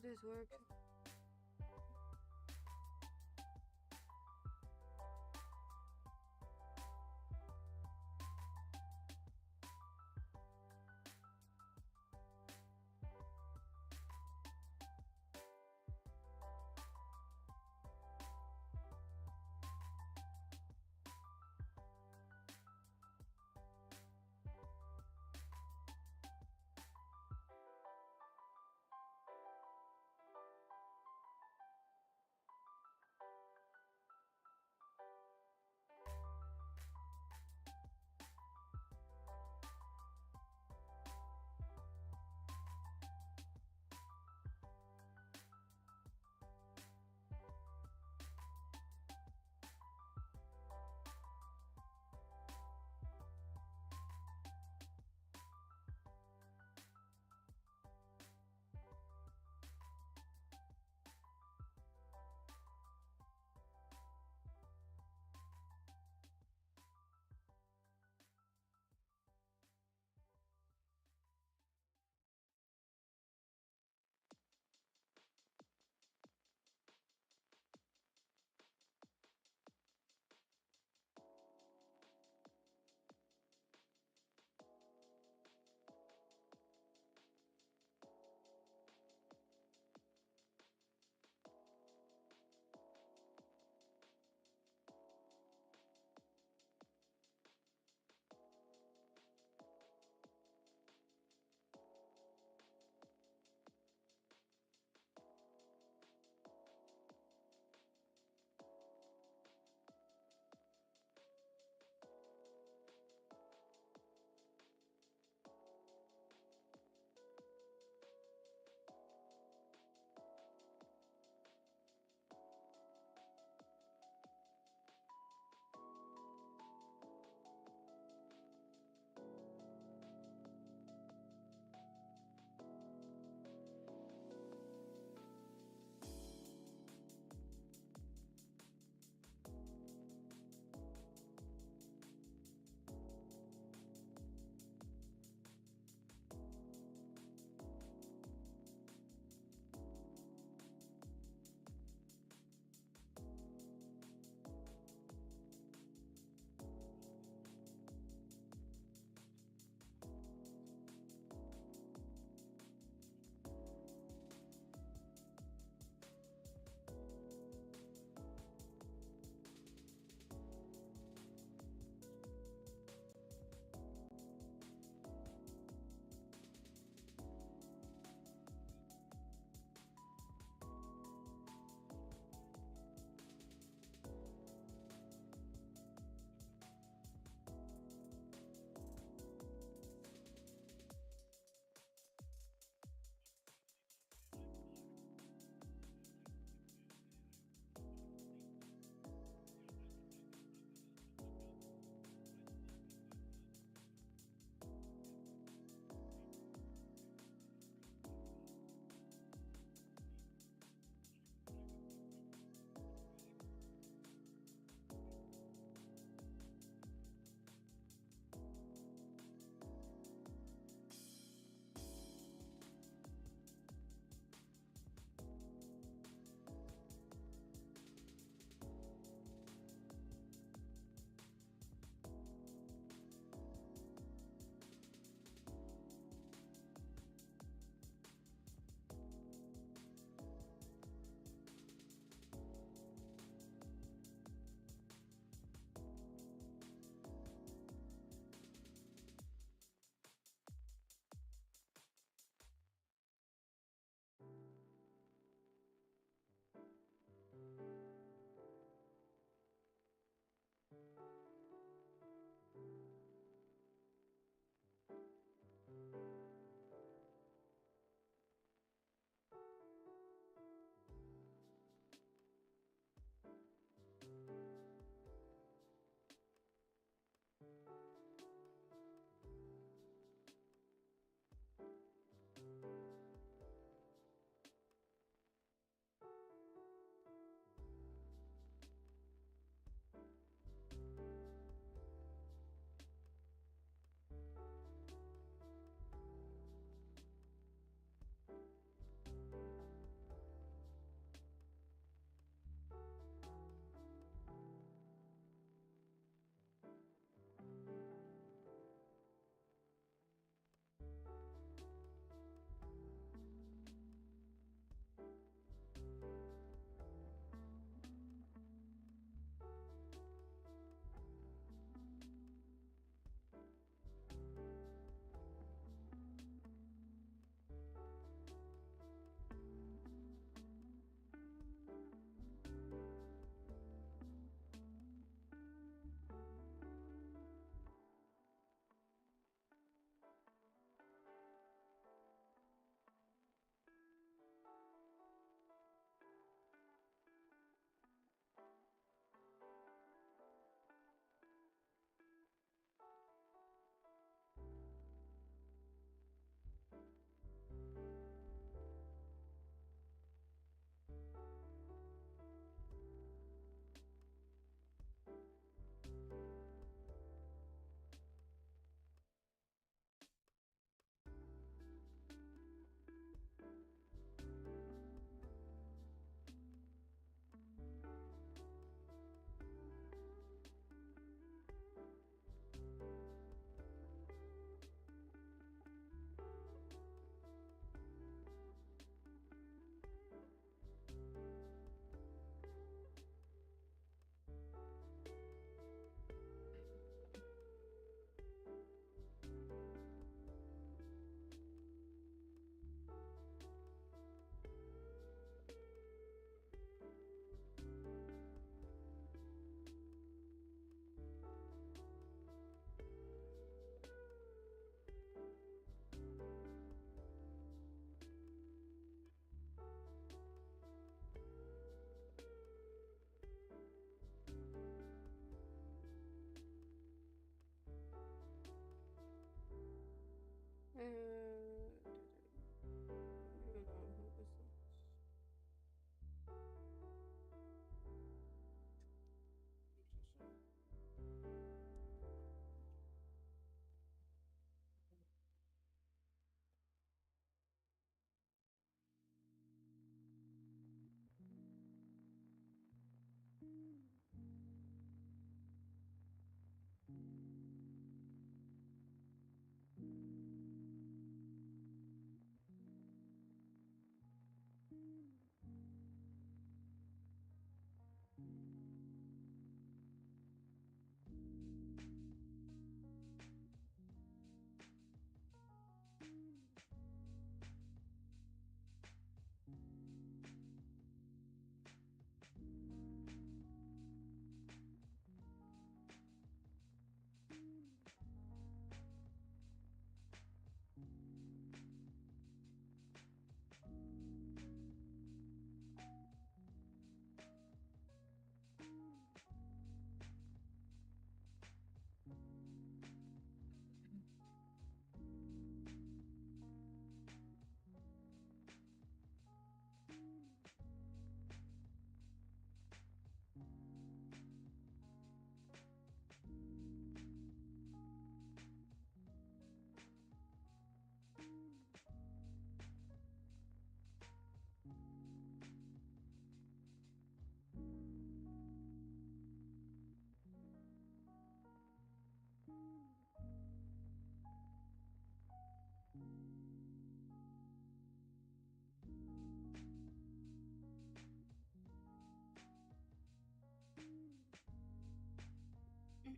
this works.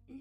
You're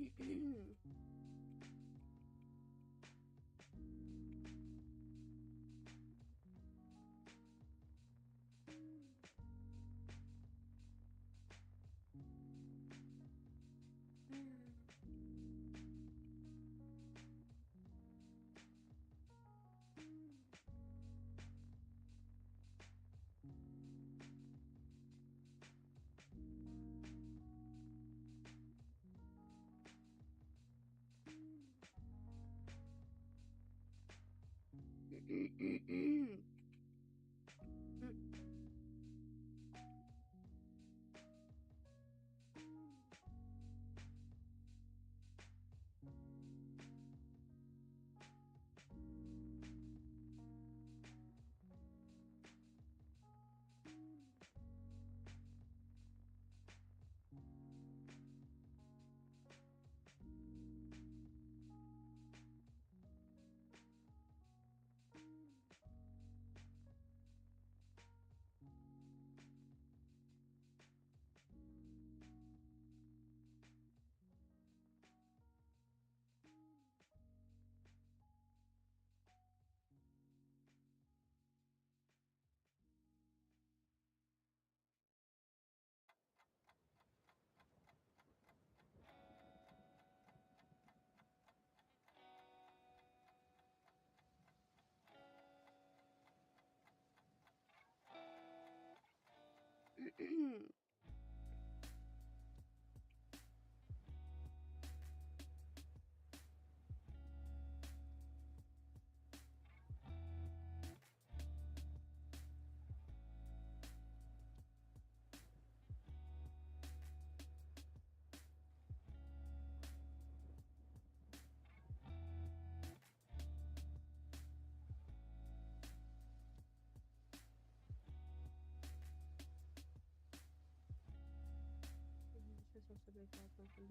supposed to break that open.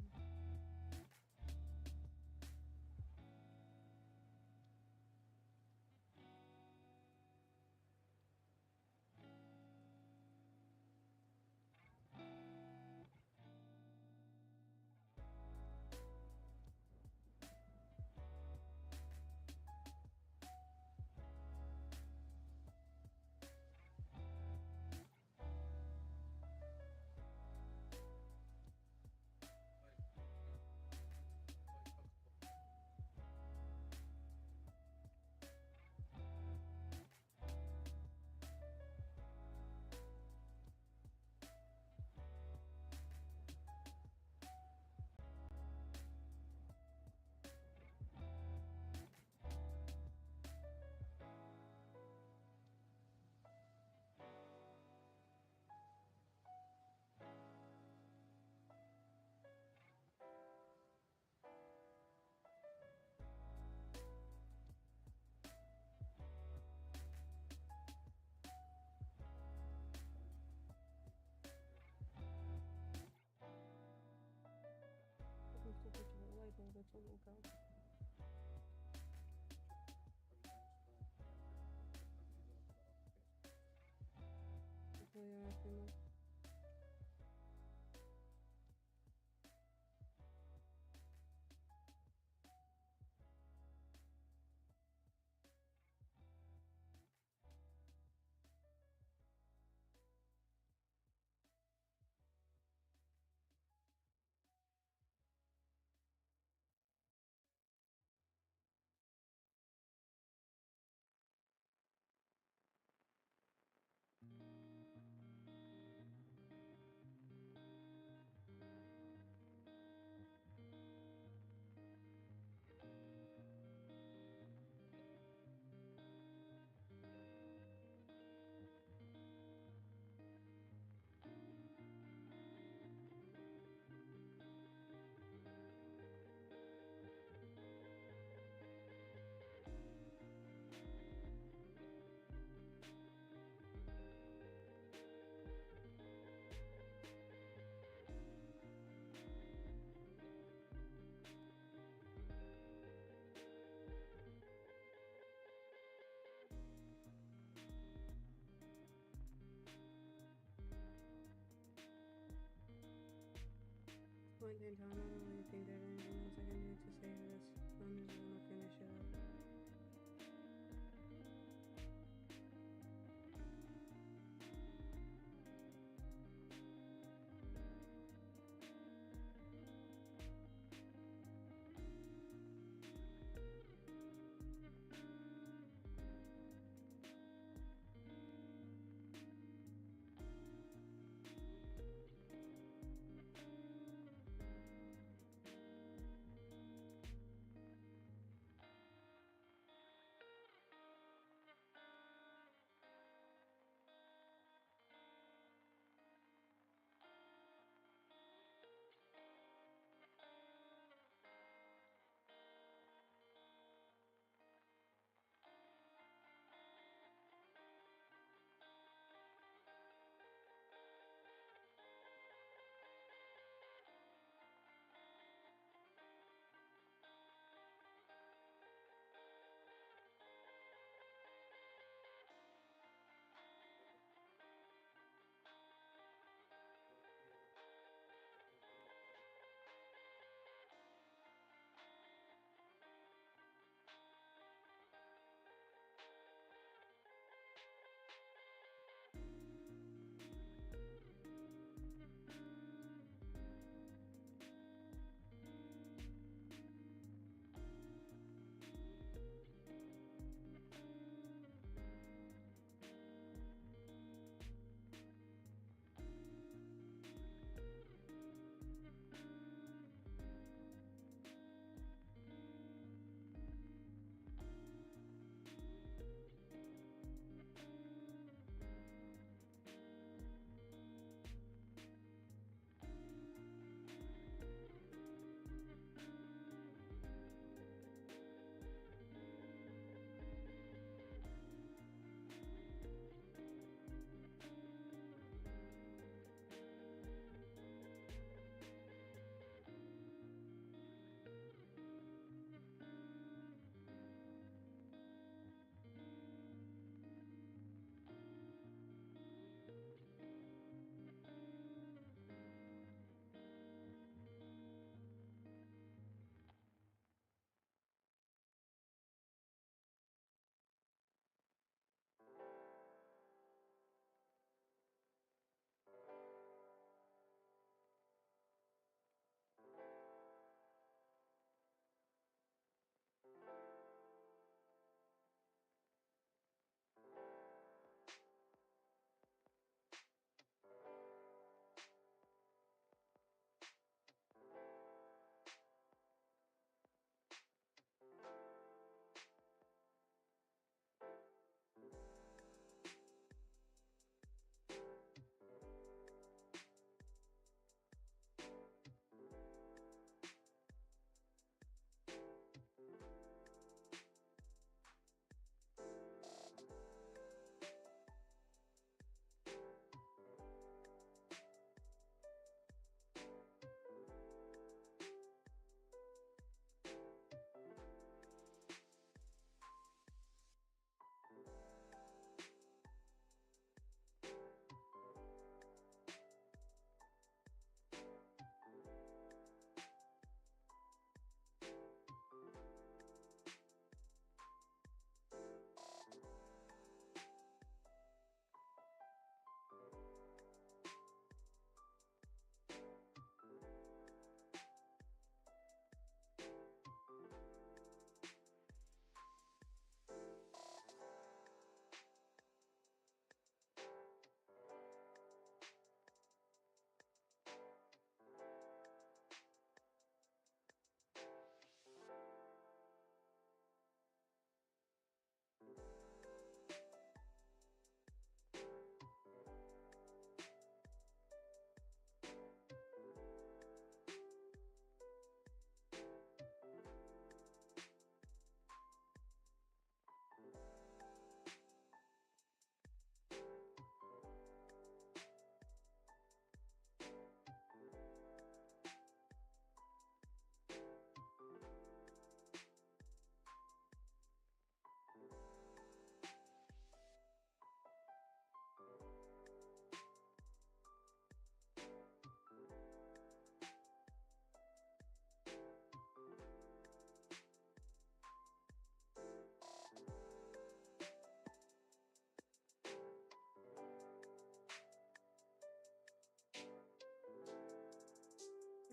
Supposed to put your light bulb that's a little couch. Okay, yeah, I feel it. point in time, I don't really think there's anything else I can do to save this. I'm just gonna finish it up.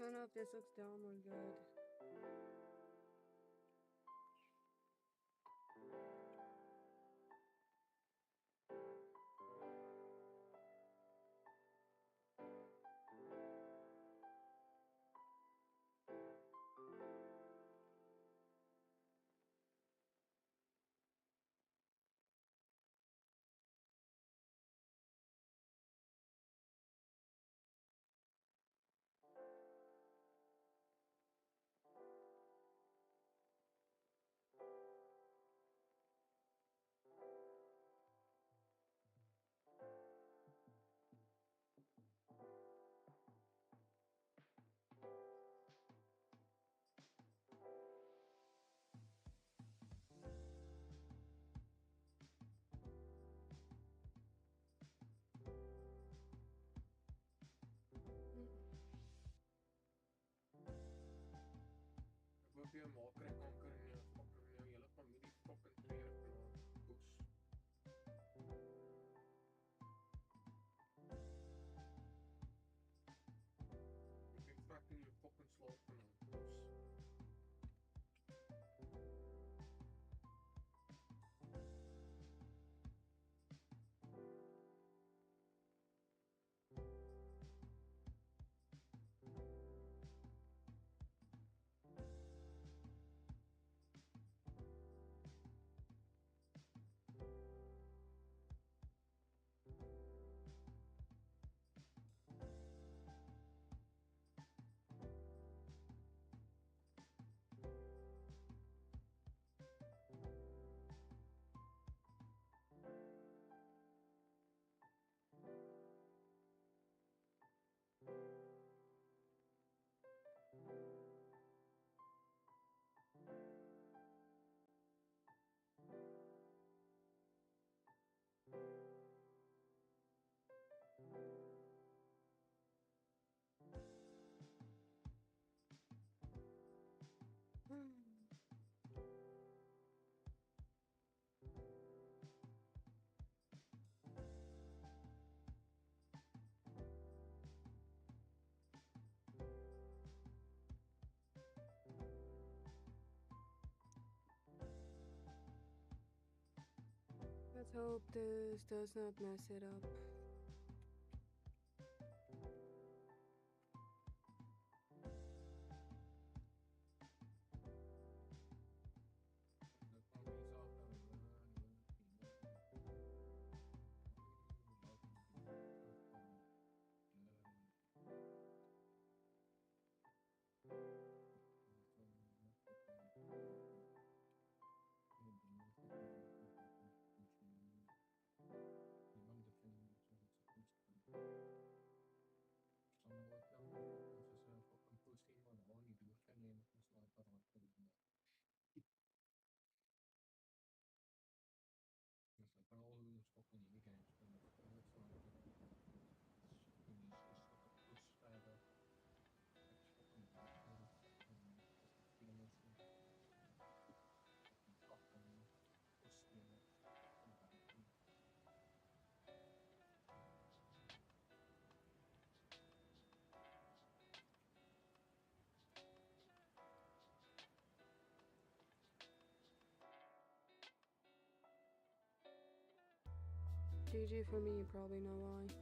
I don't know if this looks dumb or good. Ik wil weer maker en kanker en fucking jou hele familie fucking treur vanaand. Poes. Ik ben fucking jou fucking slaap vanaand. Poes. Let's hope this does not mess it up. Dat kan niet zo gaan. Niemand defending zoals it's supposed to be. Someone worked out this is a fucking posting on all you do and then it's like I don't think it's like all those fucking indie games and it's like you need just like a push further it's fucking bullshit and fucking feelings and fucking fucking push there fucking bad and GG for me, you probably know why.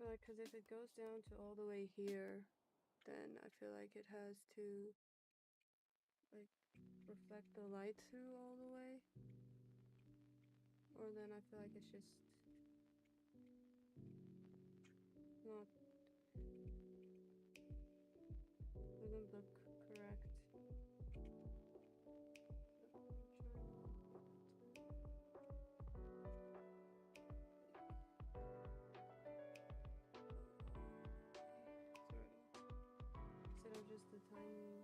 like, because if it goes down to all the way here, then I feel like it has to, like, reflect the light through all the way. Or then I feel like it's just not, doesn't look correct. Instead of just the tiny.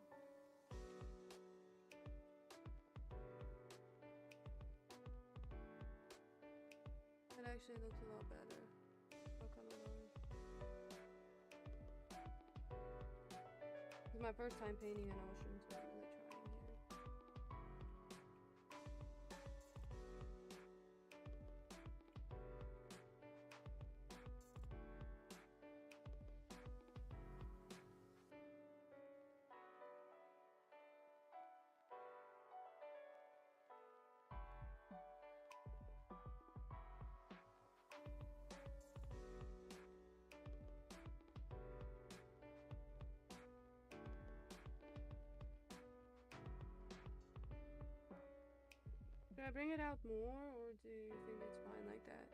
It actually looks a lot better. Not gonna lie. It's my first time painting an ocean, so I'm really trying here. Should I bring it out more, or do you think it's fine like that?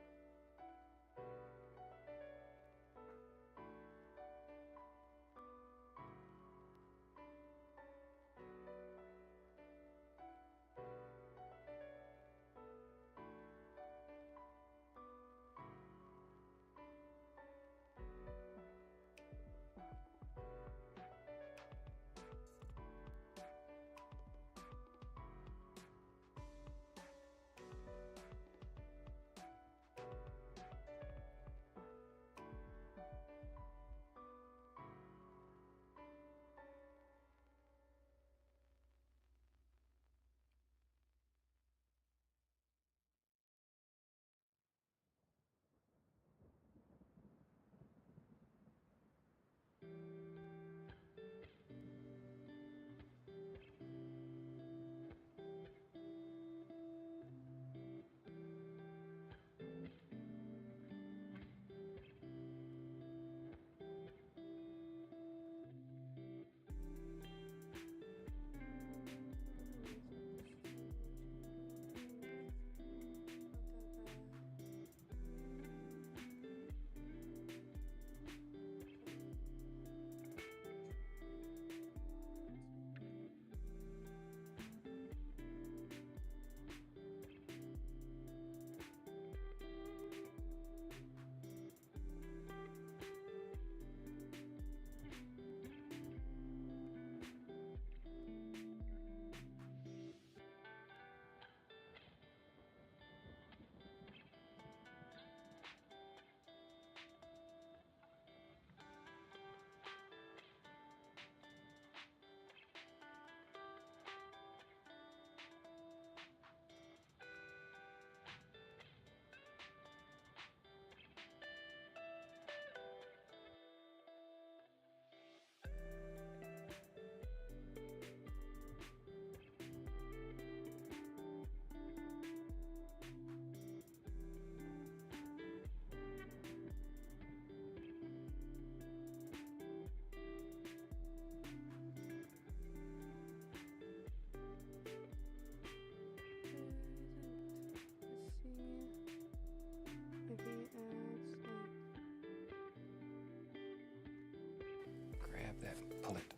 Grab that, pull it.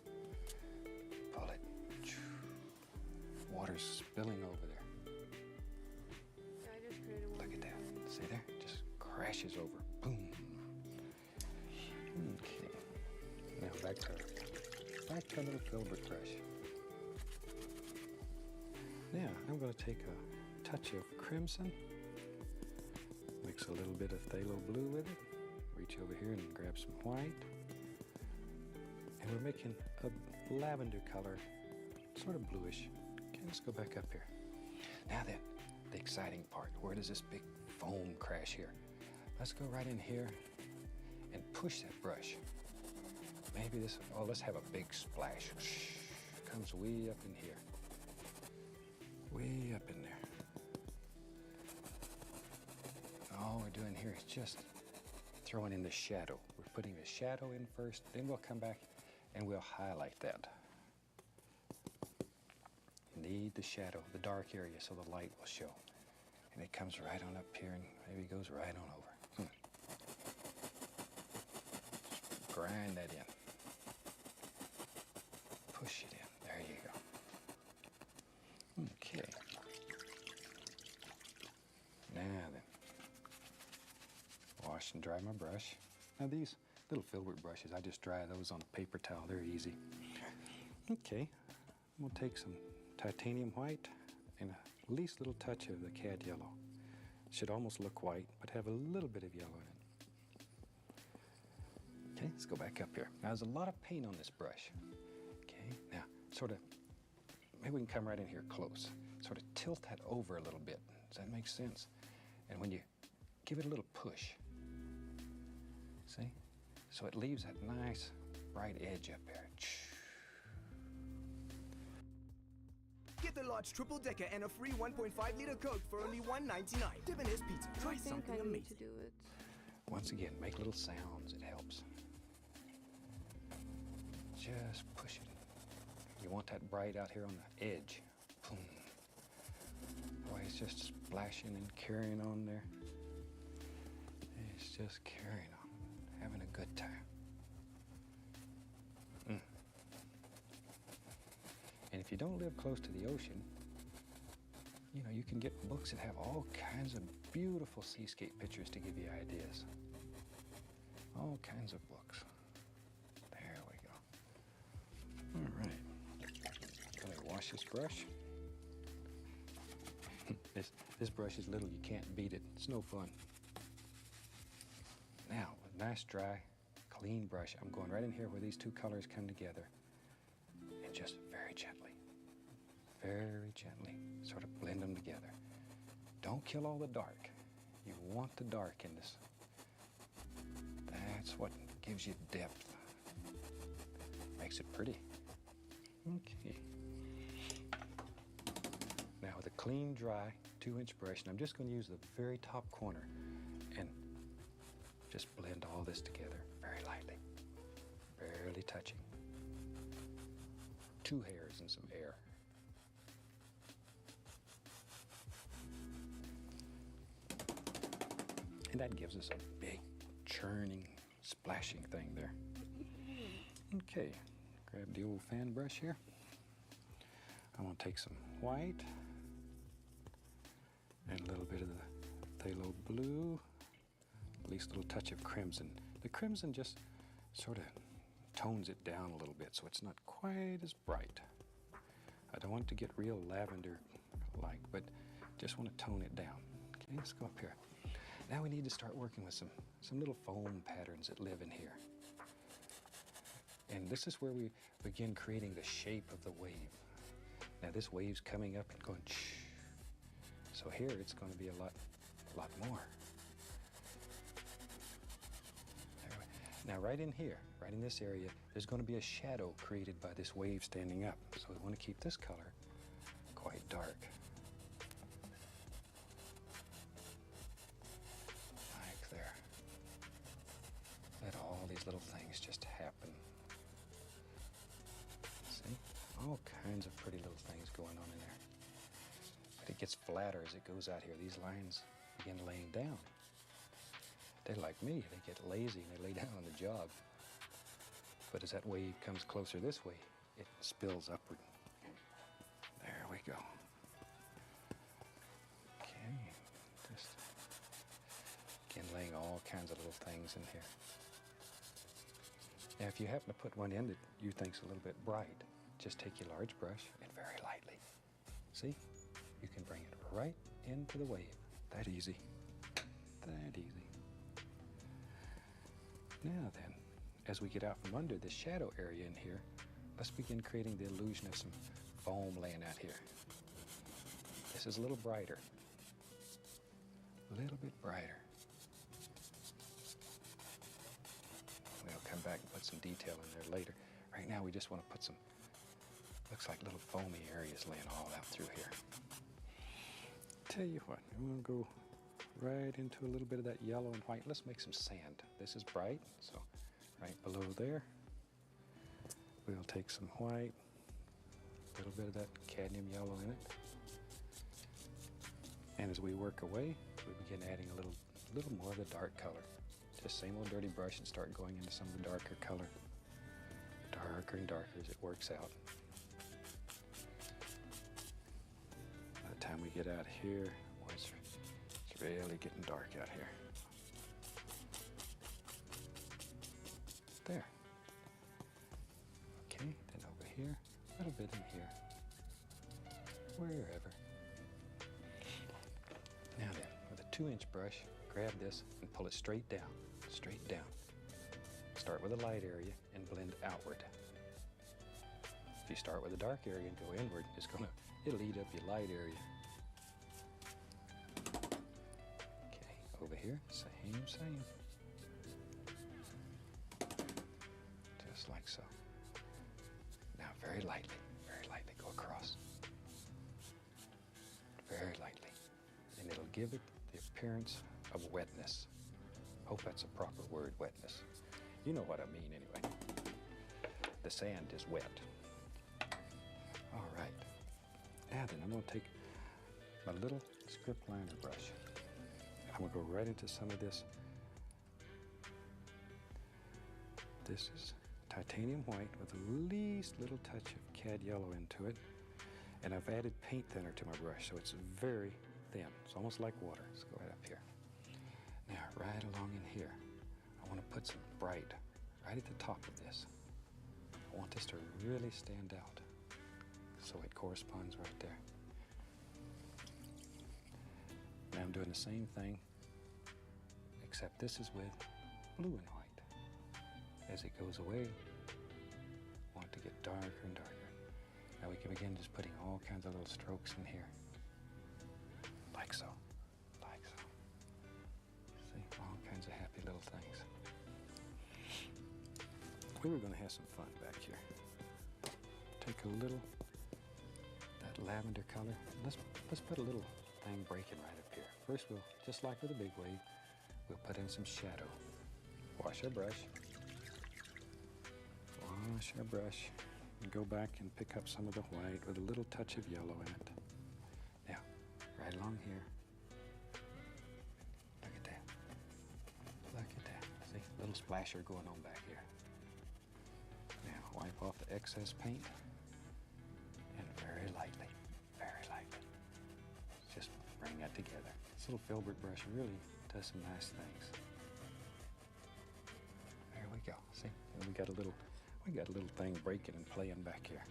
Pull it. Water's spilling over there. Yeah, I just created one. Look at that. See there? Just crashes over. Boom. Okay. Now back to a little filbert brush. Now I'm going to take a touch of crimson, mix a little bit of phthalo blue with it, reach over here and grab some white, and we're making a lavender color, sort of bluish. Okay, let's go back up here. Now then, the exciting part. Where does this big foam crash here? Let's go right in here and push that brush. Maybe this, oh, let's have a big splash. Comes way up in here. Way up in there. All we're doing here is just throwing in the shadow. We're putting the shadow in first, then we'll come back and we'll highlight that. You need the shadow, the dark area, so the light will show. And it comes right on up here and maybe goes right on over. Just grind that in. Push it in. There you go. Okay. Now then, wash and dry my brush. Now these little filbert brushes, I just dry those on a paper towel. They're easy. Okay, we'll take some titanium white and a least little touch of the cad yellow. Should almost look white, but have a little bit of yellow in it. Okay, let's go back up here. Now there's a lot of paint on this brush. Okay, now sort of, maybe we can come right in here close. Sort of tilt that over a little bit. Does that make sense? And when you give it a little push, see? So it leaves that nice bright edge up there. Get the large triple decker and a free 1.5-liter Coke for only $1.99. Diviners Pizza. I Try don't think something I need amazing. to do it. Once again, make little sounds. It helps. Just push it. You want that bright out here on the edge. Boom. Boy, it's just splashing and carrying on there. It's just carrying on, having a good time. And if you don't live close to the ocean, you know, you can get books that have all kinds of beautiful seascape pictures to give you ideas. All kinds of books. There we go. All right. Let me wash this brush. This brush is little, you can't beat it. It's no fun. Now, with a nice, dry, clean brush, I'm going right in here where these two colors come together and just very gently, sort of blend them together. Don't kill all the dark. You want the dark in this. That's what gives you depth. Makes it pretty. Okay. Now with a clean, dry 2-inch brush, and I'm just going to use the very top corner and just blend all this together very lightly, barely touching. 2 hairs and some air. And that gives us a big, churning, splashing thing there. Okay, grab the old fan brush here. I'm going to take some white and a little bit of the phthalo blue, at least a little touch of crimson. The crimson just sort of tones it down a little bit so it's not quite as bright. I don't want it to get real lavender-like, but just want to tone it down. Okay, let's go up here. Now we need to start working with some little foam patterns that live in here. And this is where we begin creating the shape of the wave. Now this wave's coming up and going shh. So here it's going to be a lot more. Now right in here, right in this area, there's going to be a shadow created by this wave standing up. So we want to keep this color quite dark. Like there. Let all these little things just happen. See? All kinds of pretty little things going on in there. But it gets flatter as it goes out here. These lines begin laying down. They're like me, they get lazy and they lay down on the job. But as that wave comes closer this way, it spills upward. There we go. Okay, just again laying all kinds of little things in here. Now if you happen to put one in that you think's a little bit bright, just take your large brush and very lightly. See? You can bring it right into the wave. That easy. That easy. Now then, as we get out from under this shadow area in here, let's begin creating the illusion of some foam laying out here. This is a little brighter. A little bit brighter. We'll come back and put some detail in there later. Right now we just want to put some, looks like little foamy areas laying all out through here. Tell you what, I'm going to go right into a little bit of that yellow and white. Let's make some sand. This is bright, so right below there, we'll take some white, a little bit of that cadmium yellow in it. And as we work away, we begin adding a little more of the dark color. Just same old dirty brush and start going into some of the darker color. Darker and darker as it works out. By the time we get out here, boy, it's really getting dark out here. There. Okay, then over here, a little bit in here. Wherever. Now then, with a 2-inch brush, grab this and pull it straight down, straight down. Start with a light area and blend outward. If you start with a dark area and go inward, it'll eat up your light area. Okay, over here, same. Just like so. Now very lightly go across. Very lightly. And it'll give it the appearance of wetness. Hope that's a proper word, wetness. You know what I mean anyway. The sand is wet. All right. Now then, I'm going to take my little script liner brush. And I'm going to go right into some of this. This is titanium white with the least little touch of cad yellow into it. And I've added paint thinner to my brush, so it's very thin. It's almost like water. Let's go right up here. Now, right along in here, I want to put some bright right at the top of this. I want this to really stand out, so it corresponds right there. Now I'm doing the same thing, except this is with blue and white. As it goes away, I want it to get darker and darker. Now we can begin just putting all kinds of little strokes in here. Like so. Like so. See, all kinds of happy little things. We were going to have some fun back here. Take a little, that lavender color. Let's put a little thing breaking right up here. First we'll, just like with a big wave, we'll put in some shadow. Wash our brush. Wash our brush. And go back and pick up some of the white with a little touch of yellow in it. Now, right along here. Look at that. Look at that. See, a little splasher going on back here. Now, wipe off the excess paint. And very lightly, just bring that together. This little filbert brush really does some nice things. There we go. See, and we got a little thing breaking and playing back here.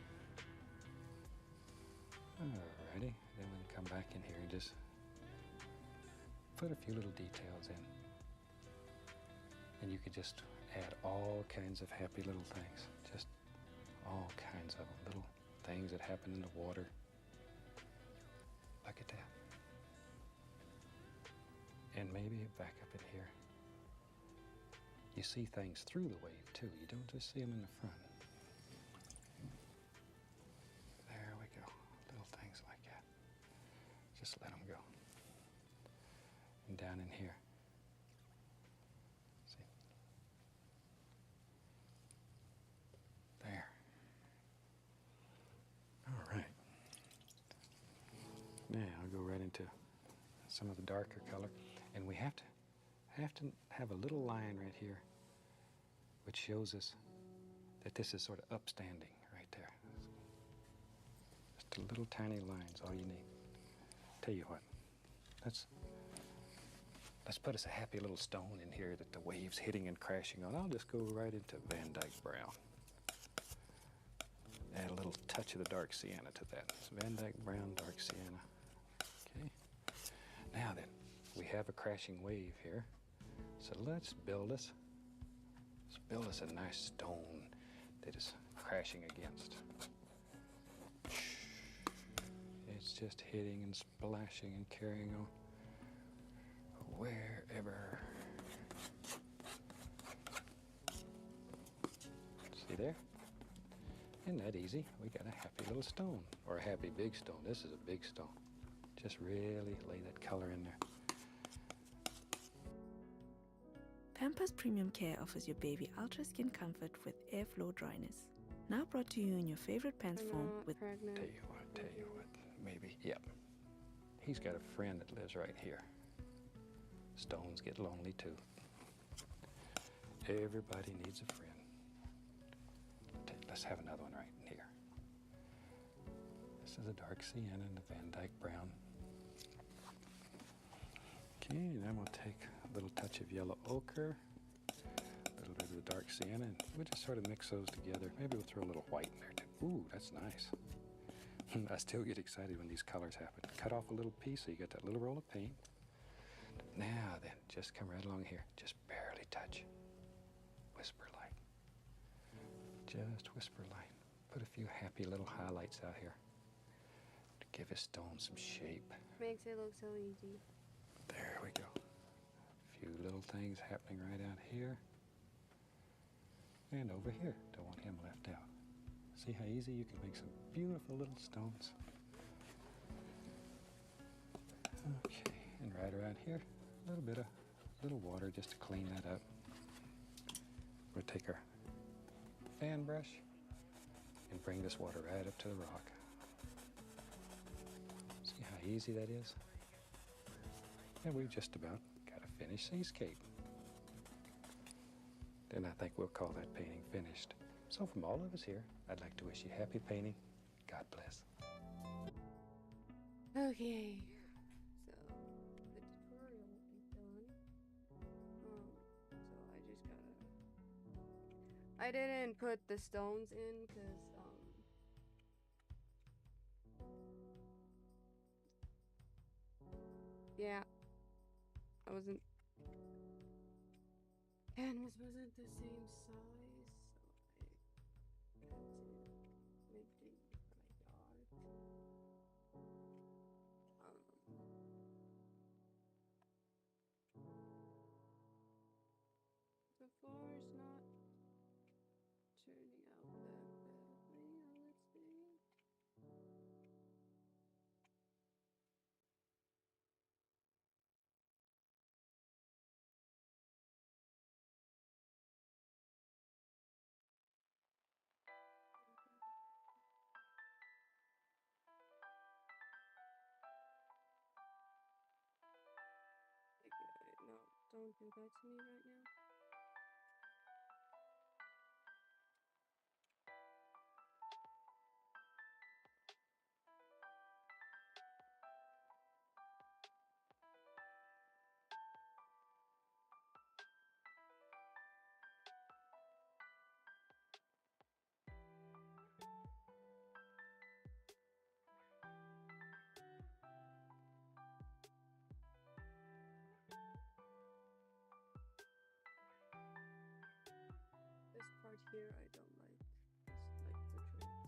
Alrighty, then we can come back in here and just put a few little details in. And you could just add all kinds of happy little things. Just all kinds of little things that happen in the water. Look at that. And maybe back up in here. You see things through the wave too. You don't just see them in the front. There we go. Little things like that. Just let them go. And down in here. See? There. All right. Now I'll go right into some of the darker color. And we have to have a little line right here which shows us that this is sort of upstanding right there. Just a little tiny line's all you need. Tell you what, let's put us a happy little stone in here that the wave's hitting and crashing on. I'll just go right into Van Dyke Brown. Add a little touch of the dark sienna to that. So Van Dyke Brown, dark sienna. Okay. Now then, we have a crashing wave here. So let's build us a nice stone that is crashing against. It's just hitting and splashing and carrying on wherever. See there? Isn't that easy? We got a happy little stone, or a happy big stone. This is a big stone. Just really lay that color in there. Pampers Premium Care offers your baby ultra skin comfort with airflow dryness. Now brought to you in your favorite pants I'm form not with pregnant. Tell you what, maybe, yep. He's got a friend that lives right here. Stones get lonely too. Everybody needs a friend. Let's have another one right in here. This is a dark sienna and a Van Dyke brown. Okay, and then we'll take a little touch of yellow ochre, a little bit of the dark sienna, and we'll just sort of mix those together. Maybe we'll throw a little white in there too. Ooh, that's nice. I still get excited when these colors happen. Cut off a little piece so you get that little roll of paint. Now then, just come right along here. Just barely touch. Whisper light. Just whisper light. Put a few happy little highlights out here to give his stone some shape. Makes it look so easy. There we go. A few little things happening right out here. And over here. Don't want him left out. See how easy you can make some beautiful little stones. Okay, and right around here, a little bit of little water just to clean that up. We'll take our fan brush and bring this water right up to the rock. See how easy that is? And we've just about got a finished seascape. Then I think we'll call that painting finished. So from all of us here, I'd like to wish you happy painting. God bless. Okay, so the tutorial is done. So I just gotta. I didn't put the stones in because yeah, I wasn't. Canvas wasn't the same size, so I had to make things for my yard. The floor's not turning out that badly. Let's see. No, don't do that to me right now. This part here I don't like. It's like the joints part right here.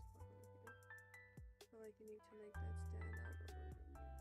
I feel like you need to make that stand out a little bit more.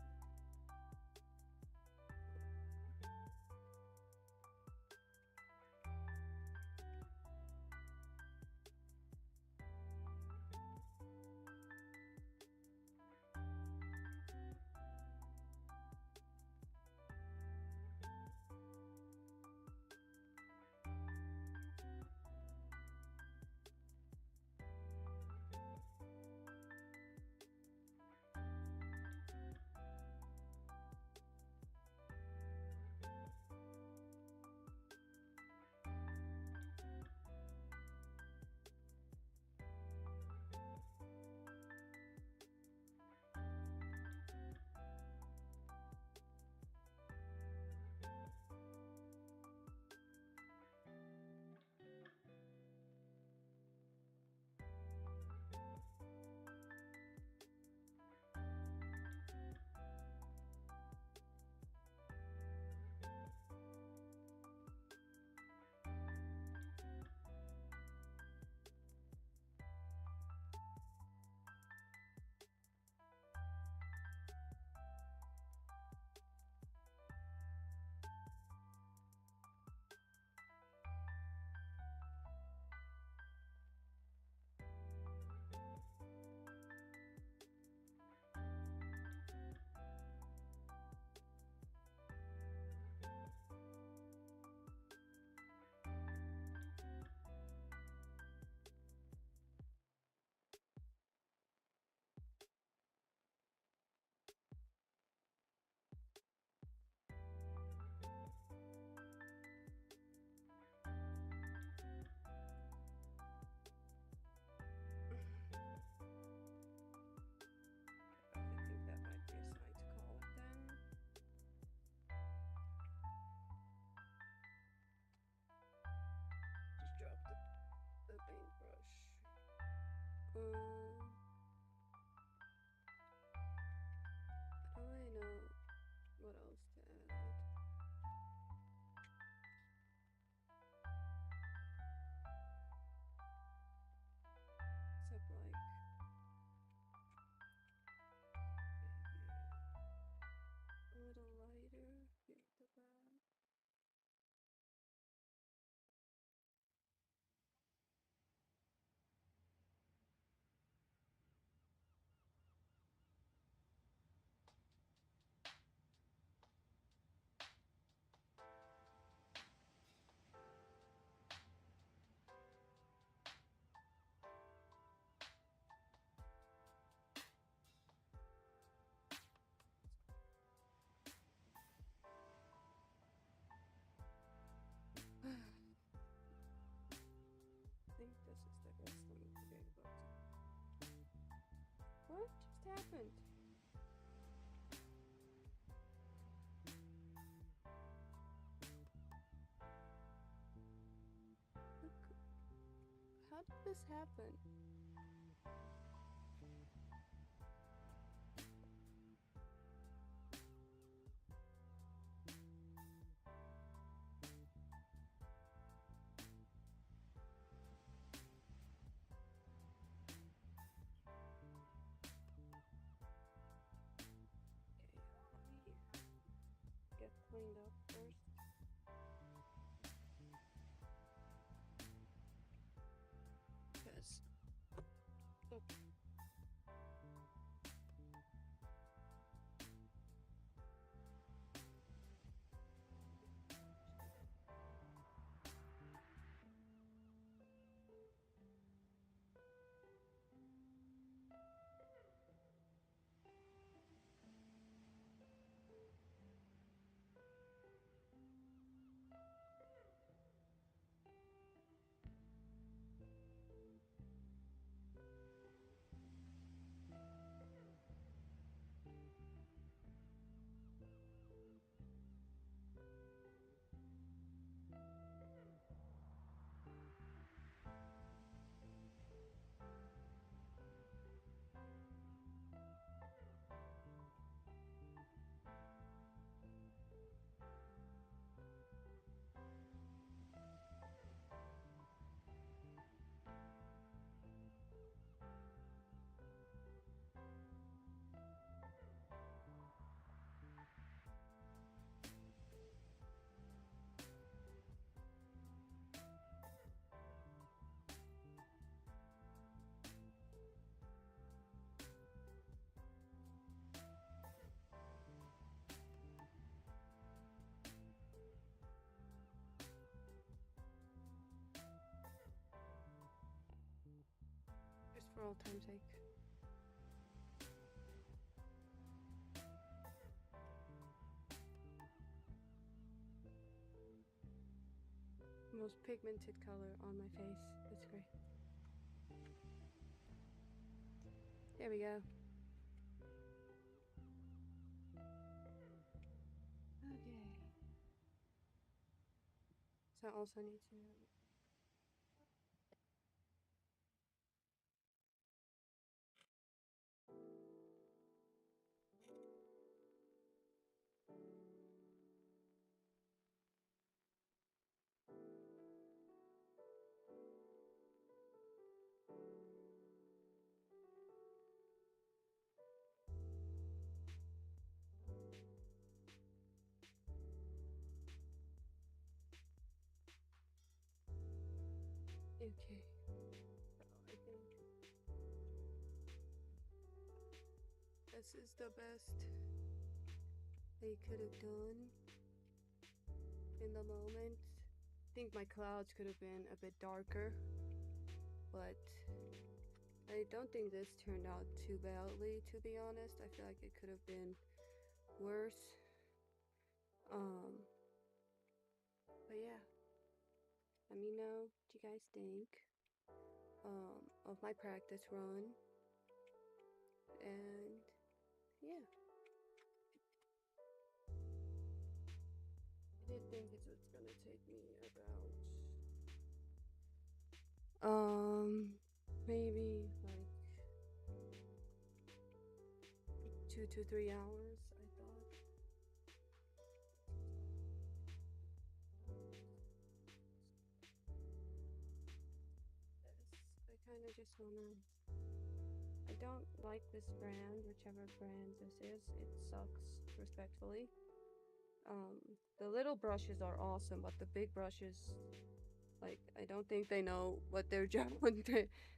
I don't really know what else to add. Except like maybe a little lighter here at the back. I think this is the best I'm forgetting about. What just happened? Look, how did this happen? Get cleaned up first. Yes. Okay. Just for old time's sake. Most pigmented color on my face. That's great. There we go. Okay. So I also need to okay. So I think this is the best they could have done in the moment. I think my clouds could have been a bit darker, but I don't think this turned out too badly, to be honest. I feel like it could have been worse. But yeah, let me know what you guys think of my practice run. And yeah, I did think it was gonna take me about maybe like 2 to 3 hours, I thought. I kind of just wanna. I don't like this brand, whichever brand this is. It sucks, respectfully. The little brushes are awesome, but the big brushes, like, I don't think they know what their job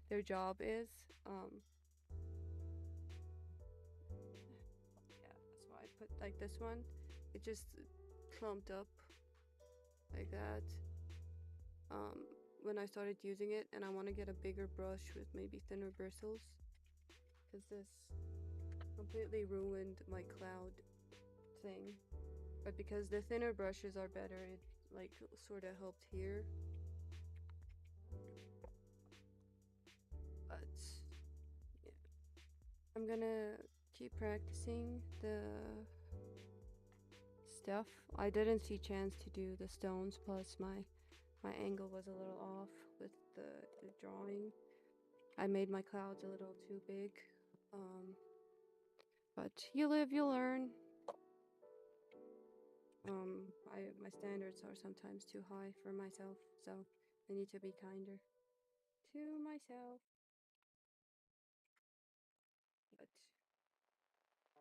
their job is. Yeah, that's why I put like this one. It just clumped up like that. When I started using it, and I want to get a bigger brush with maybe thinner bristles, because this completely ruined my cloud thing. But because the thinner brushes are better, it like sort of helped here. But yeah, I'm gonna keep practicing the stuff. I didn't see chance to do the stones, plus my angle was a little off with the drawing. I made my clouds a little too big. But you live, you learn. My standards are sometimes too high for myself, so I need to be kinder to myself. But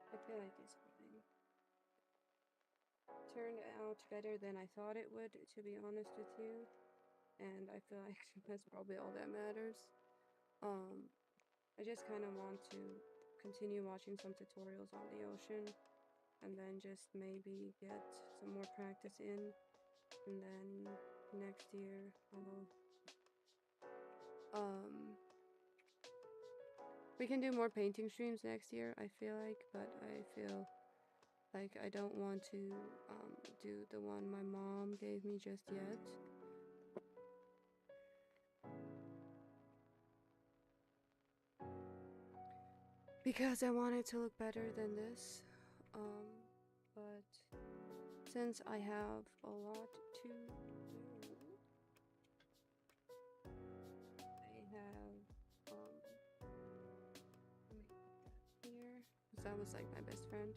I feel like this one turned out better than I thought it would, to be honest with you. And I feel like that's probably all that matters. I just kind of want to continue watching some tutorials on the ocean, and then just maybe get some more practice in, and then next year we can do more painting streams next year, I feel like, but I feel like I don't want to do the one my mom gave me just yet. Because I want it to look better than this. But since I have a lot to do, I have let me put that here, because that was like my best friend.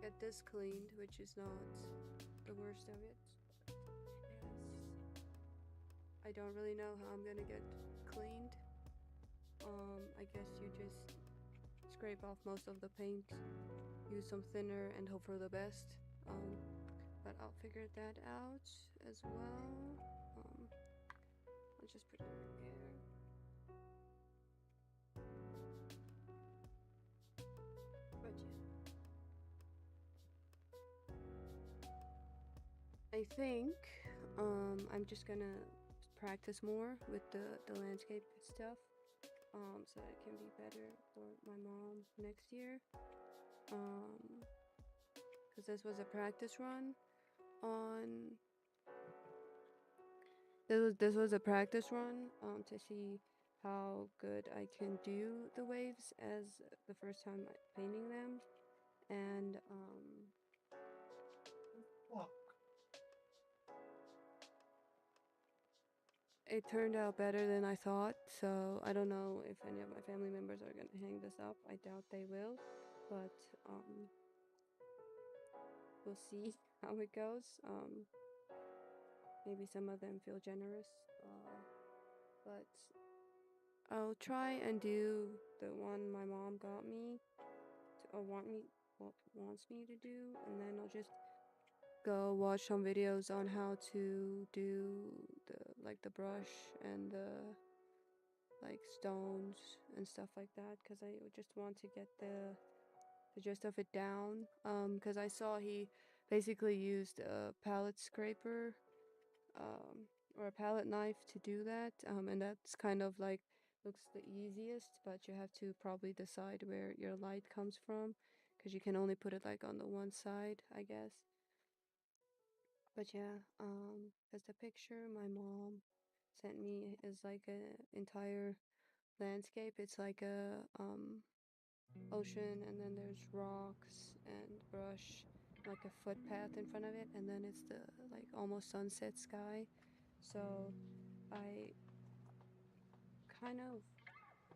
Get this cleaned, which is not the worst of it. Yes. I don't really know how I'm gonna get cleaned. I guess you just scrape off most of the paint, use some thinner, and hope for the best. But I'll figure that out as well. I'll just put it there. But yeah, I think I'm just gonna practice more with the landscape stuff, so that it can be better for my mom next year. Because this was a practice run on. This was a practice run to see how good I can do the waves as the first time painting them, and Fuck. it turned out better than I thought. So I don't know if any of my family members are gonna hang this up. I doubt they will, but we'll see how it goes. Maybe some of them feel generous, but I'll try and do the one my mom got me or wants me to do, and then I'll just go watch some videos on how to do the brush and the like stones and stuff like that, because I just want to get the gist of it down. Because I saw he basically used a palette scraper or a palette knife to do that, and that's kind of like looks the easiest, but you have to probably decide where your light comes from, because you can only put it like on the one side, I guess. But yeah, as the picture my mom sent me is like a entire landscape. It's like a ocean, and then there's rocks and brush, like a footpath in front of it, and then it's the like almost sunset sky. So I kind of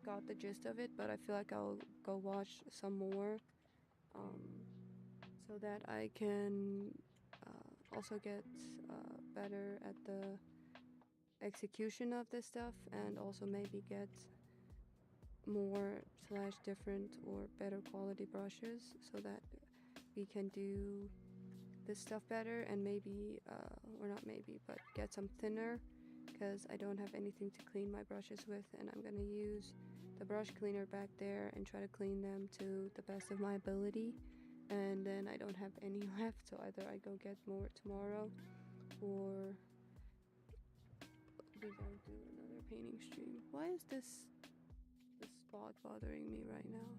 got the gist of it, but I feel like I'll go watch some more so that I can also get better at the execution of this stuff, and also maybe get more slash different or better quality brushes so that we can do this stuff better, and maybe or not maybe, but get some thinner, because I don't have anything to clean my brushes with, and I'm gonna use the brush cleaner back there and try to clean them to the best of my ability. And then I don't have any left, so either I go get more tomorrow, or we gotta do another painting stream. Why is this spot bothering me right now?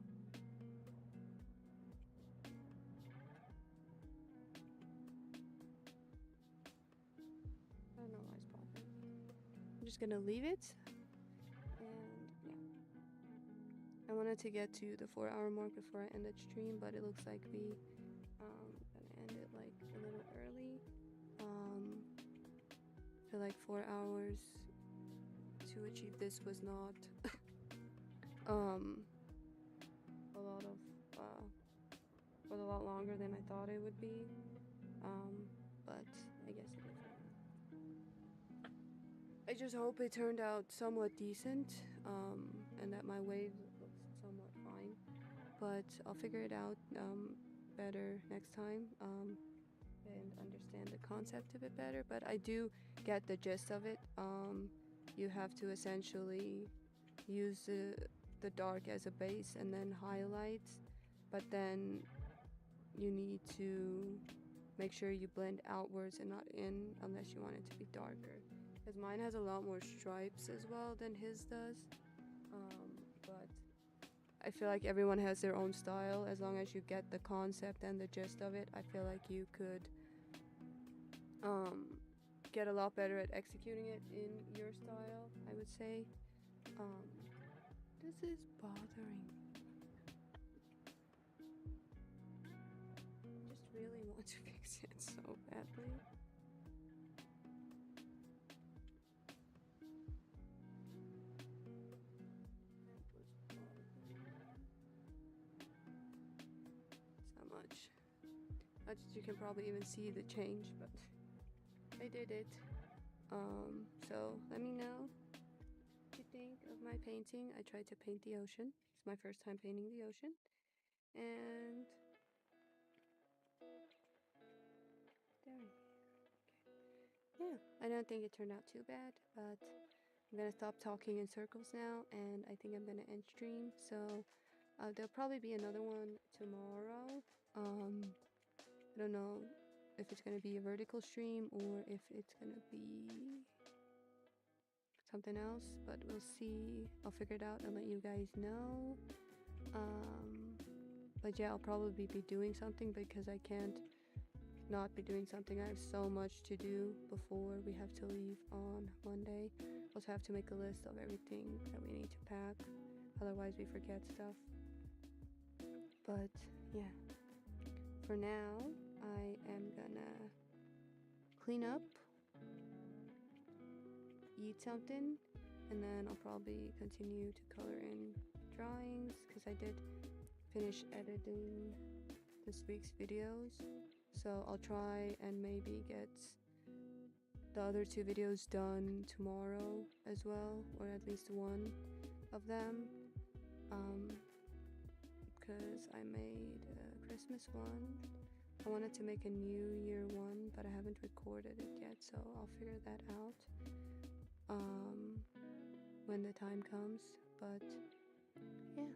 I don't know why it's bothering me. I'm just gonna leave it, and yeah. I wanted to get to the 4-hour mark before I end the stream, but it looks like we gonna end it like a little early. I feel like 4 hours to achieve this was not a lot of was a lot longer than I thought it would be. But I guess it is. I just hope it turned out somewhat decent, and that my wave looks somewhat fine. But I'll figure it out better next time, and understand the concept of it better. But I do get the gist of it. You have to essentially use the dark as a base and then highlight, but then you need to make sure you blend outwards and not in, unless you want it to be darker, because mine has a lot more stripes as well than his does. But I feel like everyone has their own style. As long as you get the concept and the gist of it, I feel like you could get a lot better at executing it in your style, I would say. This is bothering me. I just really want to fix it so badly. So much. You can probably even see the change, but I did it. So let me know what you think of my painting. I tried to paint the ocean. It's my first time painting the ocean. And there we go. Yeah, I don't think it turned out too bad, but I'm gonna stop talking in circles now, and I think I'm gonna end stream. So there'll probably be another one tomorrow. I don't know if it's gonna be a vertical stream or if it's gonna be something else, but we'll see. I'll figure it out and let you guys know. But yeah, I'll probably be doing something, because I can't not be doing something. I have so much to do before we have to leave on Monday. Also have to make a list of everything that we need to pack, otherwise we forget stuff. But yeah, for now I am gonna clean up, eat something, and then I'll probably continue to color in drawings, because I did finish editing this week's videos. So I'll try and maybe get the other 2 videos done tomorrow as well, or at least one of them, because I made a Christmas one. I wanted to make a New Year one, but I haven't recorded it yet, so I'll figure that out when the time comes. But yeah,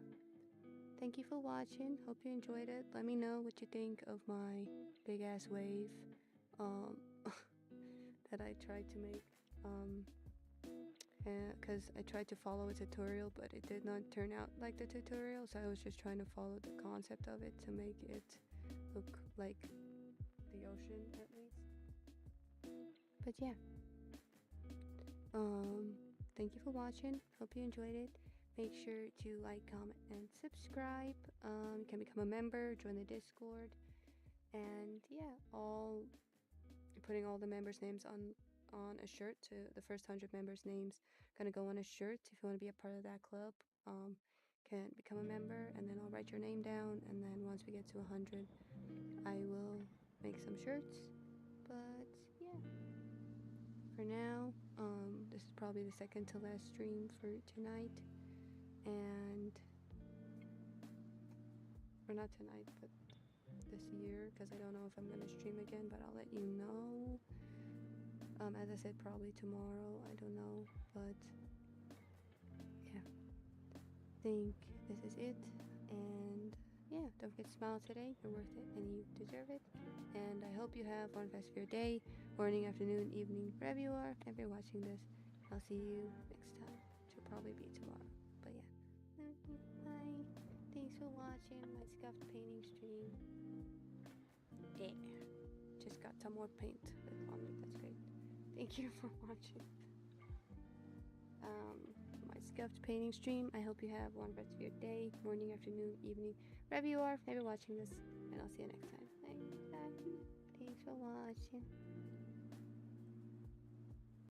thank you for watching. Hope you enjoyed it. Let me know what you think of my big ass wave that I tried to make, because I tried to follow a tutorial, but it did not turn out like the tutorial, so I was just trying to follow the concept of it to make it look like the ocean at least. But yeah, thank you for watching. Hope you enjoyed it. Make sure to like, comment, and subscribe. You can become a member, join the Discord, and yeah, I'm putting all the members' names on on a shirt. To the first 100 members' names gonna go on a shirt. If you want to be a part of that club, can become a member, and then I'll write your name down. And then once we get to 100, I will make some shirts. But yeah, for now, this is probably the second to last stream for tonight, and or not tonight, but this year, because I don't know if I'm gonna stream again, but I'll let you know. As I said, probably tomorrow, I don't know, but yeah, I think this is it. And yeah, don't forget to smile today. You're worth it and you deserve it. And I hope you have one rest of your day, morning, afternoon, evening, wherever you are. If you're watching this, I'll see you next time, which will probably be tomorrow. But yeah, bye. Thanks for watching my scuffed painting stream. Yeah, just got some more paint on me. That's great. Thank you for watching my scuffed painting stream. I hope you have one rest of your day, morning, afternoon, evening, wherever you are, if you're watching this, and I'll see you next time. Bye. Thanks for watching.